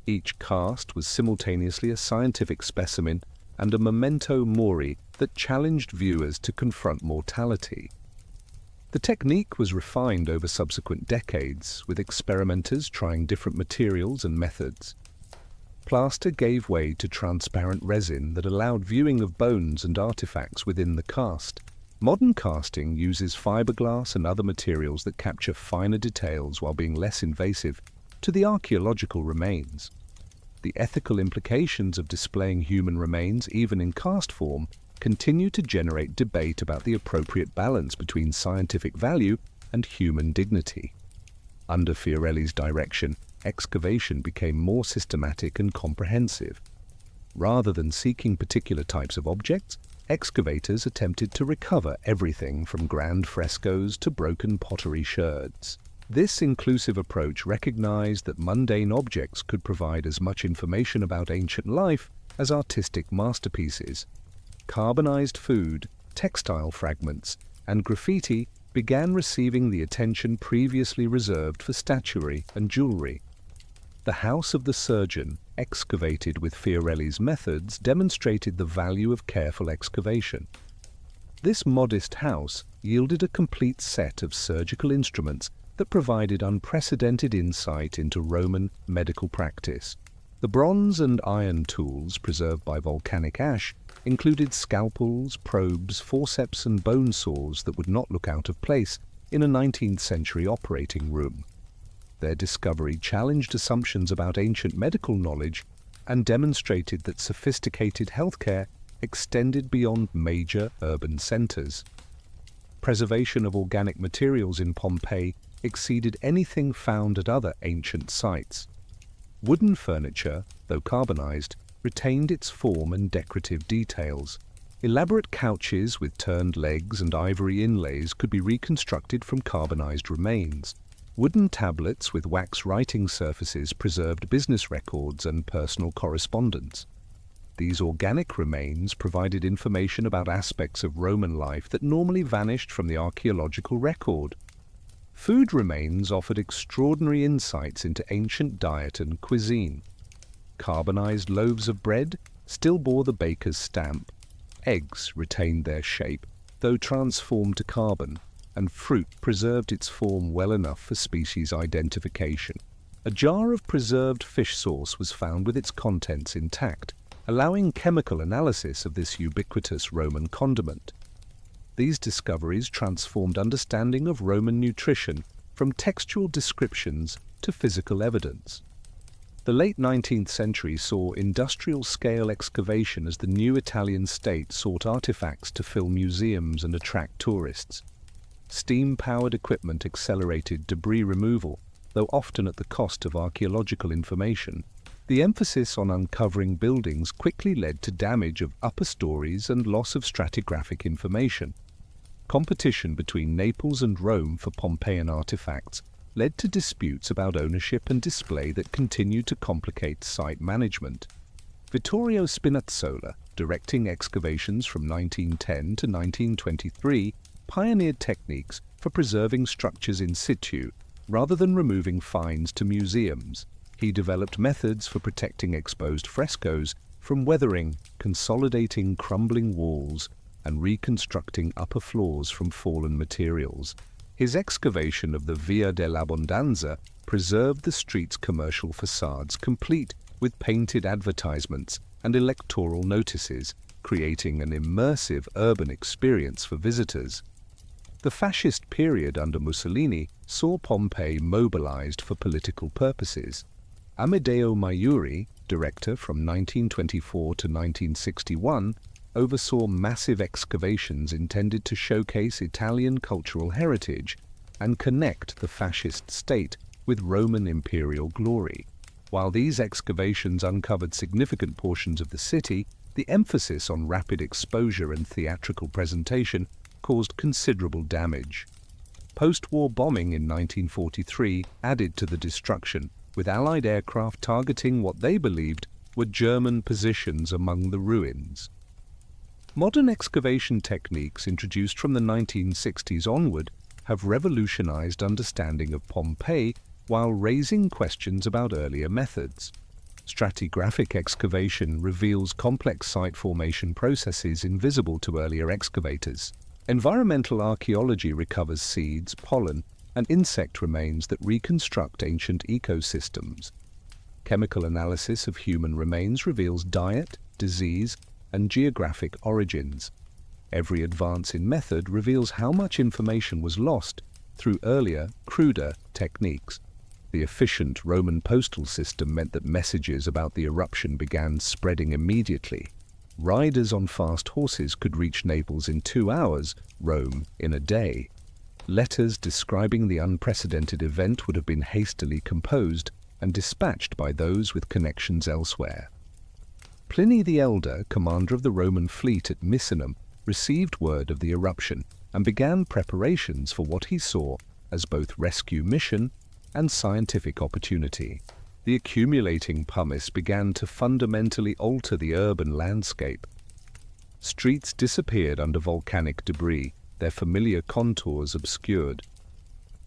Each cast was simultaneously a scientific specimen and a memento mori that challenged viewers to confront mortality. The technique was refined over subsequent decades, with experimenters trying different materials and methods. Plaster gave way to transparent resin that allowed viewing of bones and artifacts within the cast. Modern casting uses fiberglass and other materials that capture finer details while being less invasive to the archaeological remains. The ethical implications of displaying human remains, even in cast form, continue to generate debate about the appropriate balance between scientific value and human dignity. Under Fiorelli's direction, excavation became more systematic and comprehensive. Rather than seeking particular types of objects, excavators attempted to recover everything from grand frescoes to broken pottery sherds. This inclusive approach recognized that mundane objects could provide as much information about ancient life as artistic masterpieces. Carbonized food, textile fragments, and graffiti began receiving the attention previously reserved for statuary and jewelry. The House of the Surgeon, excavated with Fiorelli's methods, demonstrated the value of careful excavation. This modest house yielded a complete set of surgical instruments that provided unprecedented insight into Roman medical practice. The bronze and iron tools preserved by volcanic ash included scalpels, probes, forceps and bone saws that would not look out of place in a 19th century operating room. Their discovery challenged assumptions about ancient medical knowledge and demonstrated that sophisticated healthcare extended beyond major urban centers. Preservation of organic materials in Pompeii exceeded anything found at other ancient sites. Wooden furniture, though carbonized, retained its form and decorative details. Elaborate couches with turned legs and ivory inlays could be reconstructed from carbonized remains. Wooden tablets with wax writing surfaces preserved business records and personal correspondence. These organic remains provided information about aspects of Roman life that normally vanished from the archaeological record. Food remains offered extraordinary insights into ancient diet and cuisine. Carbonized loaves of bread still bore the baker's stamp. Eggs retained their shape, though transformed to carbon, and fruit preserved its form well enough for species identification. A jar of preserved fish sauce was found with its contents intact, allowing chemical analysis of this ubiquitous Roman condiment. These discoveries transformed understanding of Roman nutrition from textual descriptions to physical evidence. The late 19th century saw industrial-scale excavation as the new Italian state sought artifacts to fill museums and attract tourists. Steam-powered equipment accelerated debris removal, though often at the cost of archaeological information. The emphasis on uncovering buildings quickly led to damage of upper stories and loss of stratigraphic information. Competition between Naples and Rome for Pompeian artifacts led to disputes about ownership and display that continued to complicate site management. Vittorio Spinazzola, directing excavations from 1910 to 1923, pioneered techniques for preserving structures in situ rather than removing finds to museums. He developed methods for protecting exposed frescoes from weathering, consolidating crumbling walls, and reconstructing upper floors from fallen materials. His excavation of the Via dell'Abbondanza preserved the street's commercial facades complete with painted advertisements and electoral notices, creating an immersive urban experience for visitors. The fascist period under Mussolini saw Pompeii mobilized for political purposes. Amedeo Maiuri, director from 1924 to 1961, oversaw massive excavations intended to showcase Italian cultural heritage and connect the fascist state with Roman imperial glory. While these excavations uncovered significant portions of the city, the emphasis on rapid exposure and theatrical presentation caused considerable damage. Post-war bombing in 1943 added to the destruction, with Allied aircraft targeting what they believed were German positions among the ruins. Modern excavation techniques introduced from the 1960s onward have revolutionized understanding of Pompeii while raising questions about earlier methods. Stratigraphic excavation reveals complex site formation processes invisible to earlier excavators. Environmental archaeology recovers seeds, pollen, and insect remains that reconstruct ancient ecosystems. Chemical analysis of human remains reveals diet, disease, and geographic origins. Every advance in method reveals how much information was lost through earlier, cruder techniques. The efficient Roman postal system meant that messages about the eruption began spreading immediately. Riders on fast horses could reach Naples in 2 hours, Rome in a day. Letters describing the unprecedented event would have been hastily composed and dispatched by those with connections elsewhere. Pliny the Elder, commander of the Roman fleet at Misenum, received word of the eruption and began preparations for what he saw as both rescue mission and scientific opportunity. The accumulating pumice began to fundamentally alter the urban landscape. Streets disappeared under volcanic debris, their familiar contours obscured.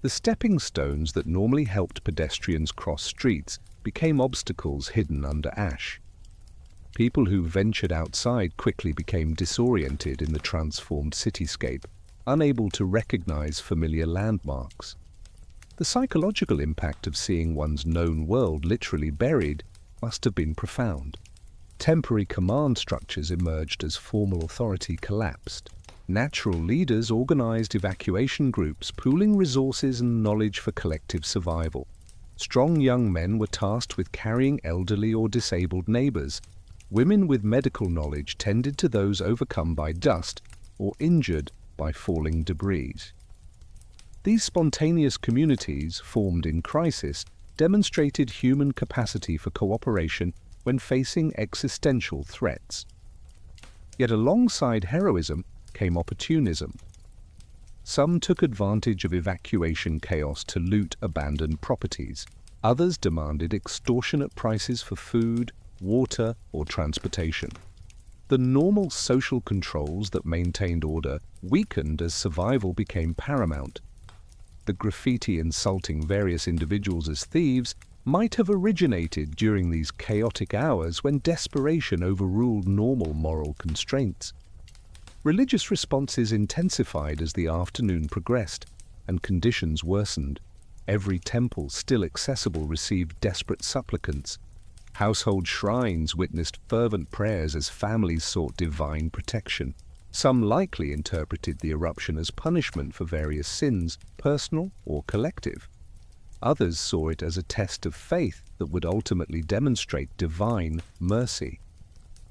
The stepping stones that normally helped pedestrians cross streets became obstacles hidden under ash. People who ventured outside quickly became disoriented in the transformed cityscape, unable to recognize familiar landmarks. The psychological impact of seeing one's known world literally buried must have been profound. Temporary command structures emerged as formal authority collapsed. Natural leaders organized evacuation groups, pooling resources and knowledge for collective survival. Strong young men were tasked with carrying elderly or disabled neighbors. Women with medical knowledge tended to those overcome by dust or injured by falling debris. These spontaneous communities, formed in crisis, demonstrated human capacity for cooperation when facing existential threats. Yet alongside heroism came opportunism. Some took advantage of evacuation chaos to loot abandoned properties. Others demanded extortionate prices for food, water, or transportation. The normal social controls that maintained order weakened as survival became paramount. The graffiti insulting various individuals as thieves might have originated during these chaotic hours when desperation overruled normal moral constraints. Religious responses intensified as the afternoon progressed, and conditions worsened. Every temple still accessible received desperate supplicants. Household shrines witnessed fervent prayers as families sought divine protection. Some likely interpreted the eruption as punishment for various sins, personal or collective. Others saw it as a test of faith that would ultimately demonstrate divine mercy.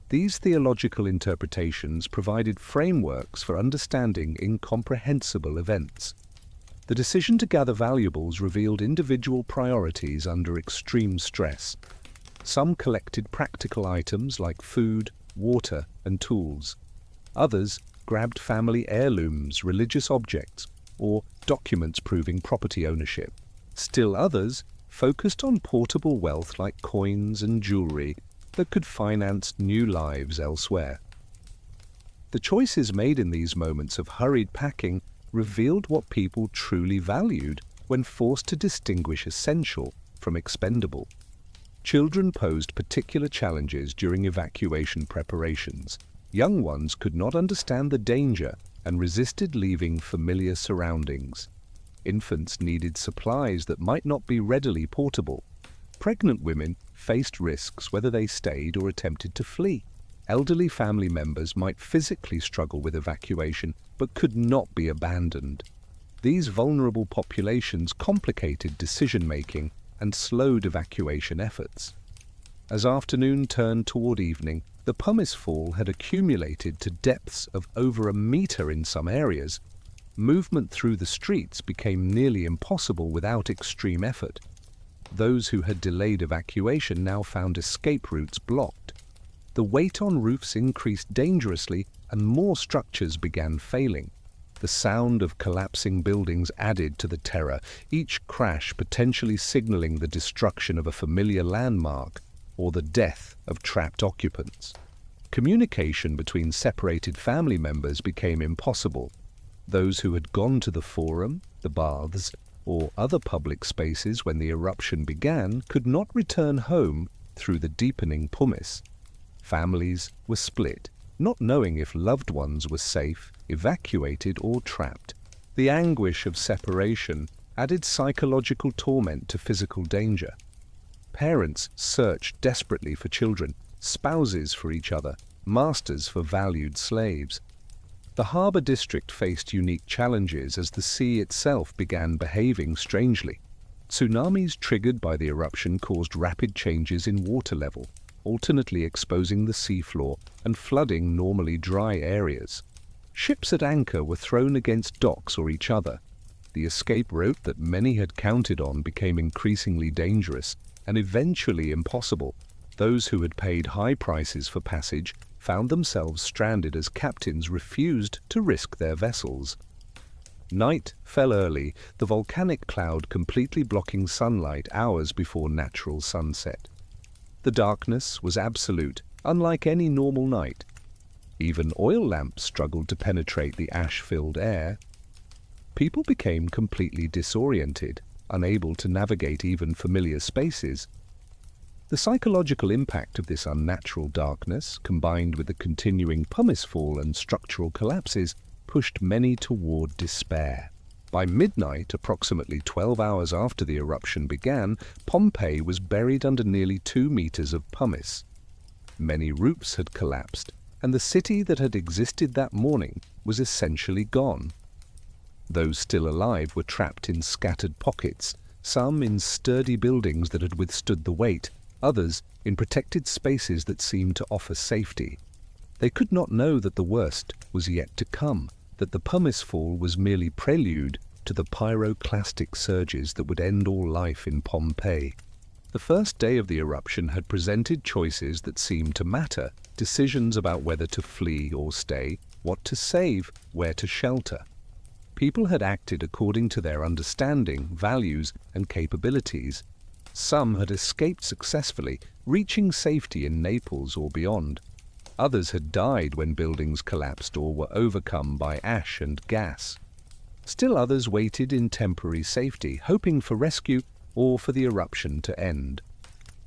These theological interpretations provided frameworks for understanding incomprehensible events. The decision to gather valuables revealed individual priorities under extreme stress. Some collected practical items like food, water, and tools. Others grabbed family heirlooms, religious objects, or documents proving property ownership. Still others focused on portable wealth like coins and jewelry that could finance new lives elsewhere. The choices made in these moments of hurried packing revealed what people truly valued when forced to distinguish essential from expendable. Children posed particular challenges during evacuation preparations. Young ones could not understand the danger and resisted leaving familiar surroundings. Infants needed supplies that might not be readily portable. Pregnant women faced risks whether they stayed or attempted to flee. Elderly family members might physically struggle with evacuation, but could not be abandoned. These vulnerable populations complicated decision-making and slowed evacuation efforts. As afternoon turned toward evening, the pumice fall had accumulated to depths of over a meter in some areas. Movement through the streets became nearly impossible without extreme effort. Those who had delayed evacuation now found escape routes blocked. The weight on roofs increased dangerously and more structures began failing. The sound of collapsing buildings added to the terror, each crash potentially signaling the destruction of a familiar landmark or the death of trapped occupants. Communication between separated family members became impossible. Those who had gone to the forum, the baths, or other public spaces when the eruption began could not return home through the deepening pumice. Families were split, not knowing if loved ones were safe, evacuated, or trapped. The anguish of separation added psychological torment to physical danger. Parents searched desperately for children, spouses for each other, masters for valued slaves. The harbour district faced unique challenges as the sea itself began behaving strangely. Tsunamis triggered by the eruption caused rapid changes in water level, alternately exposing the seafloor and flooding normally dry areas. Ships at anchor were thrown against docks or each other. The escape route that many had counted on became increasingly dangerous and eventually impossible. Those who had paid high prices for passage found themselves stranded as captains refused to risk their vessels. Night fell early, the volcanic cloud completely blocking sunlight hours before natural sunset. The darkness was absolute, unlike any normal night. Even oil lamps struggled to penetrate the ash-filled air. People became completely disoriented, unable to navigate even familiar spaces. The psychological impact of this unnatural darkness, combined with the continuing pumice fall and structural collapses, pushed many toward despair. By midnight, approximately 12 hours after the eruption began, Pompeii was buried under nearly 2 meters of pumice. Many roofs had collapsed, and the city that had existed that morning was essentially gone. Those still alive were trapped in scattered pockets, some in sturdy buildings that had withstood the weight, others in protected spaces that seemed to offer safety. They could not know that the worst was yet to come, that the pumice fall was merely prelude to the pyroclastic surges that would end all life in Pompeii. The first day of the eruption had presented choices that seemed to matter, decisions about whether to flee or stay, what to save, where to shelter. People had acted according to their understanding, values, and capabilities. Some had escaped successfully, reaching safety in Naples or beyond. Others had died when buildings collapsed or were overcome by ash and gas. Still others waited in temporary safety, hoping for rescue or for the eruption to end.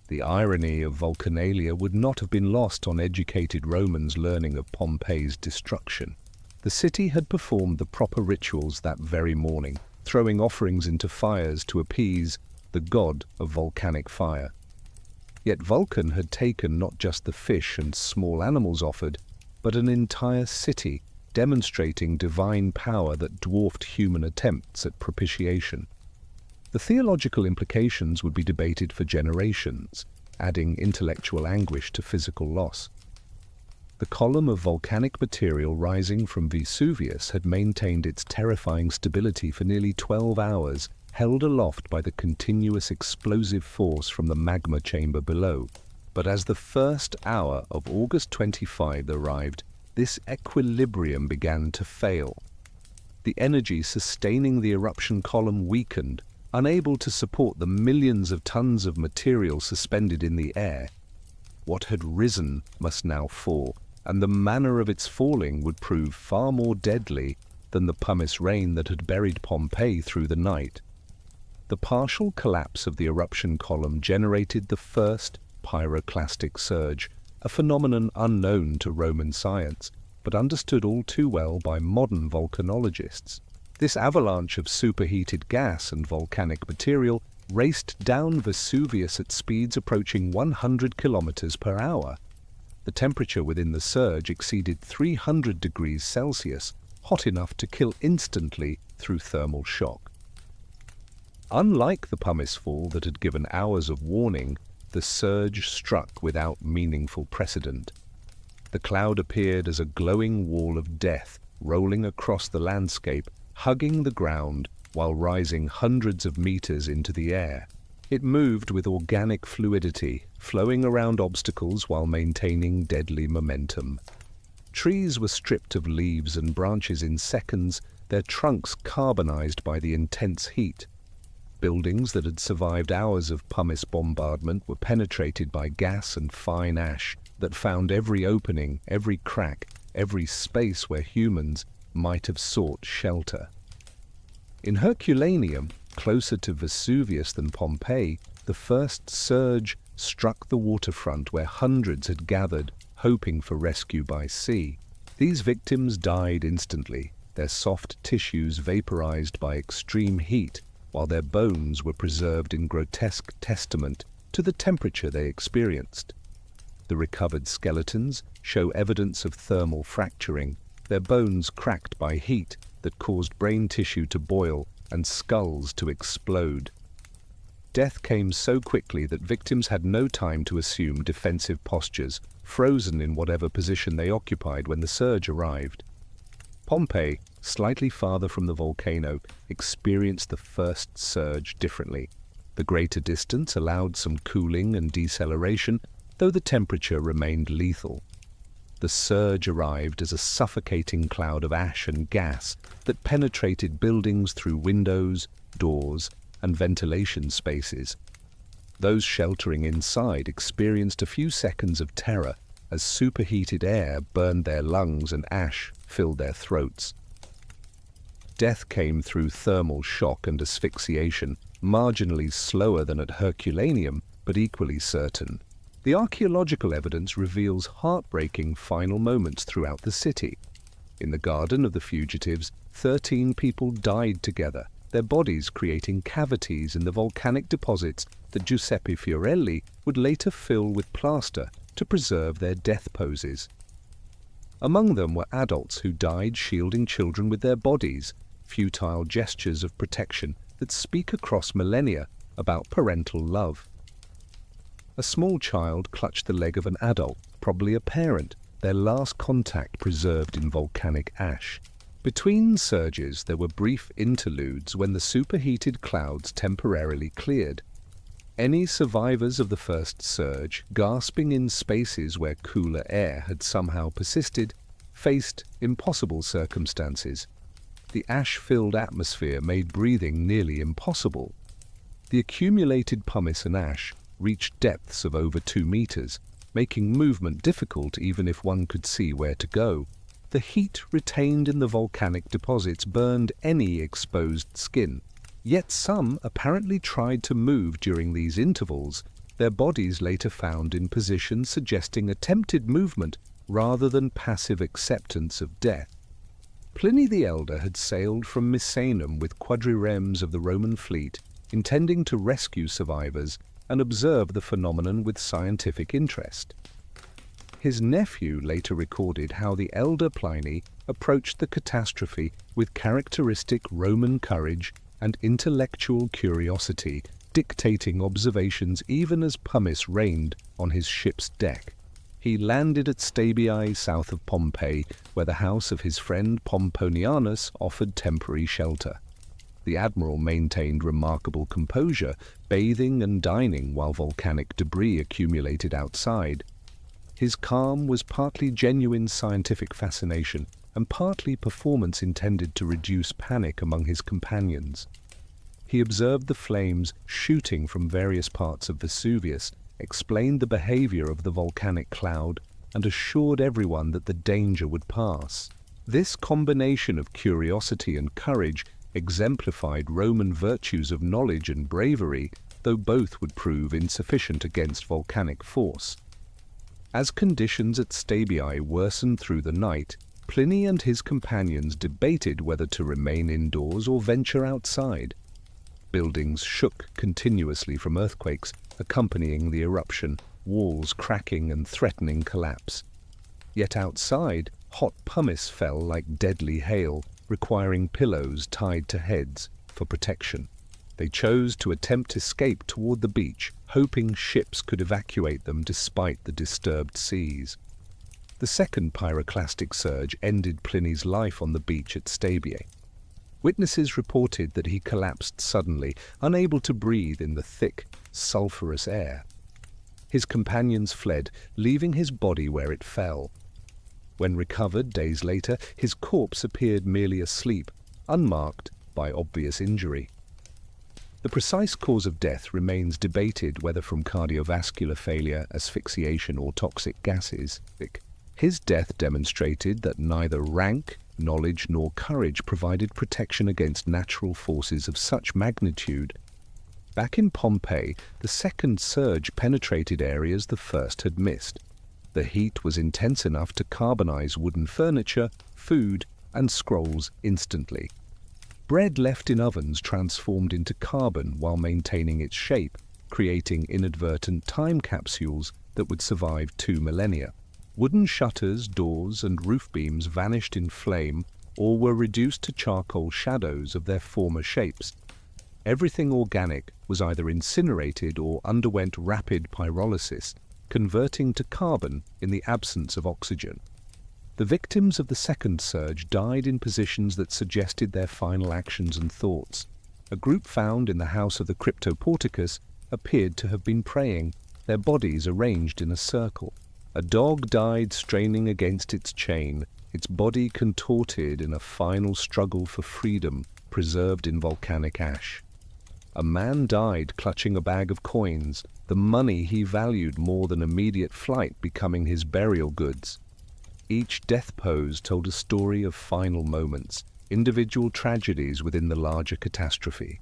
The irony of Volcanalia would not have been lost on educated Romans learning of Pompeii's destruction. The city had performed the proper rituals that very morning, throwing offerings into fires to appease the god of volcanic fire. Yet Vulcan had taken not just the fish and small animals offered, but an entire city, demonstrating divine power that dwarfed human attempts at propitiation. The theological implications would be debated for generations, adding intellectual anguish to physical loss. The column of volcanic material rising from Vesuvius had maintained its terrifying stability for nearly 12 hours, held aloft by the continuous explosive force from the magma chamber below. But as the first hour of August 25 arrived, this equilibrium began to fail. The energy sustaining the eruption column weakened, unable to support the millions of tons of material suspended in the air. What had risen must now fall, and the manner of its falling would prove far more deadly than the pumice rain that had buried Pompeii through the night. The partial collapse of the eruption column generated the first pyroclastic surge, a phenomenon unknown to Roman science, but understood all too well by modern volcanologists. This avalanche of superheated gas and volcanic material raced down Vesuvius at speeds approaching 100 kilometers per hour. The temperature within the surge exceeded 300 degrees Celsius, hot enough to kill instantly through thermal shock. Unlike the pumice fall that had given hours of warning, the surge struck without meaningful precedent. The cloud appeared as a glowing wall of death, rolling across the landscape, hugging the ground while rising hundreds of meters into the air. It moved with organic fluidity, flowing around obstacles while maintaining deadly momentum. Trees were stripped of leaves and branches in seconds, their trunks carbonized by the intense heat. Buildings that had survived hours of pumice bombardment were penetrated by gas and fine ash that found every opening, every crack, every space where humans might have sought shelter. In Herculaneum, closer to Vesuvius than Pompeii, the first surge struck the waterfront where hundreds had gathered, hoping for rescue by sea. These victims died instantly, their soft tissues vaporized by extreme heat, while their bones were preserved in grotesque testament to the temperature they experienced. The recovered skeletons show evidence of thermal fracturing, their bones cracked by heat that caused brain tissue to boil and skulls to explode. Death came so quickly that victims had no time to assume defensive postures, frozen in whatever position they occupied when the surge arrived. Pompeii, slightly farther from the volcano, experienced the first surge differently. The greater distance allowed some cooling and deceleration, though the temperature remained lethal. The surge arrived as a suffocating cloud of ash and gas that penetrated buildings through windows, doors, and ventilation spaces. Those sheltering inside experienced a few seconds of terror as superheated air burned their lungs and ash filled their throats. Death came through thermal shock and asphyxiation, marginally slower than at Herculaneum, but equally certain. The archaeological evidence reveals heartbreaking final moments throughout the city. In the garden of the fugitives, 13 people died together, their bodies creating cavities in the volcanic deposits that Giuseppe Fiorelli would later fill with plaster to preserve their death poses. Among them were adults who died shielding children with their bodies, futile gestures of protection that speak across millennia about parental love. A small child clutched the leg of an adult, probably a parent, their last contact preserved in volcanic ash. Between surges, there were brief interludes when the superheated clouds temporarily cleared. Any survivors of the first surge, gasping in spaces where cooler air had somehow persisted, faced impossible circumstances. The ash-filled atmosphere made breathing nearly impossible. The accumulated pumice and ash reached depths of over 2 meters, making movement difficult even if one could see where to go. The heat retained in the volcanic deposits burned any exposed skin. Yet some apparently tried to move during these intervals, their bodies later found in positions suggesting attempted movement rather than passive acceptance of death. Pliny the Elder had sailed from Misenum with quadriremes of the Roman fleet, intending to rescue survivors and observe the phenomenon with scientific interest. His nephew later recorded how the elder Pliny approached the catastrophe with characteristic Roman courage and intellectual curiosity, dictating observations even as pumice rained on his ship's deck. He landed at Stabiae south of Pompeii, where the house of his friend Pomponianus offered temporary shelter. The admiral maintained remarkable composure, bathing and dining while volcanic debris accumulated outside. His calm was partly genuine scientific fascination and partly performance intended to reduce panic among his companions. He observed the flames shooting from various parts of Vesuvius, explained the behavior of the volcanic cloud, and assured everyone that the danger would pass. This combination of curiosity and courage exemplified Roman virtues of knowledge and bravery, though both would prove insufficient against volcanic force. As conditions at Stabiae worsened through the night, Pliny and his companions debated whether to remain indoors or venture outside. Buildings shook continuously from earthquakes accompanying the eruption, walls cracking and threatening collapse. Yet outside, hot pumice fell like deadly hail, requiring pillows tied to heads for protection. They chose to attempt escape toward the beach, hoping ships could evacuate them despite the disturbed seas. The second pyroclastic surge ended Pliny's life on the beach at Stabiae. Witnesses reported that he collapsed suddenly, unable to breathe in the thick, sulphurous air. His companions fled, leaving his body where it fell. When recovered days later, his corpse appeared merely asleep, unmarked by obvious injury. The precise cause of death remains debated, whether from cardiovascular failure, asphyxiation, or toxic gases. His death demonstrated that neither rank, knowledge, nor courage provided protection against natural forces of such magnitude. Back in Pompeii, the second surge penetrated areas the first had missed. The heat was intense enough to carbonize wooden furniture, food, and scrolls instantly. Bread left in ovens transformed into carbon while maintaining its shape, creating inadvertent time capsules that would survive 2 millennia. Wooden shutters, doors, and roof beams vanished in flame or were reduced to charcoal shadows of their former shapes. Everything organic was either incinerated or underwent rapid pyrolysis, converting to carbon in the absence of oxygen. The victims of the second surge died in positions that suggested their final actions and thoughts. A group found in the house of the Cryptoporticus appeared to have been praying, their bodies arranged in a circle. A dog died straining against its chain, its body contorted in a final struggle for freedom, preserved in volcanic ash. A man died clutching a bag of coins, the money he valued more than immediate flight becoming his burial goods. Each death pose told a story of final moments, individual tragedies within the larger catastrophe.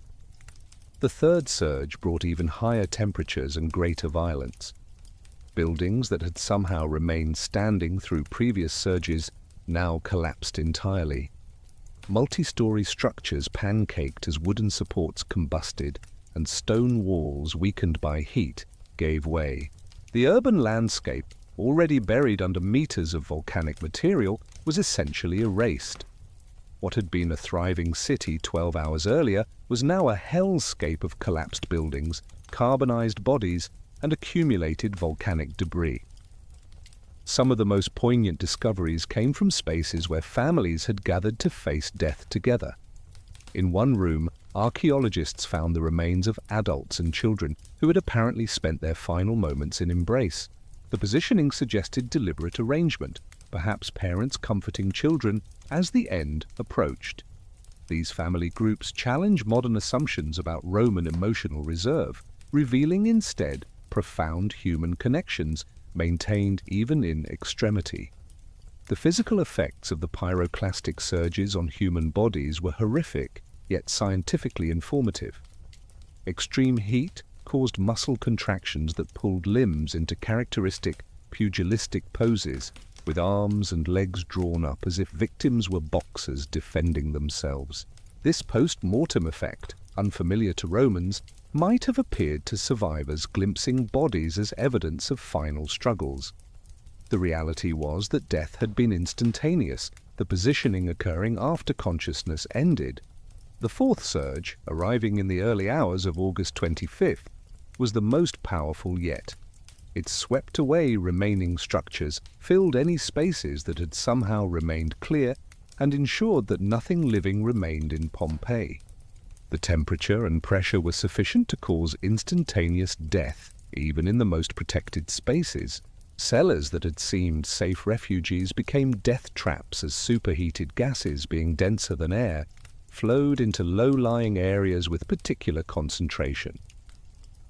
The third surge brought even higher temperatures and greater violence. Buildings that had somehow remained standing through previous surges now collapsed entirely. Multi-story structures pancaked as wooden supports combusted, and stone walls, weakened by heat, gave way. The urban landscape, already buried under meters of volcanic material, was essentially erased. What had been a thriving city 12 hours earlier was now a hellscape of collapsed buildings, carbonized bodies, and accumulated volcanic debris. Some of the most poignant discoveries came from spaces where families had gathered to face death together. In one room, archaeologists found the remains of adults and children who had apparently spent their final moments in embrace. The positioning suggested deliberate arrangement, perhaps parents comforting children as the end approached. These family groups challenge modern assumptions about Roman emotional reserve, revealing instead profound human connections maintained even in extremity. The physical effects of the pyroclastic surges on human bodies were horrific, yet scientifically informative. Extreme heat caused muscle contractions that pulled limbs into characteristic pugilistic poses, with arms and legs drawn up as if victims were boxers defending themselves. This post-mortem effect, unfamiliar to Romans, might have appeared to survivors glimpsing bodies as evidence of final struggles. The reality was that death had been instantaneous, the positioning occurring after consciousness ended. The fourth surge, arriving in the early hours of August 25th, was the most powerful yet. It swept away remaining structures, filled any spaces that had somehow remained clear, and ensured that nothing living remained in Pompeii. The temperature and pressure were sufficient to cause instantaneous death, even in the most protected spaces. Cellars that had seemed safe refuges became death traps as superheated gases, being denser than air, flowed into low-lying areas with particular concentration.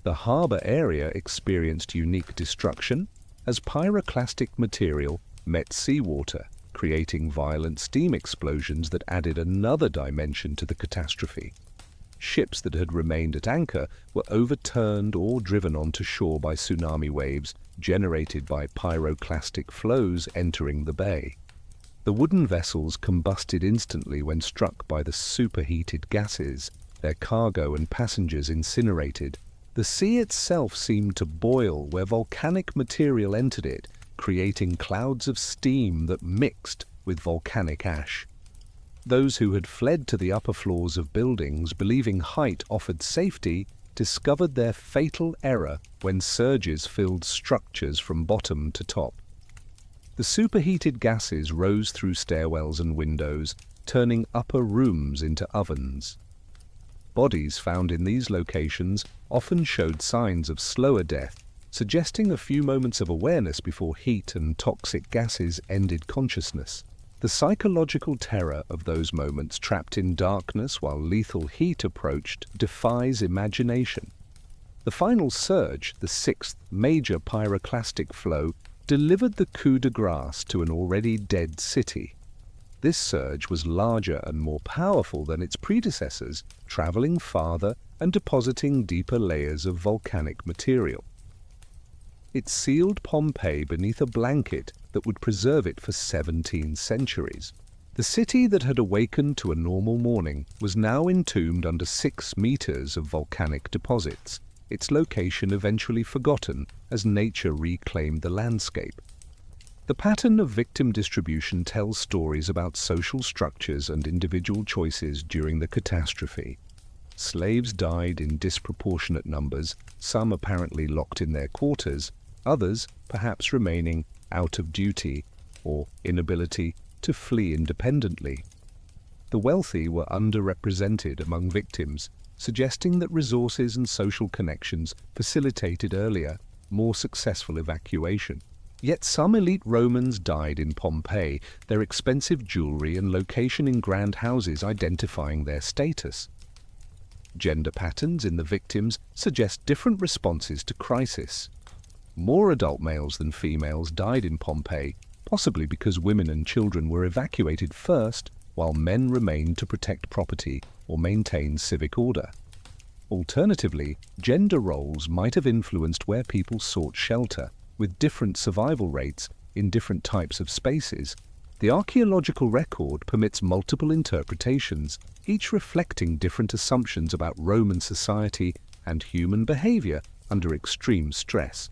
The harbour area experienced unique destruction as pyroclastic material met seawater, creating violent steam explosions that added another dimension to the catastrophe. Ships that had remained at anchor were overturned or driven onto shore by tsunami waves generated by pyroclastic flows entering the bay. The wooden vessels combusted instantly when struck by the superheated gases, their cargo and passengers incinerated. The sea itself seemed to boil where volcanic material entered it, creating clouds of steam that mixed with volcanic ash. Those who had fled to the upper floors of buildings, believing height offered safety, discovered their fatal error when surges filled structures from bottom to top. The superheated gases rose through stairwells and windows, turning upper rooms into ovens. Bodies found in these locations often showed signs of slower death, suggesting a few moments of awareness before heat and toxic gases ended consciousness. The psychological terror of those moments trapped in darkness while lethal heat approached defies imagination. The final surge, the sixth major pyroclastic flow, delivered the coup de grace to an already dead city. This surge was larger and more powerful than its predecessors, traveling farther and depositing deeper layers of volcanic material. It sealed Pompeii beneath a blanket that would preserve it for 17 centuries. The city that had awakened to a normal morning was now entombed under 6 meters of volcanic deposits, its location eventually forgotten as nature reclaimed the landscape. The pattern of victim distribution tells stories about social structures and individual choices during the catastrophe. Slaves died in disproportionate numbers, some apparently locked in their quarters, others perhaps remaining out of duty or inability to flee independently. The wealthy were underrepresented among victims, suggesting that resources and social connections facilitated earlier, more successful evacuation. Yet some elite Romans died in Pompeii, their expensive jewelry and location in grand houses identifying their status. Gender patterns in the victims suggest different responses to crisis. More adult males than females died in Pompeii, possibly because women and children were evacuated first, while men remained to protect property or maintain civic order. Alternatively, gender roles might have influenced where people sought shelter, with different survival rates in different types of spaces. The archaeological record permits multiple interpretations, each reflecting different assumptions about Roman society and human behavior under extreme stress.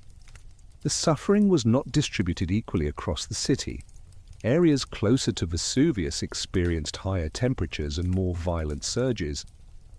The suffering was not distributed equally across the city. Areas closer to Vesuvius experienced higher temperatures and more violent surges.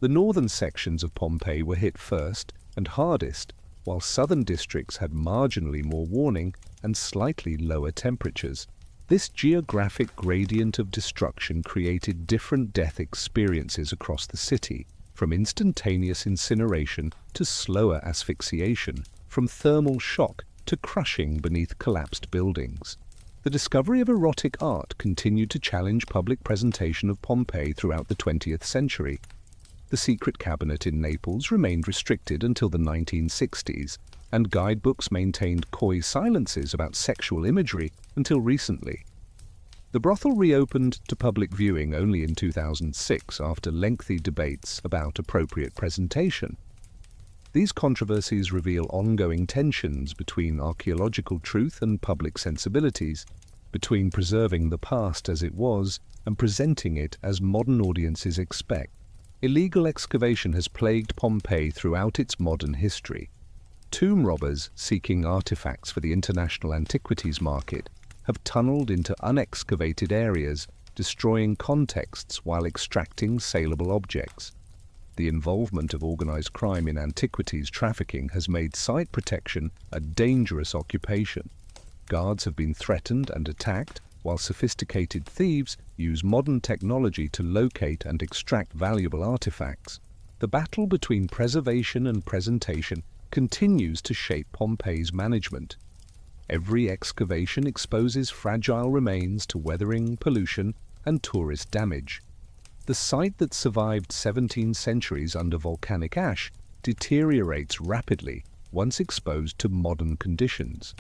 The northern sections of Pompeii were hit first and hardest, while southern districts had marginally more warning and slightly lower temperatures. This geographic gradient of destruction created different death experiences across the city, from instantaneous incineration to slower asphyxiation, from thermal shock to crushing beneath collapsed buildings. The discovery of erotic art continued to challenge public presentation of Pompeii throughout the 20th century. The secret cabinet in Naples remained restricted until the 1960s, and guidebooks maintained coy silences about sexual imagery until recently. The brothel reopened to public viewing only in 2006 after lengthy debates about appropriate presentation. These controversies reveal ongoing tensions between archaeological truth and public sensibilities, between preserving the past as it was and presenting it as modern audiences expect. Illegal excavation has plagued Pompeii throughout its modern history. Tomb robbers seeking artifacts for the international antiquities market have tunneled into unexcavated areas, destroying contexts while extracting saleable objects. The involvement of organized crime in antiquities trafficking has made site protection a dangerous occupation. Guards have been threatened and attacked, while sophisticated thieves use modern technology to locate and extract valuable artifacts. The battle between preservation and presentation continues to shape Pompeii's management. Every excavation exposes fragile remains to weathering, pollution, and tourist damage. The site that survived 17 centuries under volcanic ash deteriorates rapidly once exposed to modern conditions.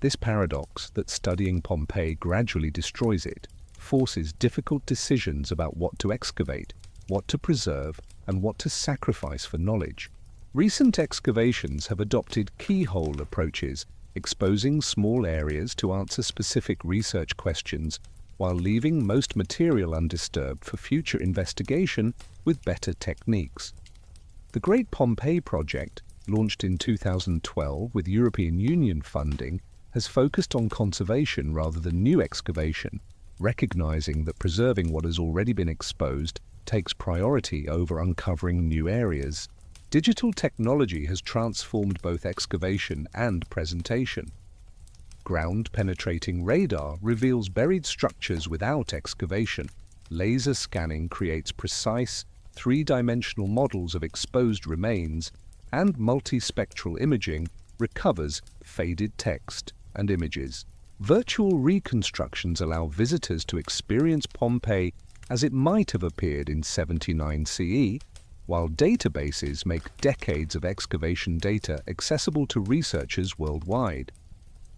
This paradox that studying Pompeii gradually destroys it forces difficult decisions about what to excavate, what to preserve, and what to sacrifice for knowledge. Recent excavations have adopted keyhole approaches, exposing small areas to answer specific research questions while leaving most material undisturbed for future investigation with better techniques. The Great Pompeii Project, launched in 2012 with European Union funding, has focused on conservation rather than new excavation, recognizing that preserving what has already been exposed takes priority over uncovering new areas. Digital technology has transformed both excavation and presentation. Ground-penetrating radar reveals buried structures without excavation. Laser scanning creates precise, three-dimensional models of exposed remains, and multispectral imaging recovers faded text and images. Virtual reconstructions allow visitors to experience Pompeii as it might have appeared in 79 CE, while databases make decades of excavation data accessible to researchers worldwide.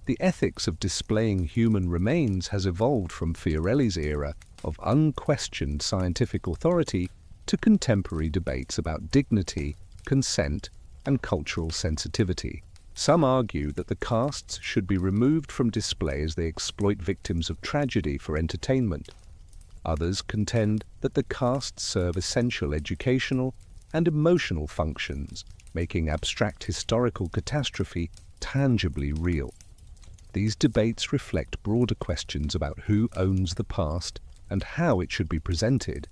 The ethics of displaying human remains has evolved from Fiorelli's era of unquestioned scientific authority to contemporary debates about dignity, consent, and cultural sensitivity. Some argue that the casts should be removed from display as they exploit victims of tragedy for entertainment. Others contend that the casts serve essential educational and emotional functions, making abstract historical catastrophe tangibly real. These debates reflect broader questions about who owns the past and how it should be presented.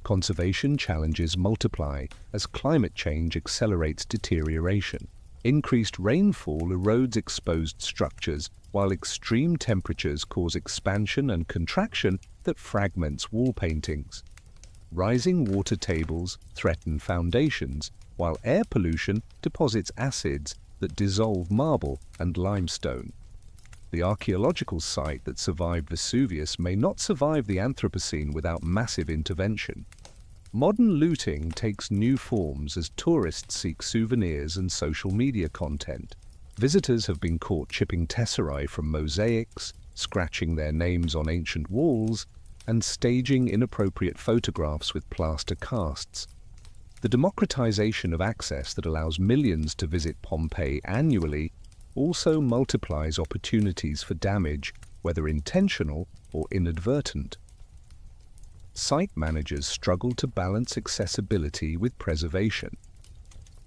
Conservation challenges multiply as climate change accelerates deterioration. Increased rainfall erodes exposed structures, while extreme temperatures cause expansion and contraction that fragments wall paintings. Rising water tables threaten foundations, while air pollution deposits acids that dissolve marble and limestone. The archaeological site that survived Vesuvius may not survive the Anthropocene without massive intervention. Modern looting takes new forms as tourists seek souvenirs and social media content. Visitors have been caught chipping tesserae from mosaics, scratching their names on ancient walls, and staging inappropriate photographs with plaster casts. The democratization of access that allows millions to visit Pompeii annually also multiplies opportunities for damage, whether intentional or inadvertent. Site managers struggle to balance accessibility with preservation.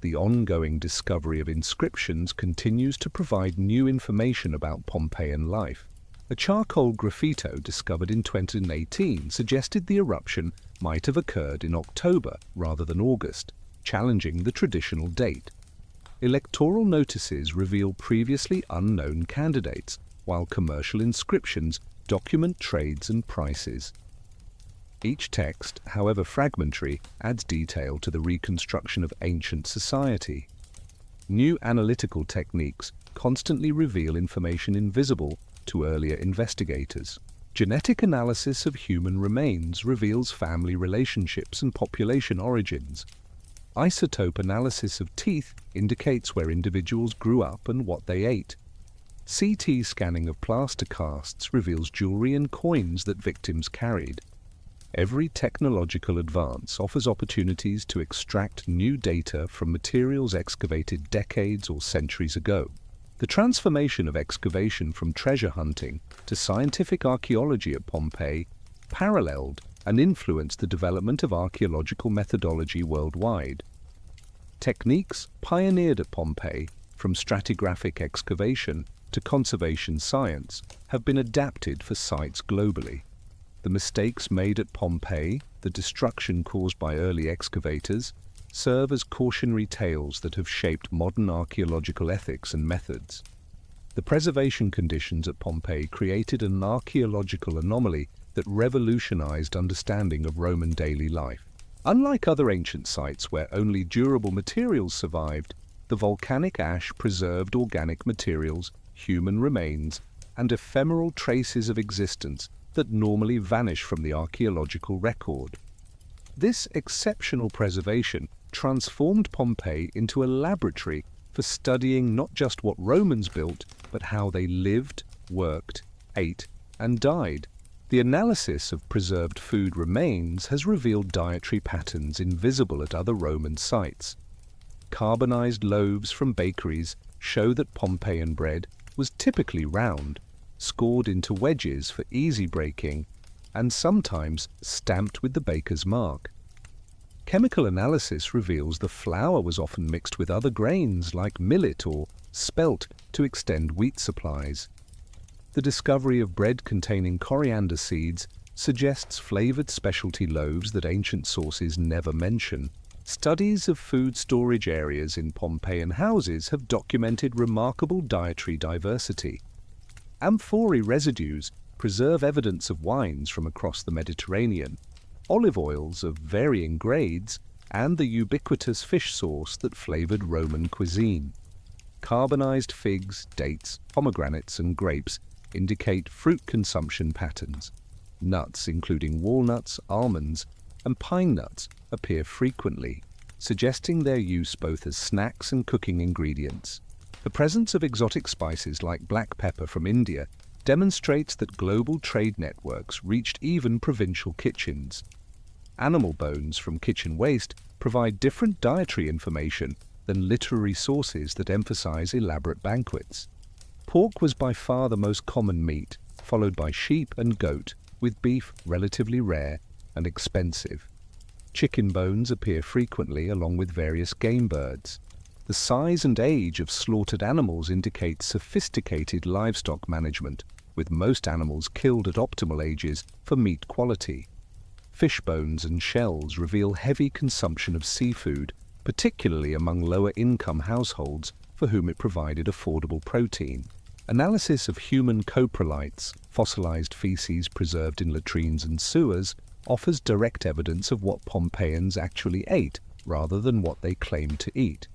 The ongoing discovery of inscriptions continues to provide new information about Pompeian life. A charcoal graffito discovered in 2018 suggested the eruption might have occurred in October rather than August, challenging the traditional date. Electoral notices reveal previously unknown candidates, while commercial inscriptions document trades and prices. Each text, however fragmentary, adds detail to the reconstruction of ancient society. New analytical techniques constantly reveal information invisible to earlier investigators. Genetic analysis of human remains reveals family relationships and population origins. Isotope analysis of teeth indicates where individuals grew up and what they ate. CT scanning of plaster casts reveals jewelry and coins that victims carried. Every technological advance offers opportunities to extract new data from materials excavated decades or centuries ago. The transformation of excavation from treasure hunting to scientific archaeology at Pompeii paralleled and influenced the development of archaeological methodology worldwide. Techniques pioneered at Pompeii, from stratigraphic excavation to conservation science, have been adapted for sites globally. The mistakes made at Pompeii, the destruction caused by early excavators, serve as cautionary tales that have shaped modern archaeological ethics and methods. The preservation conditions at Pompeii created an archaeological anomaly that revolutionized understanding of Roman daily life. Unlike other ancient sites where only durable materials survived, the volcanic ash preserved organic materials, human remains, and ephemeral traces of existence that normally vanish from the archaeological record. This exceptional preservation transformed Pompeii into a laboratory for studying not just what Romans built, but how they lived, worked, ate, and died. The analysis of preserved food remains has revealed dietary patterns invisible at other Roman sites. Carbonized loaves from bakeries show that Pompeian bread was typically round, scored into wedges for easy breaking, and sometimes stamped with the baker's mark. Chemical analysis reveals the flour was often mixed with other grains like millet or spelt to extend wheat supplies. The discovery of bread containing coriander seeds suggests flavored specialty loaves that ancient sources never mention. Studies of food storage areas in Pompeian houses have documented remarkable dietary diversity. Amphorae residues preserve evidence of wines from across the Mediterranean, olive oils of varying grades, and the ubiquitous fish sauce that flavored Roman cuisine. Carbonized figs, dates, pomegranates, and grapes indicate fruit consumption patterns. Nuts, including walnuts, almonds, and pine nuts, appear frequently, suggesting their use both as snacks and cooking ingredients. The presence of exotic spices like black pepper from India demonstrates that global trade networks reached even provincial kitchens. Animal bones from kitchen waste provide different dietary information than literary sources that emphasize elaborate banquets. Pork was by far the most common meat, followed by sheep and goat, with beef relatively rare and expensive. Chicken bones appear frequently along with various game birds. The size and age of slaughtered animals indicate sophisticated livestock management, with most animals killed at optimal ages for meat quality. Fish bones and shells reveal heavy consumption of seafood, particularly among lower-income households for whom it provided affordable protein. Analysis of human coprolites, fossilized feces preserved in latrines and sewers, offers direct evidence of what Pompeians actually ate rather than what they claimed to eat.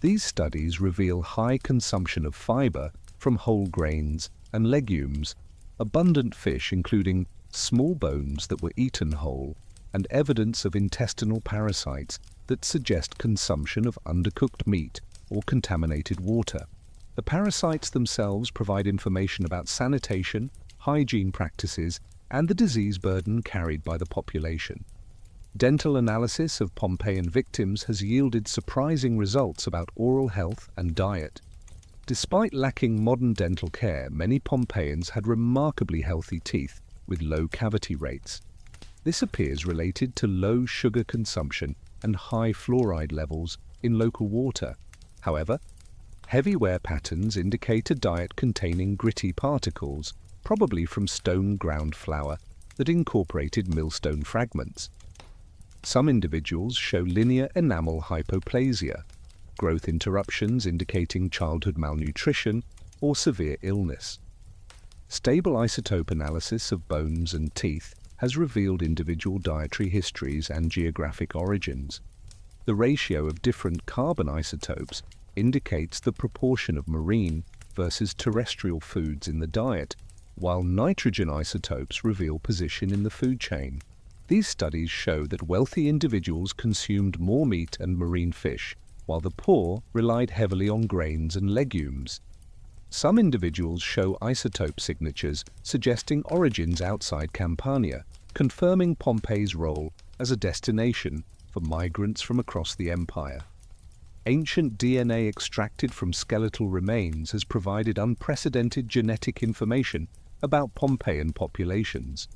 These studies reveal high consumption of fiber from whole grains and legumes, abundant fish including small bones that were eaten whole, and evidence of intestinal parasites that suggest consumption of undercooked meat or contaminated water. The parasites themselves provide information about sanitation, hygiene practices, and the disease burden carried by the population. Dental analysis of Pompeian victims has yielded surprising results about oral health and diet. Despite lacking modern dental care, many Pompeians had remarkably healthy teeth with low cavity rates. This appears related to low sugar consumption and high fluoride levels in local water. However, heavy wear patterns indicate a diet containing gritty particles, probably from stone ground flour that incorporated millstone fragments. Some individuals show linear enamel hypoplasia, growth interruptions indicating childhood malnutrition or severe illness. Stable isotope analysis of bones and teeth has revealed individual dietary histories and geographic origins. The ratio of different carbon isotopes indicates the proportion of marine versus terrestrial foods in the diet, while nitrogen isotopes reveal position in the food chain. These studies show that wealthy individuals consumed more meat and marine fish, while the poor relied heavily on grains and legumes. Some individuals show isotope signatures suggesting origins outside Campania, confirming Pompeii's role as a destination for migrants from across the empire. Ancient DNA extracted from skeletal remains has provided unprecedented genetic information about Pompeian populations.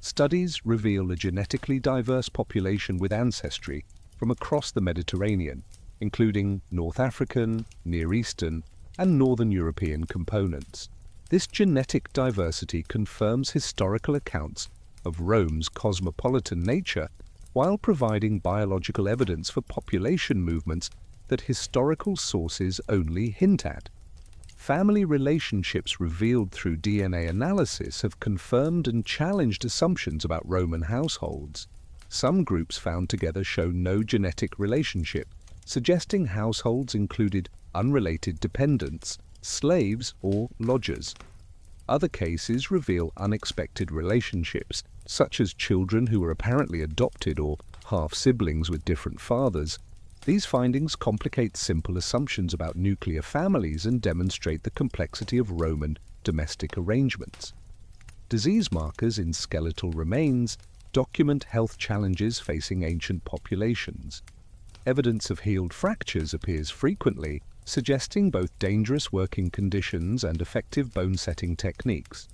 Studies reveal a genetically diverse population with ancestry from across the Mediterranean, including North African, Near Eastern, and Northern European components. This genetic diversity confirms historical accounts of Rome's cosmopolitan nature while providing biological evidence for population movements that historical sources only hint at. Family relationships revealed through DNA analysis have confirmed and challenged assumptions about Roman households. Some groups found together show no genetic relationship, suggesting households included unrelated dependents, slaves, or lodgers. Other cases reveal unexpected relationships, such as children who were apparently adopted or half-siblings with different fathers. These findings complicate simple assumptions about nuclear families and demonstrate the complexity of Roman domestic arrangements. Disease markers in skeletal remains document health challenges facing ancient populations. Evidence of healed fractures appears frequently, suggesting both dangerous working conditions and effective bone-setting techniques.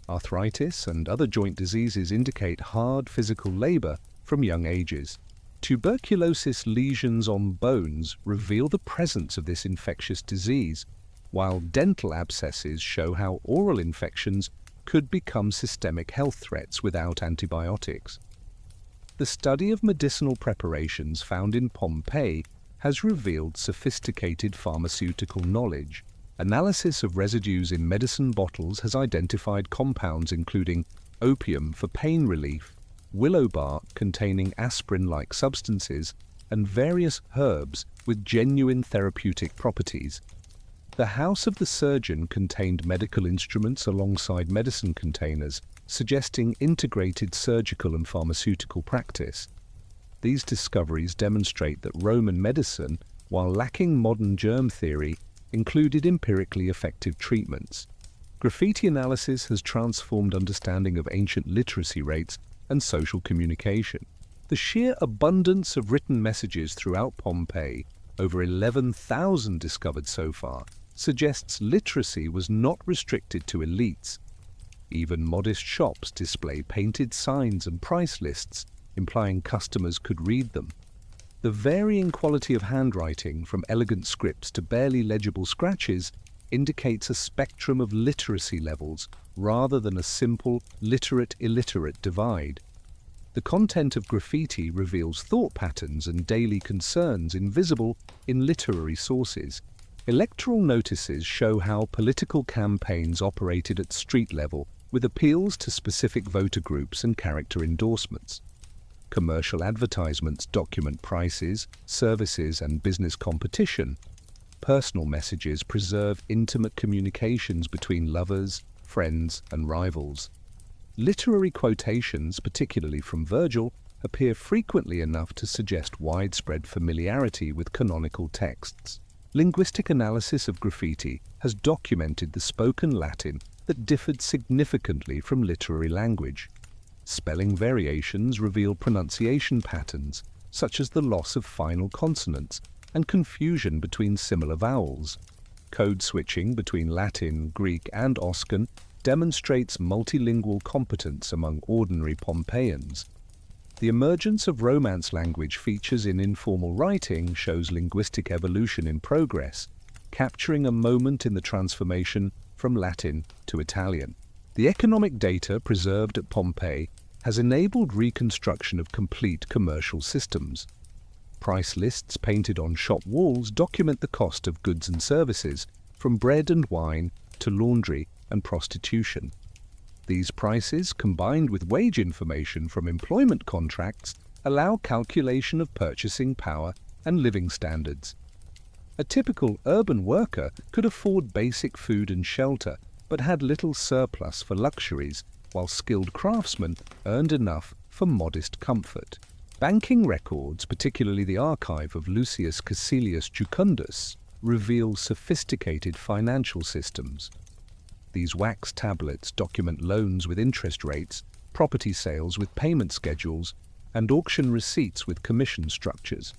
Arthritis and other joint diseases indicate hard physical labor from young ages. Tuberculosis lesions on bones reveal the presence of this infectious disease, while dental abscesses show how oral infections could become systemic health threats without antibiotics. The study of medicinal preparations found in Pompeii has revealed sophisticated pharmaceutical knowledge. Analysis of residues in medicine bottles has identified compounds including opium for pain relief, willow bark containing aspirin-like substances, and various herbs with genuine therapeutic properties. The house of the surgeon contained medical instruments alongside medicine containers, suggesting integrated surgical and pharmaceutical practice. These discoveries demonstrate that Roman medicine, while lacking modern germ theory, included empirically effective treatments. Graffiti analysis has transformed understanding of ancient literacy rates and social communication. The sheer abundance of written messages throughout Pompeii, over 11,000 discovered so far, suggests literacy was not restricted to elites. Even modest shops display painted signs and price lists, implying customers could read them. The varying quality of handwriting, from elegant scripts to barely legible scratches, indicates a spectrum of literacy levels rather than a simple literate-illiterate divide. The content of graffiti reveals thought patterns and daily concerns invisible in literary sources. Electoral notices show how political campaigns operated at street level, with appeals to specific voter groups and character endorsements. Commercial advertisements document prices, services, and business competition. Personal messages preserve intimate communications between lovers, friends, and rivals. Literary quotations, particularly from Virgil, appear frequently enough to suggest widespread familiarity with canonical texts. Linguistic analysis of graffiti has documented the spoken Latin that differed significantly from literary language. Spelling variations reveal pronunciation patterns, such as the loss of final consonants and confusion between similar vowels. Code switching between Latin, Greek, and Oscan demonstrates multilingual competence among ordinary Pompeians. The emergence of Romance language features in informal writing shows linguistic evolution in progress, capturing a moment in the transformation from Latin to Italian. The economic data preserved at Pompeii has enabled reconstruction of complete commercial systems. Price lists painted on shop walls document the cost of goods and services, from bread and wine to laundry and prostitution. These prices, combined with wage information from employment contracts, allow calculation of purchasing power and living standards. A typical urban worker could afford basic food and shelter, but had little surplus for luxuries, while skilled craftsmen earned enough for modest comfort. Banking records, particularly the archive of Lucius Caecilius Jucundus, reveal sophisticated financial systems. These wax tablets document loans with interest rates, property sales with payment schedules, and auction receipts with commission structures.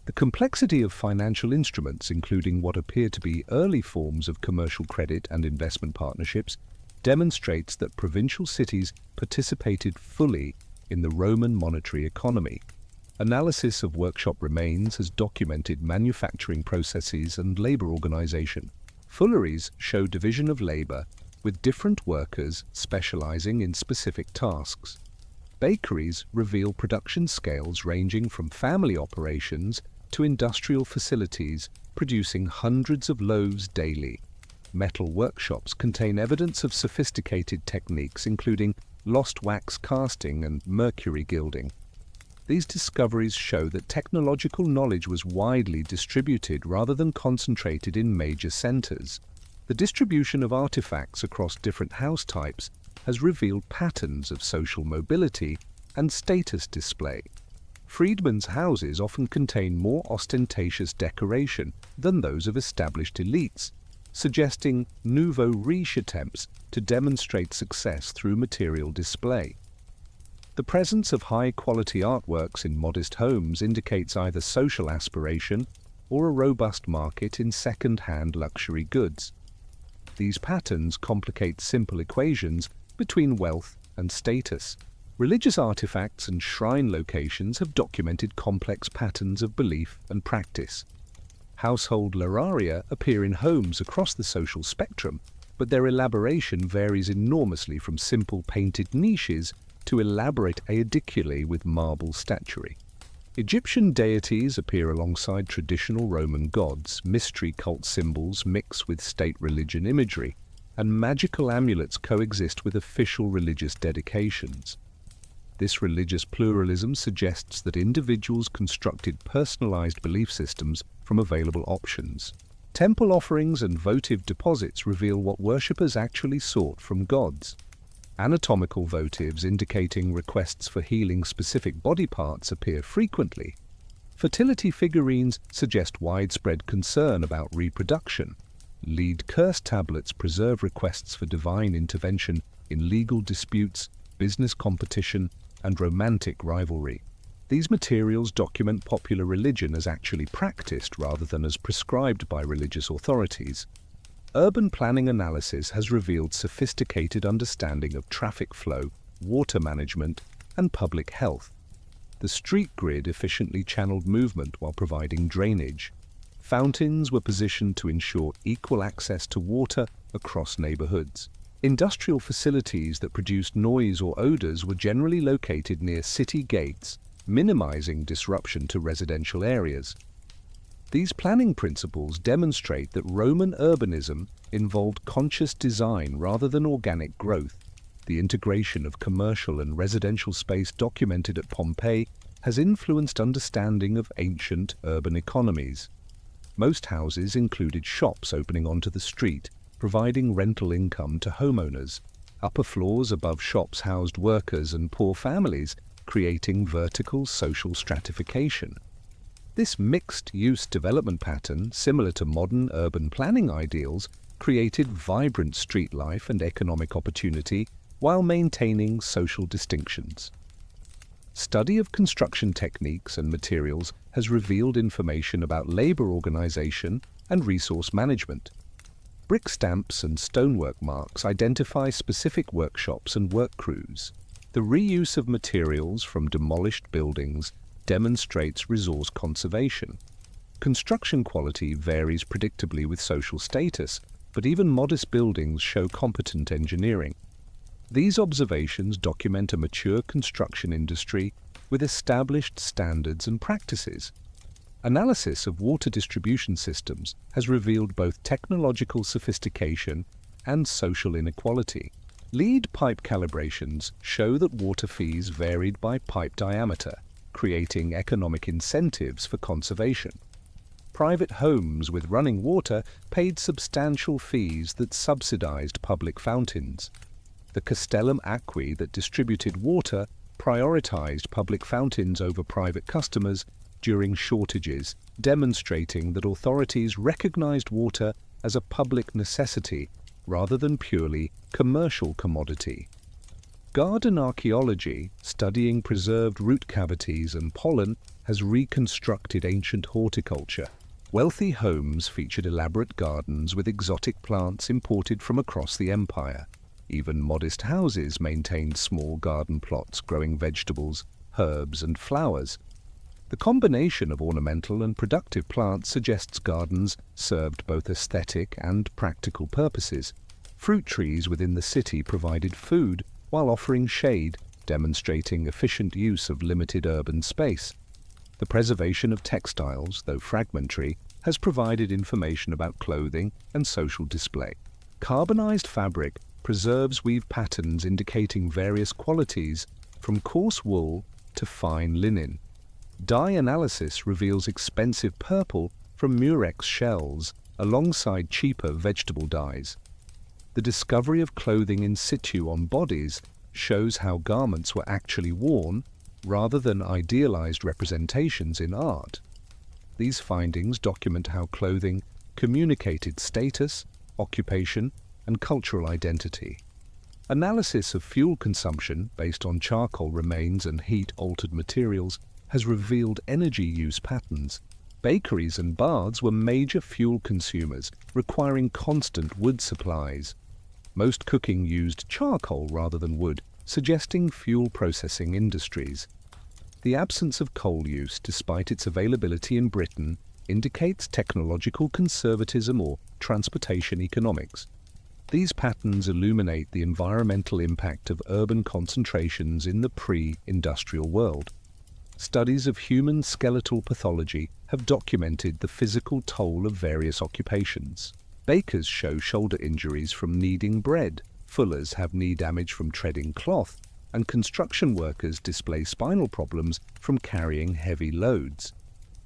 The complexity of financial instruments, including what appear to be early forms of commercial credit and investment partnerships, demonstrates that provincial cities participated fully in the Roman monetary economy. Analysis of workshop remains has documented manufacturing processes and labor organization. Fulleries show division of labor, with different workers specializing in specific tasks. Bakeries reveal production scales ranging from family operations to industrial facilities producing hundreds of loaves daily. Metal workshops contain evidence of sophisticated techniques including lost wax casting and mercury gilding. These discoveries show that technological knowledge was widely distributed rather than concentrated in major centers. The distribution of artifacts across different house types has revealed patterns of social mobility and status display. Freedmen's houses often contain more ostentatious decoration than those of established elites, suggesting nouveau riche attempts to demonstrate success through material display. The presence of high-quality artworks in modest homes indicates either social aspiration or a robust market in second-hand luxury goods. These patterns complicate simple equations between wealth and status. Religious artifacts and shrine locations have documented complex patterns of belief and practice. Household larvae appear in homes across the social spectrum, but their elaboration varies enormously from simple painted niches to elaborate aediculae with marble statuary. Egyptian deities appear alongside traditional Roman gods, mystery cult symbols mix with state religion imagery, and magical amulets coexist with official religious dedications. This religious pluralism suggests that individuals constructed personalized belief systems from available options. Temple offerings and votive deposits reveal what worshippers actually sought from gods. Anatomical votives indicating requests for healing specific body parts appear frequently. Fertility figurines suggest widespread concern about reproduction. Lead curse tablets preserve requests for divine intervention in legal disputes, business competition, and romantic rivalry. These materials document popular religion as actually practiced rather than as prescribed by religious authorities. Urban planning analysis has revealed sophisticated understanding of traffic flow, water management, and public health. The street grid efficiently channeled movement while providing drainage. Fountains were positioned to ensure equal access to water across neighborhoods. Industrial facilities that produced noise or odors were generally located near city gates, minimizing disruption to residential areas. These planning principles demonstrate that Roman urbanism involved conscious design rather than organic growth. The integration of commercial and residential space documented at Pompeii has influenced understanding of ancient urban economies. Most houses included shops opening onto the street, providing rental income to homeowners. Upper floors above shops housed workers and poor families, creating vertical social stratification. This mixed-use development pattern, similar to modern urban planning ideals, created vibrant street life and economic opportunity while maintaining social distinctions. Study of construction techniques and materials has revealed information about labor organization and resource management. Brick stamps and stonework marks identify specific workshops and work crews. The reuse of materials from demolished buildings demonstrates resource conservation. Construction quality varies predictably with social status, but even modest buildings show competent engineering. These observations document a mature construction industry with established standards and practices. Analysis of water distribution systems has revealed both technological sophistication and social inequality. Lead pipe calibrations show that water fees varied by pipe diameter, creating economic incentives for conservation. Private homes with running water paid substantial fees that subsidized public fountains. The Castellum Acqui that distributed water prioritized public fountains over private customers during shortages, demonstrating that authorities recognized water as a public necessity rather than purely commercial commodity. Garden archaeology, studying preserved root cavities and pollen, has reconstructed ancient horticulture. Wealthy homes featured elaborate gardens with exotic plants imported from across the empire. Even modest houses maintained small garden plots growing vegetables, herbs, and flowers. The combination of ornamental and productive plants suggests gardens served both aesthetic and practical purposes. Fruit trees within the city provided food while offering shade, demonstrating efficient use of limited urban space. The preservation of textiles, though fragmentary, has provided information about clothing and social display. Carbonized fabric preserves weave patterns indicating various qualities, from coarse wool to fine linen. Dye analysis reveals expensive purple from murex shells alongside cheaper vegetable dyes. The discovery of clothing in situ on bodies shows how garments were actually worn rather than idealized representations in art. These findings document how clothing communicated status, occupation, and cultural identity. Analysis of fuel consumption based on charcoal remains and heat-altered materials has revealed energy use patterns. Bakeries and baths were major fuel consumers, requiring constant wood supplies. Most cooking used charcoal rather than wood, suggesting fuel processing industries. The absence of coal use, despite its availability in Britain, indicates technological conservatism or transportation economics. These patterns illuminate the environmental impact of urban concentrations in the pre-industrial world. Studies of human skeletal pathology have documented the physical toll of various occupations. Bakers show shoulder injuries from kneading bread, fullers have knee damage from treading cloth, and construction workers display spinal problems from carrying heavy loads.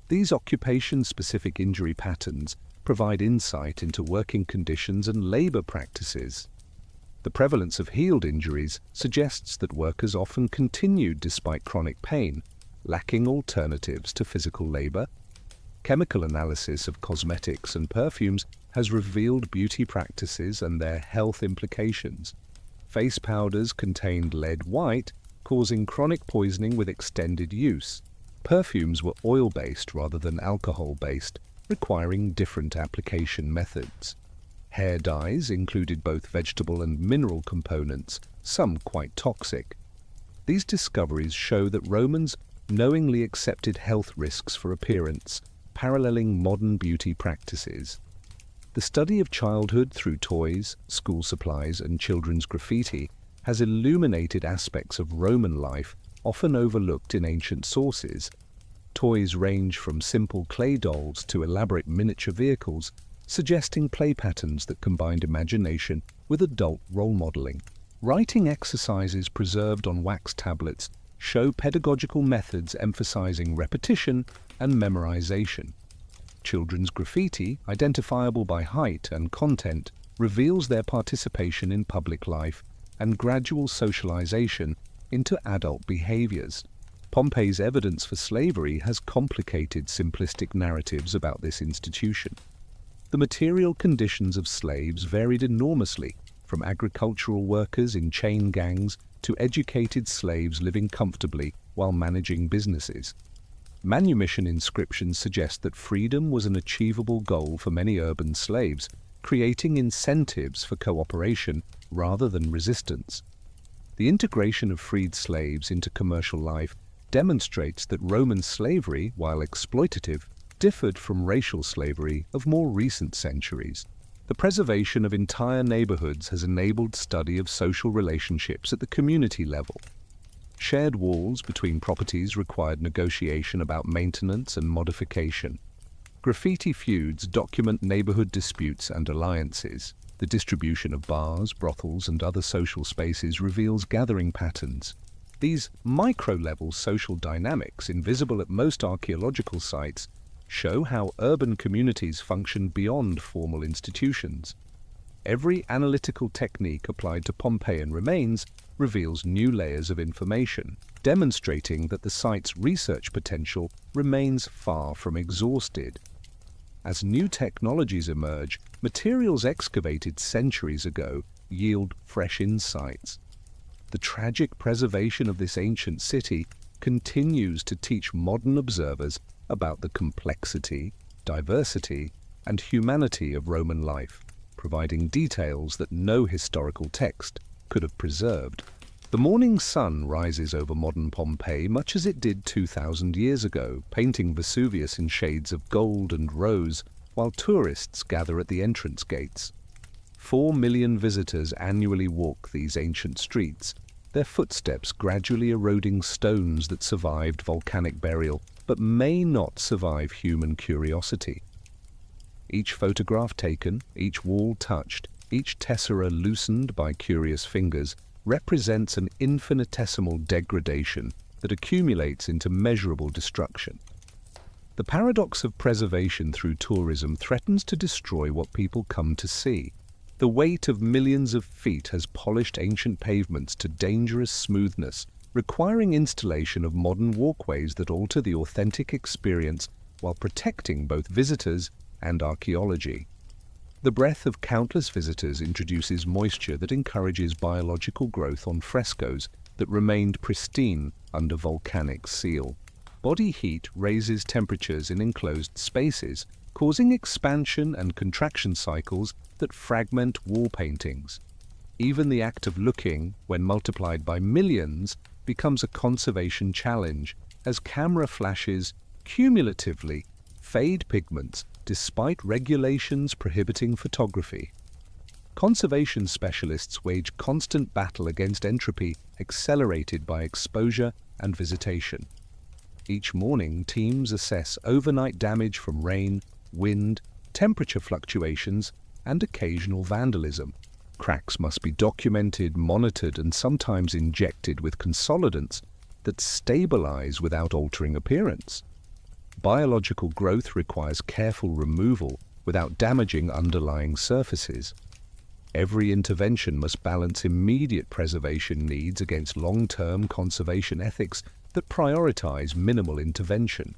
These occupation-specific injury patterns provide insight into working conditions and labor practices. The prevalence of healed injuries suggests that workers often continued despite chronic pain, lacking alternatives to physical labor. Chemical analysis of cosmetics and perfumes has revealed beauty practices and their health implications. Face powders contained lead white, causing chronic poisoning with extended use. Perfumes were oil-based rather than alcohol-based, requiring different application methods. Hair dyes included both vegetable and mineral components, some quite toxic. These discoveries show that Romans knowingly accepted health risks for appearance, paralleling modern beauty practices. The study of childhood through toys, school supplies, and children's graffiti has illuminated aspects of Roman life often overlooked in ancient sources. Toys range from simple clay dolls to elaborate miniature vehicles, suggesting play patterns that combined imagination with adult role modeling. Writing exercises preserved on wax tablets show pedagogical methods emphasizing repetition and memorization. Children's graffiti, identifiable by height and content, reveals their participation in public life and gradual socialization into adult behaviors. Pompeii's evidence for slavery has complicated simplistic narratives about this institution. The material conditions of slaves varied enormously, from agricultural workers in chain gangs to educated slaves living comfortably while managing businesses. Manumission inscriptions suggest that freedom was an achievable goal for many urban slaves, creating incentives for cooperation rather than resistance. The integration of freed slaves into commercial life demonstrates that Roman slavery, while exploitative, differed from racial slavery of more recent centuries. The preservation of entire neighborhoods has enabled study of social relationships at the community level. Shared walls between properties required negotiation about maintenance and modification. Graffiti feuds document neighborhood disputes and alliances. The distribution of bars, brothels, and other social spaces reveals gathering patterns. These micro-level social dynamics, invisible at most archaeological sites, show how urban communities function beyond formal institutions. Every analytical technique applied to Pompeian remains reveals new layers of information, demonstrating that the site's research potential remains far from exhausted. As new technologies emerge, materials excavated centuries ago yield fresh insights. The tragic preservation of this ancient city continues to teach modern observers about the complexity, diversity, and humanity of Roman life, providing details that no historical text could have preserved. The morning sun rises over modern Pompeii much as it did 2,000 years ago, painting Vesuvius in shades of gold and rose, while tourists gather at the entrance gates. 4 million visitors annually walk these ancient streets, their footsteps gradually eroding stones that survived volcanic burial but may not survive human curiosity. Each photograph taken, each wall touched, each tessera loosened by curious fingers represents an infinitesimal degradation that accumulates into measurable destruction. The paradox of preservation through tourism threatens to destroy what people come to see. The weight of millions of feet has polished ancient pavements to dangerous smoothness, requiring installation of modern walkways that alter the authentic experience while protecting both visitors and archaeology. The breath of countless visitors introduces moisture that encourages biological growth on frescoes that remained pristine under volcanic seal. Body heat raises temperatures in enclosed spaces, causing expansion and contraction cycles that fragment wall paintings. Even the act of looking, when multiplied by millions, becomes a conservation challenge as camera flashes cumulatively fade pigments despite regulations prohibiting photography. Conservation specialists wage constant battle against entropy accelerated by exposure and visitation. Each morning, teams assess overnight damage from rain, wind, temperature fluctuations, and occasional vandalism. Cracks must be documented, monitored, and sometimes injected with consolidants that stabilize without altering appearance. Biological growth requires careful removal without damaging underlying surfaces. Every intervention must balance immediate preservation needs against long-term conservation ethics that prioritize minimal intervention.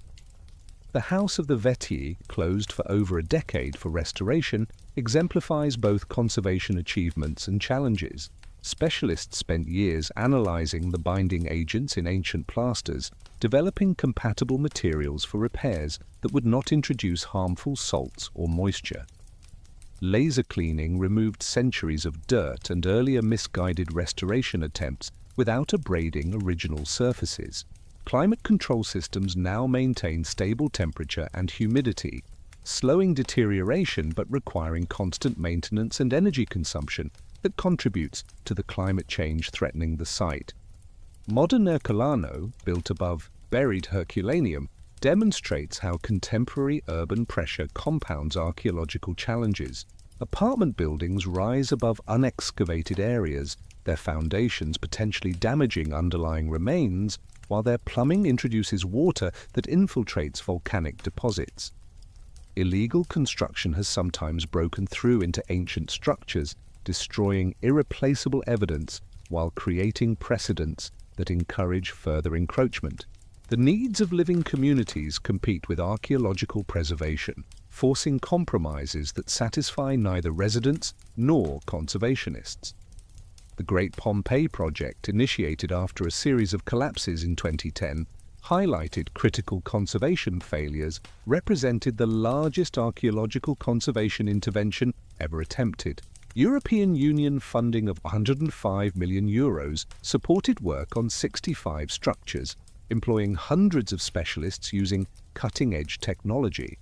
The House of the Vetii, closed for over a decade for restoration, exemplifies both conservation achievements and challenges. Specialists spent years analyzing the binding agents in ancient plasters, developing compatible materials for repairs that would not introduce harmful salts or moisture. Laser cleaning removed centuries of dirt and earlier misguided restoration attempts without abrading original surfaces. Climate control systems now maintain stable temperature and humidity, slowing deterioration but requiring constant maintenance and energy consumption that contributes to the climate change threatening the site. Modern Ercolano, built above buried Herculaneum, demonstrates how contemporary urban pressure compounds archaeological challenges. Apartment buildings rise above unexcavated areas, their foundations potentially damaging underlying remains, while their plumbing introduces water that infiltrates volcanic deposits. Illegal construction has sometimes broken through into ancient structures, destroying irreplaceable evidence while creating precedents that encourage further encroachment. The needs of living communities compete with archaeological preservation, forcing compromises that satisfy neither residents nor conservationists. The Great Pompeii project, initiated after a series of collapses in 2010, highlighted critical conservation failures, represented the largest archaeological conservation intervention ever attempted. European Union funding of €105 million supported work on 65 structures, employing hundreds of specialists using cutting-edge technology.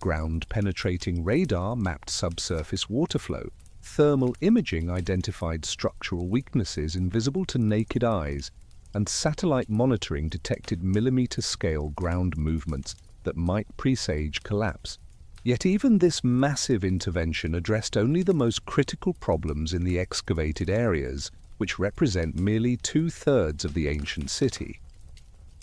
Ground-penetrating radar mapped subsurface water flow. Thermal imaging identified structural weaknesses invisible to naked eyes, and satellite monitoring detected millimeter-scale ground movements that might presage collapse. Yet even this massive intervention addressed only the most critical problems in the excavated areas, which represent merely 2/3 of the ancient city.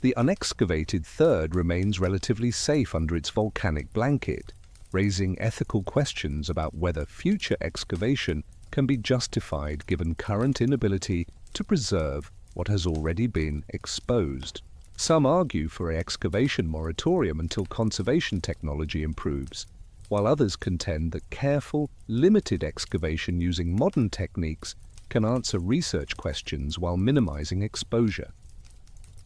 The unexcavated third remains relatively safe under its volcanic blanket, raising ethical questions about whether future excavation can be justified given current inability to preserve what has already been exposed. Some argue for an excavation moratorium until conservation technology improves, while others contend that careful, limited excavation using modern techniques can answer research questions while minimizing exposure.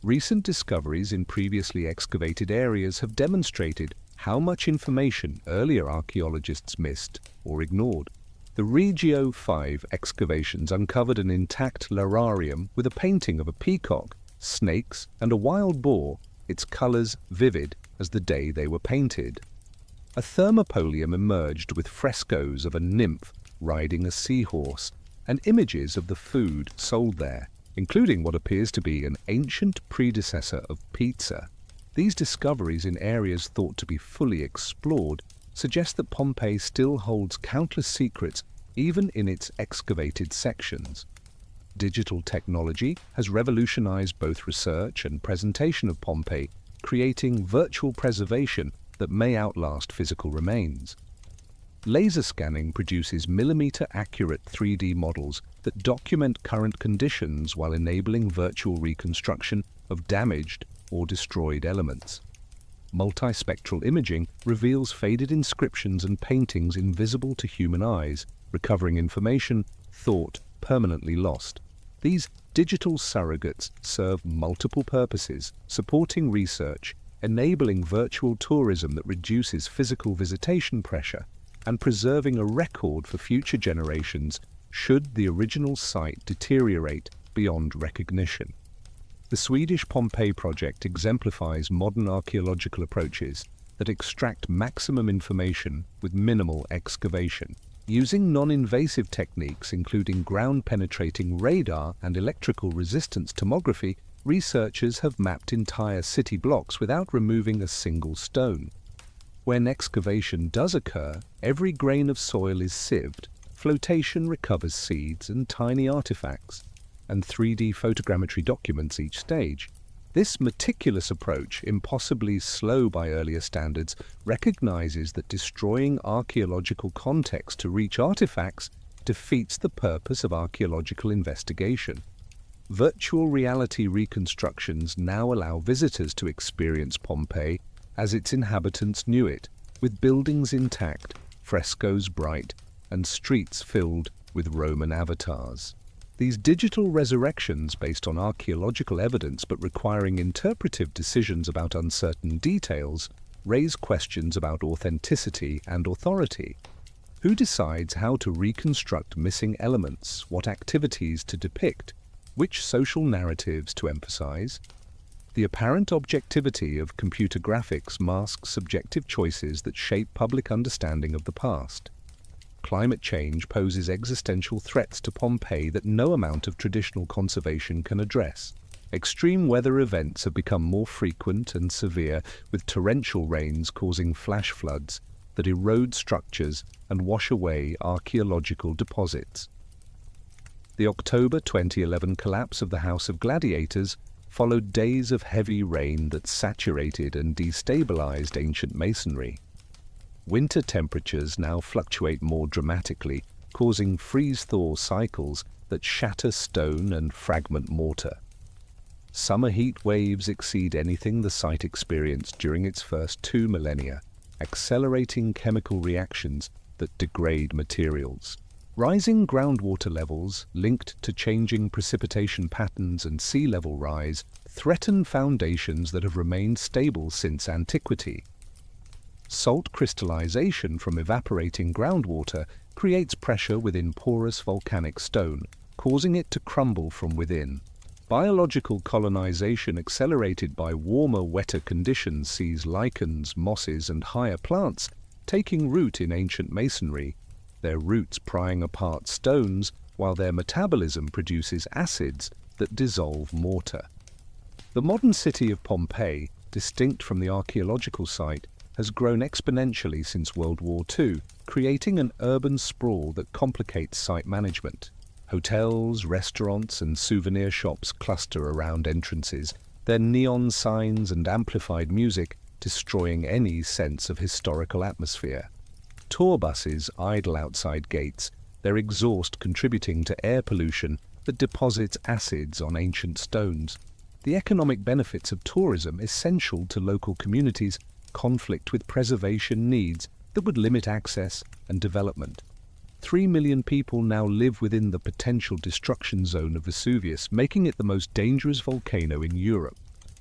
Recent discoveries in previously excavated areas have demonstrated how much information earlier archaeologists missed or ignored. The Regio 5 excavations uncovered an intact lararium with a painting of a peacock, snakes, and a wild boar, its colors vivid as the day they were painted. A thermopolium emerged with frescoes of a nymph riding a seahorse and images of the food sold there, including what appears to be an ancient predecessor of pizza. These discoveries in areas thought to be fully explored suggest that Pompeii still holds countless secrets even in its excavated sections. Digital technology has revolutionized both research and presentation of Pompeii, creating virtual preservation that may outlast physical remains. Laser scanning produces millimeter-accurate 3D models that document current conditions while enabling virtual reconstruction of damaged or destroyed elements. Multispectral imaging reveals faded inscriptions and paintings invisible to human eyes, recovering information thought permanently lost. These digital surrogates serve multiple purposes, supporting research, enabling virtual tourism that reduces physical visitation pressure, and preserving a record for future generations should the original site deteriorate beyond recognition. The Swedish Pompeii project exemplifies modern archaeological approaches that extract maximum information with minimal excavation. Using non-invasive techniques including ground-penetrating radar and electrical resistance tomography, researchers have mapped entire city blocks without removing a single stone. When excavation does occur, every grain of soil is sieved, flotation recovers seeds and tiny artifacts, and 3D photogrammetry documents each stage. This meticulous approach, impossibly slow by earlier standards, recognizes that destroying archaeological context to reach artifacts defeats the purpose of archaeological investigation. Virtual reality reconstructions now allow visitors to experience Pompeii as its inhabitants knew it, with buildings intact, frescoes bright, and streets filled with Roman avatars. These digital resurrections, based on archaeological evidence but requiring interpretive decisions about uncertain details, raise questions about authenticity and authority. Who decides how to reconstruct missing elements, what activities to depict, which social narratives to emphasize? The apparent objectivity of computer graphics masks subjective choices that shape public understanding of the past. Climate change poses existential threats to Pompeii that no amount of traditional conservation can address. Extreme weather events have become more frequent and severe, with torrential rains causing flash floods that erode structures and wash away archaeological deposits. The October 2011 collapse of the House of Gladiators followed days of heavy rain that saturated and destabilized ancient masonry. Winter temperatures now fluctuate more dramatically, causing freeze-thaw cycles that shatter stone and fragment mortar. Summer heat waves exceed anything the site experienced during its first 2 millennia, accelerating chemical reactions that degrade materials. Rising groundwater levels, linked to changing precipitation patterns and sea level rise, threaten foundations that have remained stable since antiquity. Salt crystallization from evaporating groundwater creates pressure within porous volcanic stone, causing it to crumble from within. Biological colonization accelerated by warmer, wetter conditions sees lichens, mosses, and higher plants taking root in ancient masonry, their roots prying apart stones while their metabolism produces acids that dissolve mortar. The modern city of Pompeii, distinct from the archaeological site, has grown exponentially since World War II, creating an urban sprawl that complicates site management. Hotels, restaurants, and souvenir shops cluster around entrances, their neon signs and amplified music destroying any sense of historical atmosphere. Tour buses idle outside gates, their exhaust contributing to air pollution that deposits acids on ancient stones. The economic benefits of tourism, essential to local communities, conflict with preservation needs that would limit access and development. 3 million people now live within the potential destruction zone of Vesuvius, making it the most dangerous volcano in Europe.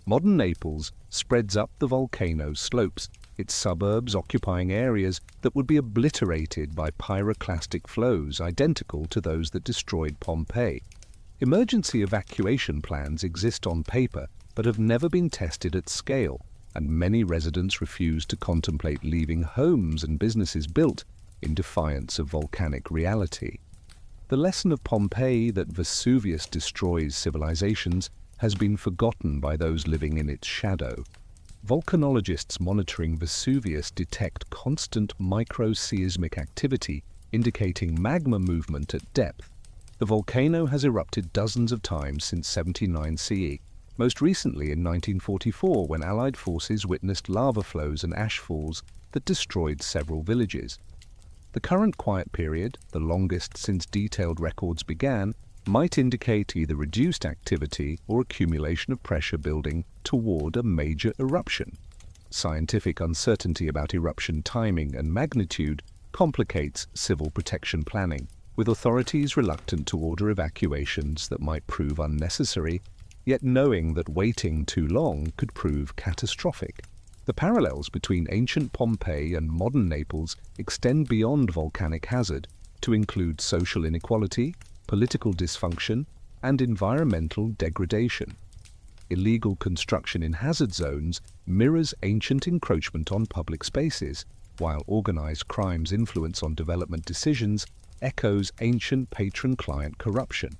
Modern Naples spreads up the volcano's slopes, its suburbs occupying areas that would be obliterated by pyroclastic flows identical to those that destroyed Pompeii. Emergency evacuation plans exist on paper but have never been tested at scale, and many residents refuse to contemplate leaving homes and businesses built in defiance of volcanic reality. The lesson of Pompeii, that Vesuvius destroys civilizations, has been forgotten by those living in its shadow. Volcanologists monitoring Vesuvius detect constant microseismic activity, indicating magma movement at depth. The volcano has erupted dozens of times since 79 CE, most recently in 1944 when Allied forces witnessed lava flows and ash falls that destroyed several villages. The current quiet period, the longest since detailed records began, might indicate either reduced activity or accumulation of pressure building toward a major eruption. Scientific uncertainty about eruption timing and magnitude complicates civil protection planning, with authorities reluctant to order evacuations that might prove unnecessary, yet knowing that waiting too long could prove catastrophic. The parallels between ancient Pompeii and modern Naples extend beyond volcanic hazard. to include social inequality, political dysfunction, and environmental degradation. Illegal construction in hazard zones mirrors ancient encroachment on public spaces, while organized crime's influence on development decisions echoes ancient patron-client corruption.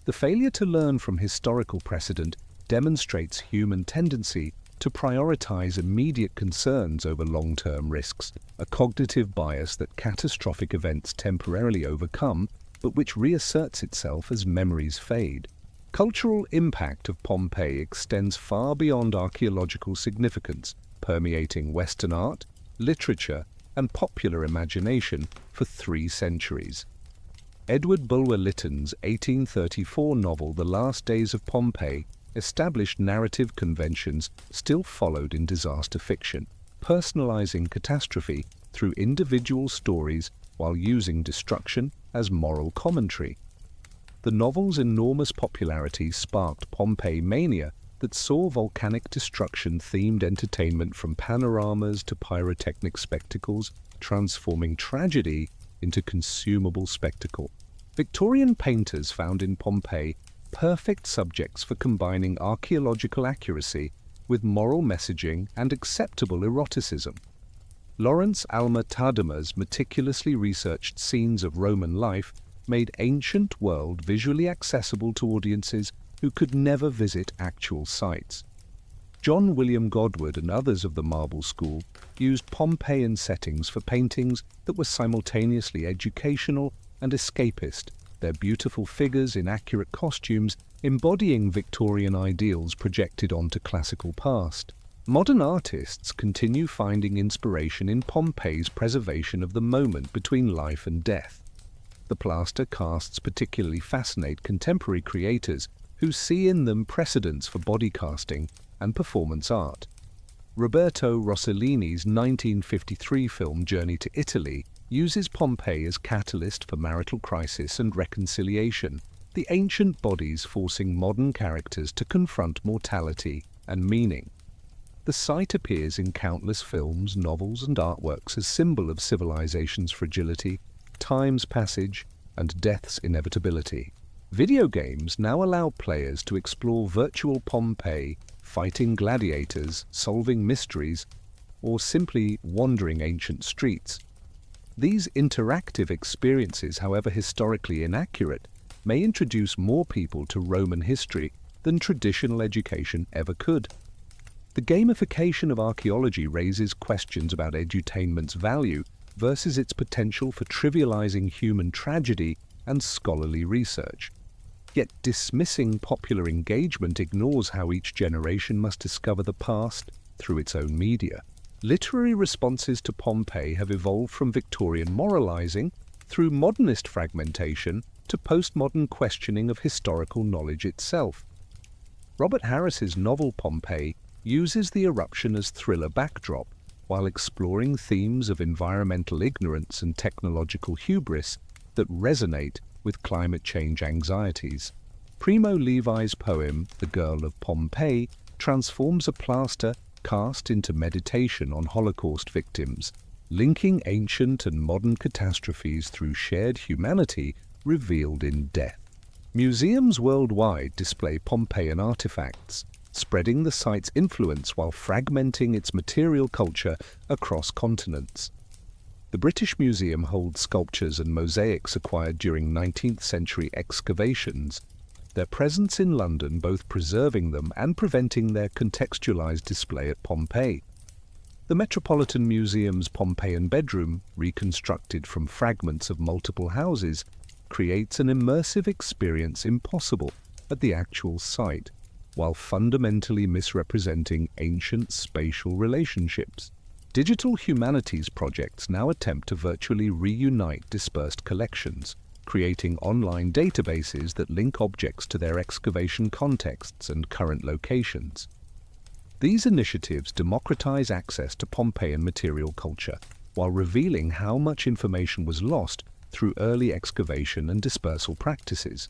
The failure to learn from historical precedent demonstrates human tendency to prioritize immediate concerns over long-term risks, a cognitive bias that catastrophic events temporarily overcome, but which reasserts itself as memories fade. Cultural impact of Pompeii extends far beyond archaeological significance, permeating Western art, literature, and popular imagination for 3 centuries. Edward Bulwer Lytton's 1834 novel The Last Days of Pompeii established narrative conventions still followed in disaster fiction, personalizing catastrophe through individual stories while using destruction as moral commentary. The novel's enormous popularity sparked Pompeii mania that saw volcanic destruction-themed entertainment from panoramas to pyrotechnic spectacles, transforming tragedy into consumable spectacle. Victorian painters found in Pompeii perfect subjects for combining archaeological accuracy with moral messaging and acceptable eroticism. Lawrence Alma Tadema's meticulously researched scenes of Roman life made ancient world visually accessible to audiences who could never visit actual sites. John William Godward and others of the Marble School used Pompeian settings for paintings that were simultaneously educational and escapist, their beautiful figures in accurate costumes embodying Victorian ideals projected onto classical past. Modern artists continue finding inspiration in Pompeii's preservation of the moment between life and death. The plaster casts particularly fascinate contemporary creators who see in them precedents for body casting and performance art. Roberto Rossellini's 1953 film Journey to Italy uses Pompeii as catalyst for marital crisis and reconciliation, the ancient bodies forcing modern characters to confront mortality and meaning. The site appears in countless films, novels, and artworks as symbol of civilization's fragility, time's passage, and death's inevitability. Video games now allow players to explore virtual Pompeii, fighting gladiators, solving mysteries, or simply wandering ancient streets. These interactive experiences, however historically inaccurate, may introduce more people to Roman history than traditional education ever could. The gamification of archaeology raises questions about edutainment's value versus its potential for trivializing human tragedy and scholarly research. Yet dismissing popular engagement ignores how each generation must discover the past through its own media. Literary responses to Pompeii have evolved from Victorian moralizing through modernist fragmentation to postmodern questioning of historical knowledge itself. Robert Harris's novel Pompeii uses the eruption as thriller backdrop, while exploring themes of environmental ignorance and technological hubris that resonate with climate change anxieties. Primo Levi's poem, The Girl of Pompeii, transforms a plaster cast into meditation on Holocaust victims, linking ancient and modern catastrophes through shared humanity revealed in death. Museums worldwide display Pompeian artifacts, spreading the site's influence while fragmenting its material culture across continents. The British Museum holds sculptures and mosaics acquired during 19th century excavations, their presence in London both preserving them and preventing their contextualized display at Pompeii. The Metropolitan Museum's Pompeian bedroom, reconstructed from fragments of multiple houses, creates an immersive experience impossible at the actual site, while fundamentally misrepresenting ancient spatial relationships. Digital humanities projects now attempt to virtually reunite dispersed collections, creating online databases that link objects to their excavation contexts and current locations. These initiatives democratize access to Pompeian material culture, while revealing how much information was lost through early excavation and dispersal practices.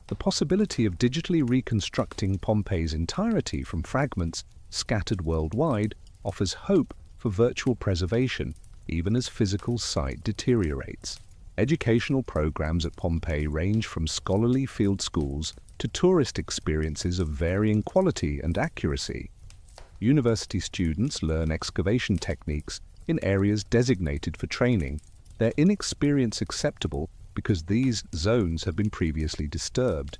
The possibility of digitally reconstructing Pompeii's entirety from fragments scattered worldwide offers hope for virtual preservation, even as physical site deteriorates. Educational programs at Pompeii range from scholarly field schools to tourist experiences of varying quality and accuracy. University students learn excavation techniques in areas designated for training, their inexperience acceptable because these zones have been previously disturbed.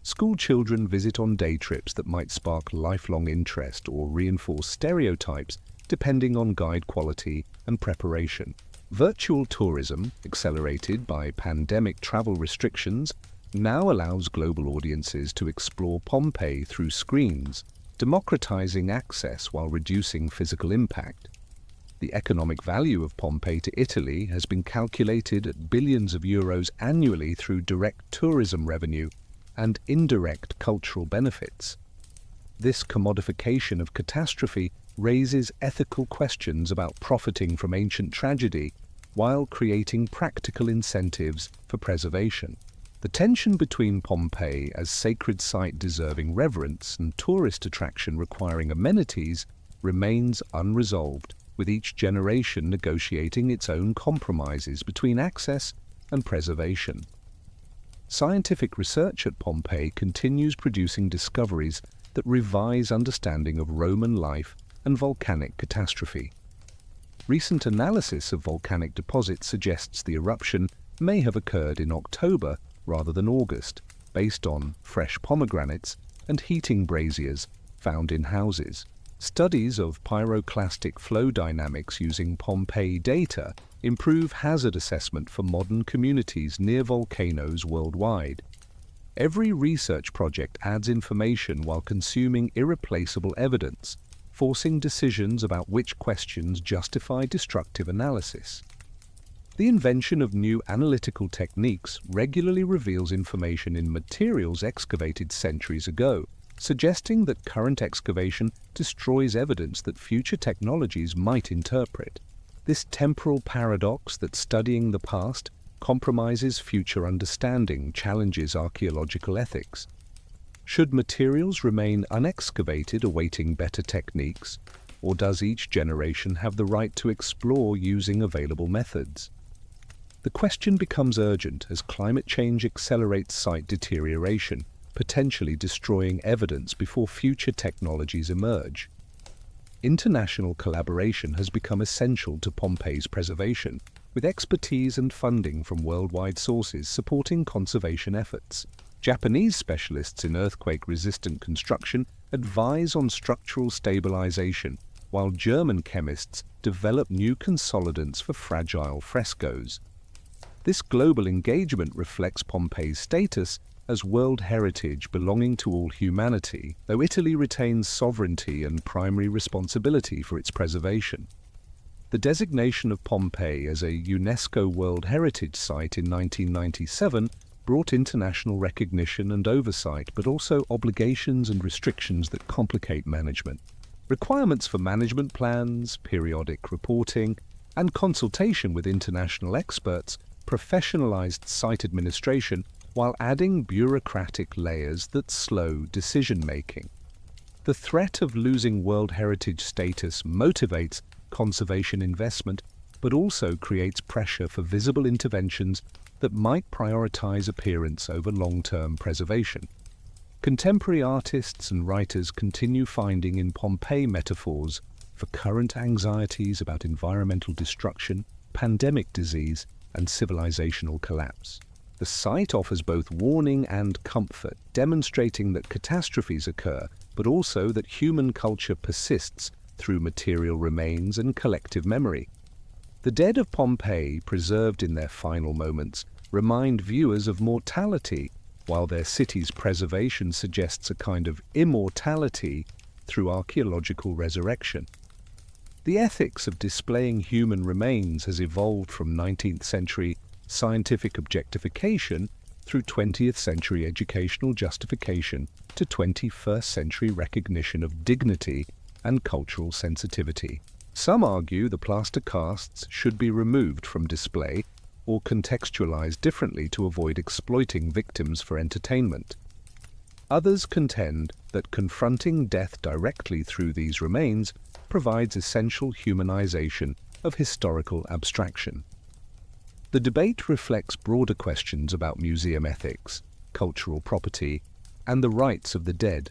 School children visit on day trips that might spark lifelong interest or reinforce stereotypes depending on guide quality and preparation. Virtual tourism, accelerated by pandemic travel restrictions, now allows global audiences to explore Pompeii through screens, democratizing access while reducing physical impact. The economic value of Pompeii to Italy has been calculated at billions of euros annually through direct tourism revenue and indirect cultural benefits. This commodification of catastrophe raises ethical questions about profiting from ancient tragedy while creating practical incentives for preservation. The tension between Pompeii as sacred site deserving reverence and tourist attraction requiring amenities remains unresolved, with each generation negotiating its own compromises between access and preservation. Scientific research at Pompeii continues producing discoveries that revise understanding of Roman life and volcanic catastrophe. Recent analysis of volcanic deposits suggests the eruption may have occurred in October rather than August, based on fresh pomegranates and heating braziers found in houses. Studies of pyroclastic flow dynamics using Pompeii data improve hazard assessment for modern communities near volcanoes worldwide. Every research project adds information while consuming irreplaceable evidence, forcing decisions about which questions justify destructive analysis. The invention of new analytical techniques regularly reveals information in materials excavated centuries ago, suggesting that current excavation destroys evidence that future technologies might interpret. This temporal paradox that studying the past compromises future understanding challenges archaeological ethics. Should materials remain unexcavated awaiting better techniques, or does each generation have the right to explore using available methods? The question becomes urgent as climate change accelerates site deterioration, potentially destroying evidence before future technologies emerge. International collaboration has become essential to Pompeii's preservation, with expertise and funding from worldwide sources supporting conservation efforts. Japanese specialists in earthquake-resistant construction advise on structural stabilization, while German chemists develop new consolidants for fragile frescoes. This global engagement reflects Pompeii's status as World Heritage belonging to all humanity, though Italy retains sovereignty and primary responsibility for its preservation. The designation of Pompeii as a UNESCO World Heritage Site in 1997 brought international recognition and oversight, but also obligations and restrictions that complicate management. Requirements for management plans, periodic reporting, and consultation with international experts professionalized site administration while adding bureaucratic layers that slow decision-making. The threat of losing World Heritage status motivates conservation investment, but also creates pressure for visible interventions that might prioritize appearance over long-term preservation. Contemporary artists and writers continue finding in Pompeii metaphors for current anxieties about environmental destruction, pandemic disease, and civilizational collapse. The site offers both warning and comfort, demonstrating that catastrophes occur, but also that human culture persists through material remains and collective memory. The dead of Pompeii, preserved in their final moments, remind viewers of mortality, while their city's preservation suggests a kind of immortality through archaeological resurrection. The ethics of displaying human remains has evolved from 19th century scientific objectification through 20th century educational justification to 21st century recognition of dignity and cultural sensitivity. Some argue the plaster casts should be removed from display or contextualized differently to avoid exploiting victims for entertainment. Others contend that confronting death directly through these remains provides essential humanization of historical abstraction. The debate reflects broader questions about museum ethics, cultural property, and the rights of the dead.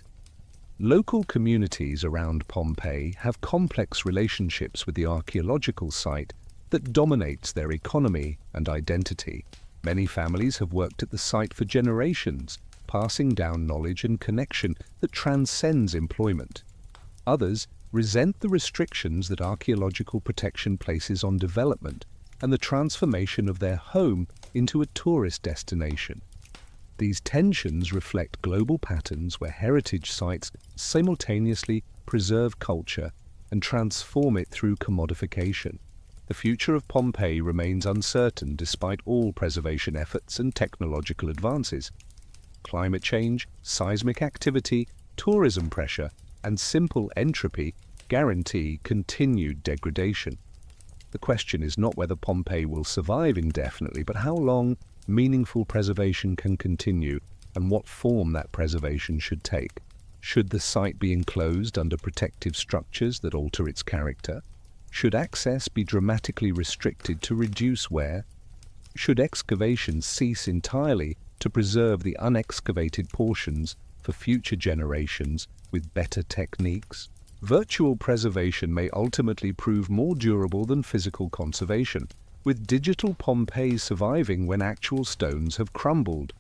Local communities around Pompeii have complex relationships with the archaeological site that dominates their economy and identity. Many families have worked at the site for generations, passing down knowledge and connection that transcends employment. Others resent the restrictions that archaeological protection places on development and the transformation of their home into a tourist destination. These tensions reflect global patterns where heritage sites simultaneously preserve culture and transform it through commodification. The future of Pompeii remains uncertain despite all preservation efforts and technological advances. Climate change, seismic activity, tourism pressure, and simple entropy guarantee continued degradation. The question is not whether Pompeii will survive indefinitely, but how long meaningful preservation can continue and what form that preservation should take. Should the site be enclosed under protective structures that alter its character? Should access be dramatically restricted to reduce wear? Should excavation cease entirely to preserve the unexcavated portions for future generations with better techniques? Virtual preservation may ultimately prove more durable than physical conservation, with digital Pompeii surviving when actual stones have crumbled.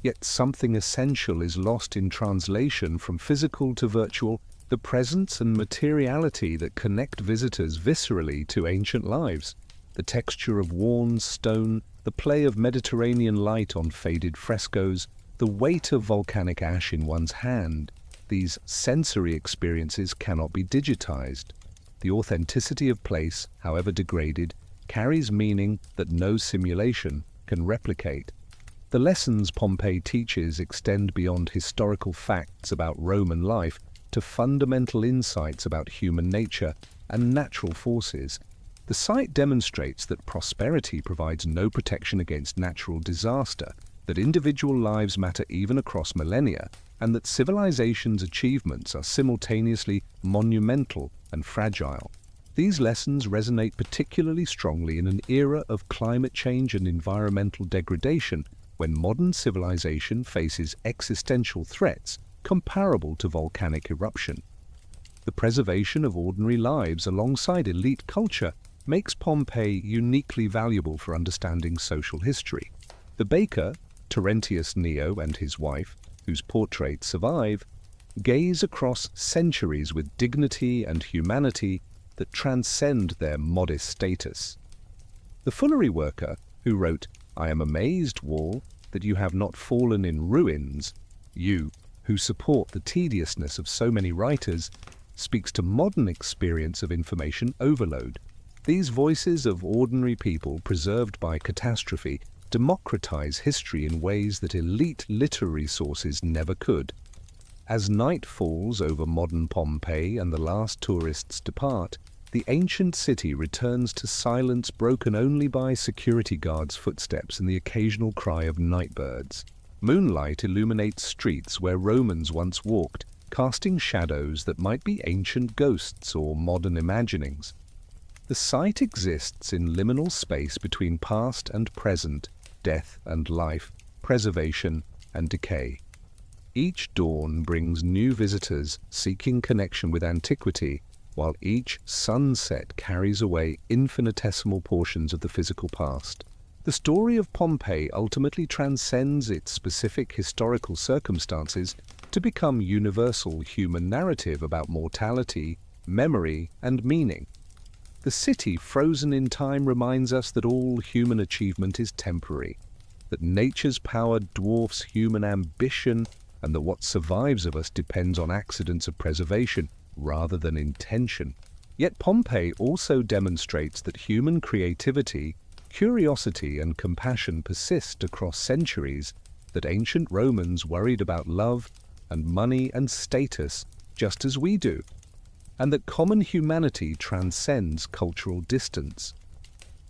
Yet something essential is lost in translation from physical to virtual, the presence and materiality that connect visitors viscerally to ancient lives. The texture of worn stone, the play of Mediterranean light on faded frescoes, the weight of volcanic ash in one's hand. These sensory experiences cannot be digitized. The authenticity of place, however degraded, carries meaning that no simulation can replicate. The lessons Pompeii teaches extend beyond historical facts about Roman life to fundamental insights about human nature and natural forces. The site demonstrates that prosperity provides no protection against natural disaster, that individual lives matter even across millennia, and that civilization's achievements are simultaneously monumental and fragile. These lessons resonate particularly strongly in an era of climate change and environmental degradation, when modern civilization faces existential threats comparable to volcanic eruption. The preservation of ordinary lives alongside elite culture makes Pompeii uniquely valuable for understanding social history. The baker, Terentius Neo, and his wife, whose portraits survive, gaze across centuries with dignity and humanity that transcend their modest status. The foolery worker, who wrote, "I am amazed, wall, that you have not fallen in ruins," you, who support the tediousness of so many writers, speaks to modern experience of information overload. These voices of ordinary people preserved by catastrophe democratize history in ways that elite literary sources never could. As night falls over modern Pompeii and the last tourists depart, the ancient city returns to silence broken only by security guards' footsteps and the occasional cry of nightbirds. Moonlight illuminates streets where Romans once walked, casting shadows that might be ancient ghosts or modern imaginings. The site exists in liminal space between past and present, death and life, preservation and decay. Each dawn brings new visitors seeking connection with antiquity, while each sunset carries away infinitesimal portions of the physical past. The story of Pompeii ultimately transcends its specific historical circumstances to become universal human narrative about mortality, memory, and meaning. The city frozen in time reminds us that all human achievement is temporary, that nature's power dwarfs human ambition, and that what survives of us depends on accidents of preservation rather than intention. Yet Pompeii also demonstrates that human creativity, curiosity, and compassion persist across centuries, that ancient Romans worried about love and money and status just as we do, and that common humanity transcends cultural distance.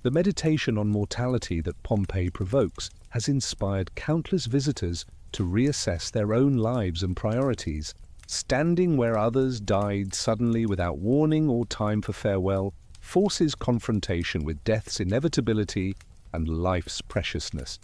The meditation on mortality that Pompeii provokes has inspired countless visitors to reassess their own lives and priorities. Standing where others died suddenly without warning or time for farewell forces confrontation with death's inevitability and life's preciousness.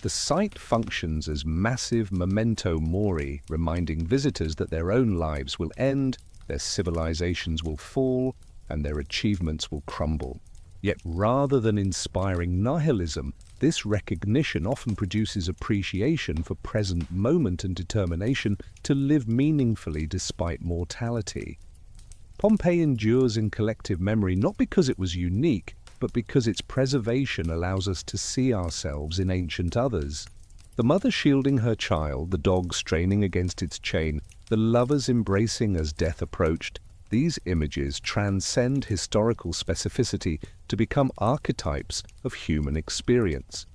The site functions as massive memento mori, reminding visitors that their own lives will end, their civilizations will fall, and their achievements will crumble. Yet rather than inspiring nihilism, this recognition often produces appreciation for present moment and determination to live meaningfully despite mortality. Pompeii endures in collective memory not because it was unique, but because its preservation allows us to see ourselves in ancient others. The mother shielding her child, the dog straining against its chain, the lovers embracing as death approached, these images transcend historical specificity to become archetypes of human experience.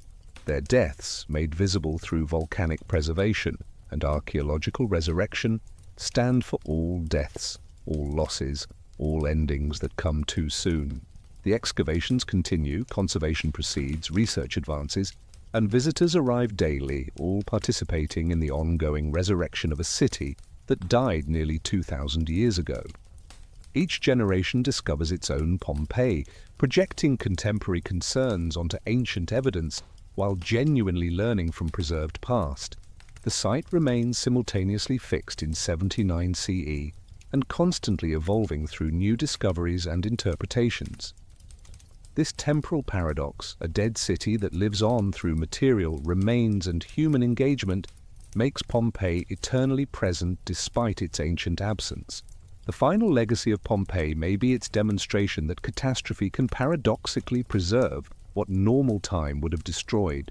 Their deaths, made visible through volcanic preservation and archaeological resurrection, stand for all deaths, all losses, all endings that come too soon. The excavations continue, conservation proceeds, research advances, and visitors arrive daily, all participating in the ongoing resurrection of a city that died nearly 2,000 years ago. Each generation discovers its own Pompeii, projecting contemporary concerns onto ancient evidence while genuinely learning from preserved past. The site remains simultaneously fixed in 79 CE and constantly evolving through new discoveries and interpretations. This temporal paradox, a dead city that lives on through material, remains, and human engagement, makes Pompeii eternally present despite its ancient absence. The final legacy of Pompeii may be its demonstration that catastrophe can paradoxically preserve what normal time would have destroyed.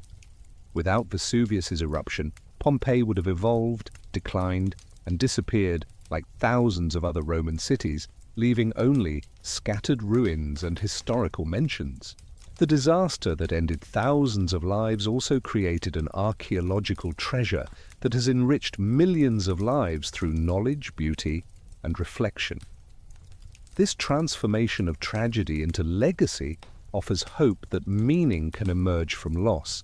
Without Vesuvius's eruption, Pompeii would have evolved, declined, and disappeared like thousands of other Roman cities, leaving only scattered ruins and historical mentions. The disaster that ended thousands of lives also created an archaeological treasure that has enriched millions of lives through knowledge, beauty, and reflection. This transformation of tragedy into legacy offers hope that meaning can emerge from loss,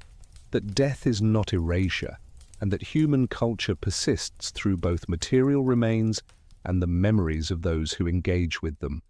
that death is not erasure, and that human culture persists through both material remains and the memories of those who engage with them.